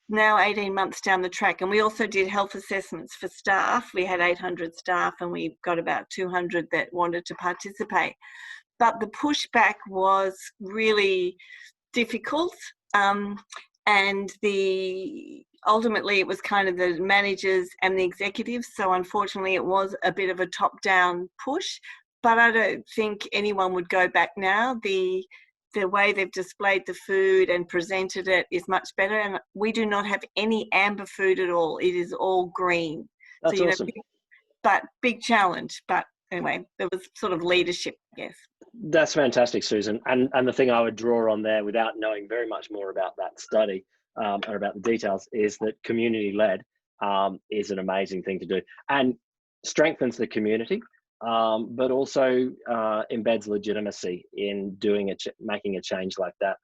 now 18 months down the track, and we also did health assessments for staff. We had 800 staff and we got about 200 that wanted to participate. But the pushback was really difficult, and ultimately it was kind of the managers and the executives. So unfortunately it was a bit of a top-down push, but I don't think anyone would go back now. The way they've displayed the food and presented it is much better. And we do not have any amber food at all. It is all green. That's awesome. But big challenge. But anyway, there was sort of leadership, I guess. That's fantastic, Susan. And the thing I would draw on there, without knowing very much more about that study or about the details, is that community-led is an amazing thing to do and strengthens the community. But also embeds legitimacy in making a change like that.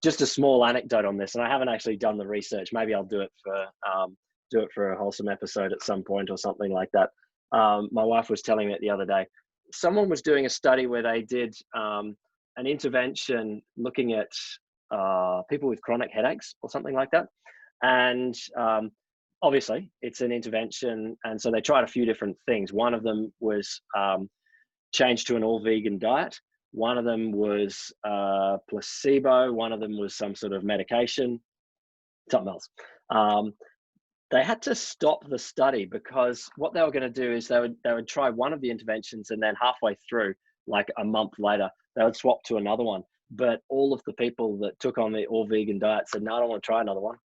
Just a small anecdote on this, and I haven't actually done the research. Maybe I'll do it for a wholesome episode at some point or something like that. My wife was telling me it the other day. Someone was doing a study where they did an intervention looking at people with chronic headaches or something like that. And obviously it's an intervention. And so they tried a few different things. One of them was changed to an all vegan diet. One of them was placebo. One of them was some sort of medication, something else. They had to stop the study because what they were going to do is they would try one of the interventions, and then halfway through, like a month later, they would swap to another one. But all of the people that took on the all vegan diet said, no, I don't want to try another one.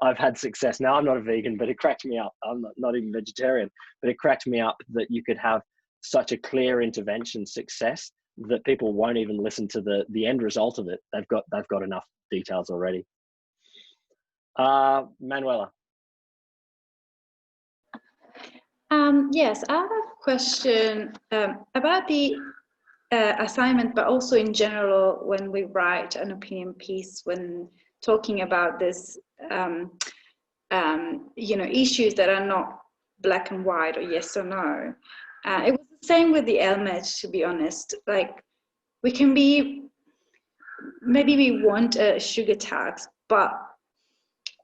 I've had success. Now I'm not a vegan, but it cracked me up. I'm not even vegetarian, but it cracked me up that you could have such a clear intervention success that people won't even listen to the end result of it. They've got enough details already. Manuela. Yes, I have a question about the assignment, but also in general when we write an opinion piece, when talking about this, issues that are not black and white or yes or no. It was the same with the LMED, to be honest. Like, we can be, maybe we want a sugar tax, but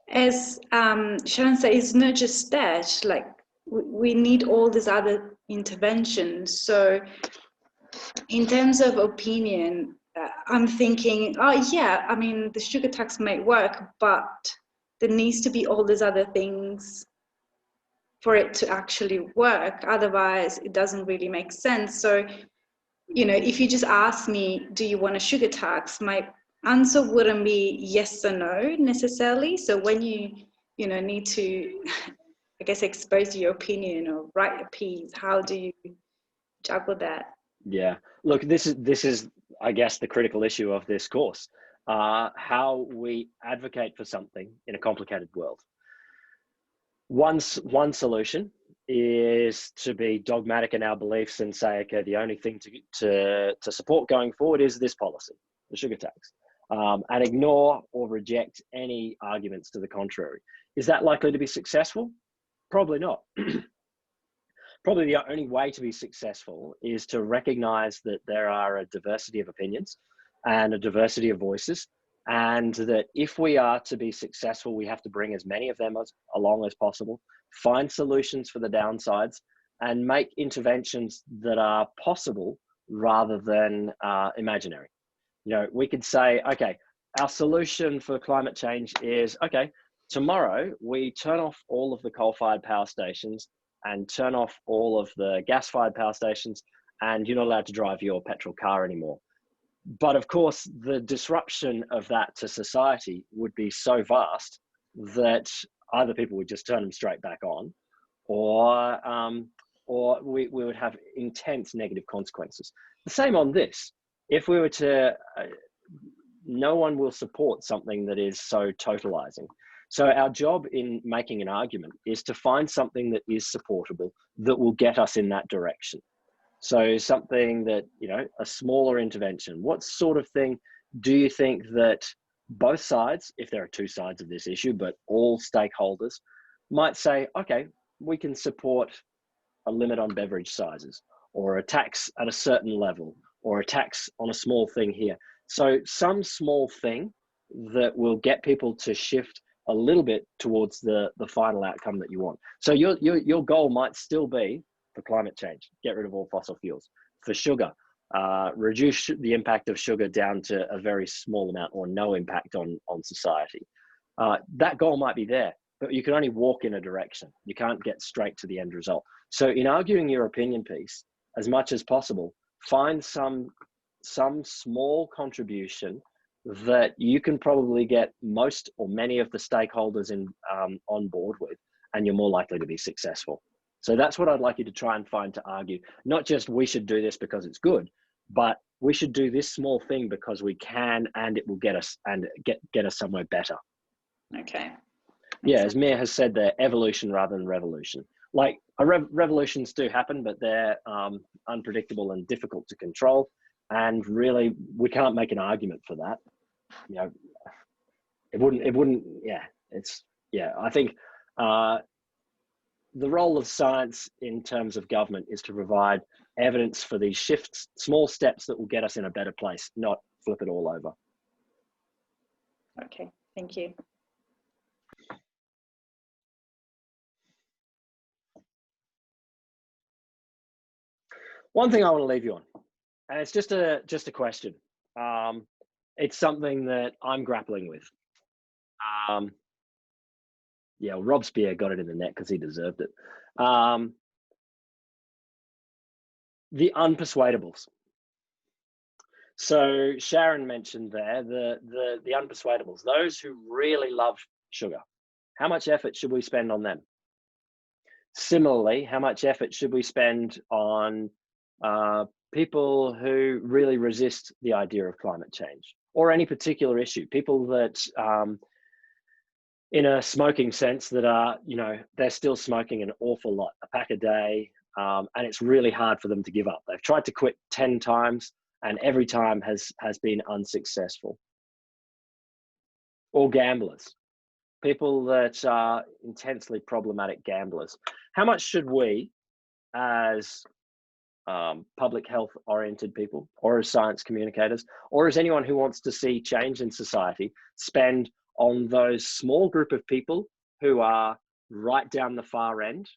as Sharon said, it's not just that. Like, we need all these other interventions. So in terms of opinion, I'm thinking, oh yeah, I mean, the sugar tax might work, but there needs to be all these other things for it to actually work. Otherwise, it doesn't really make sense. So, if you just ask me, do you want a sugar tax? My answer wouldn't be yes or no necessarily. So when you need to, I guess, expose your opinion or write a piece, how do you juggle that? Yeah, look, this is I guess the critical issue of this course, how we advocate for something in a complicated world. One solution is to be dogmatic in our beliefs and say, okay, the only thing to support going forward is this policy, the sugar tax, and ignore or reject any arguments to the contrary. Is that likely to be successful? Probably not. Probably the only way to be successful is to recognize that there are a diversity of opinions and a diversity of voices, and that if we are to be successful, we have to bring as many of them along as possible, find solutions for the downsides, and make interventions that are possible rather than imaginary. We could say, okay, our solution for climate change is, okay, tomorrow we turn off all of the coal-fired power stations and turn off all of the gas-fired power stations, and you're not allowed to drive your petrol car anymore. But of course, the disruption of that to society would be so vast that either people would just turn them straight back on, or we would have intense negative consequences. The same on this. If we were to, no one will support something that is so totalizing. So our job in making an argument is to find something that is supportable, that will get us in that direction. So something that, a smaller intervention. What sort of thing do you think that both sides, if there are two sides of this issue, but all stakeholders might say, okay, we can support a limit on beverage sizes, or a tax at a certain level, or a tax on a small thing here. So some small thing that will get people to shift a little bit towards the final outcome that you want. So your goal might still be, for climate change, get rid of all fossil fuels. For sugar, reduce the impact of sugar down to a very small amount or no impact on society. That goal might be there, but you can only walk in a direction. You can't get straight to the end result. So in arguing your opinion piece, as much as possible, find some small contribution that you can probably get most or many of the stakeholders on board with, and you're more likely to be successful. So that's what I'd like you to try and find to argue. Not just we should do this because it's good, but we should do this small thing because we can, and it will get us and get us somewhere better. Okay. Yeah, as Mia has said, they're evolution rather than revolution. Like revolutions do happen, but they're unpredictable and difficult to control. And really, we can't make an argument for that. You know, it wouldn't, yeah, I think the role of science in terms of government is to provide evidence for these shifts, small steps that will get us in a better place, not flip it all over. Okay, thank you. One thing I want to leave you on, and it's just a question. It's something that I'm grappling with. Yeah, well, Rob Spear got it in the net because he deserved it. The unpersuadables. So Sharon mentioned there the unpersuadables, those who really love sugar. How much effort should we spend on them? Similarly, how much effort should we spend on people who really resist the idea of climate change or any particular issue? People that, in a smoking sense, that are, you know, they're still smoking an awful lot, a pack a day, and it's really hard for them to give up. They've tried to quit 10 times, and every time has been unsuccessful. Or gamblers, people that are intensely problematic gamblers. How much should we, as public health oriented people, or as science communicators, or as anyone who wants to see change in society, spend on those small group of people who are right down the far end,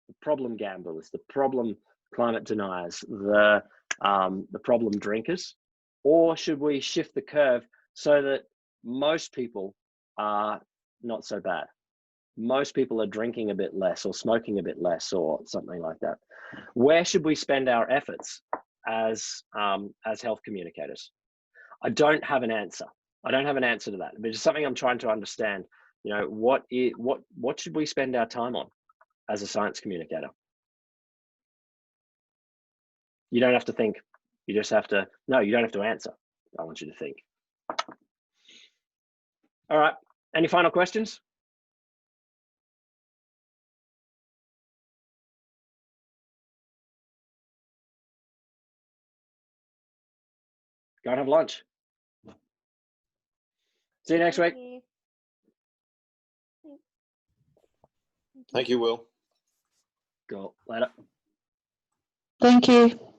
the problem gamblers, the problem climate deniers, the problem drinkers? Or should we shift the curve so that most people are not so bad? Most people are drinking a bit less or smoking a bit less or something like that. Where should we spend our efforts as health communicators? I don't have an answer. I don't have an answer to that, but it's something I'm trying to understand. You know, what should we spend our time on as a science communicator? You don't have to think. You just have to, no, you don't have to answer. I want you to think. All right, any final questions? Go and have lunch. See you next week. Thank you, Will. Go later. Thank you.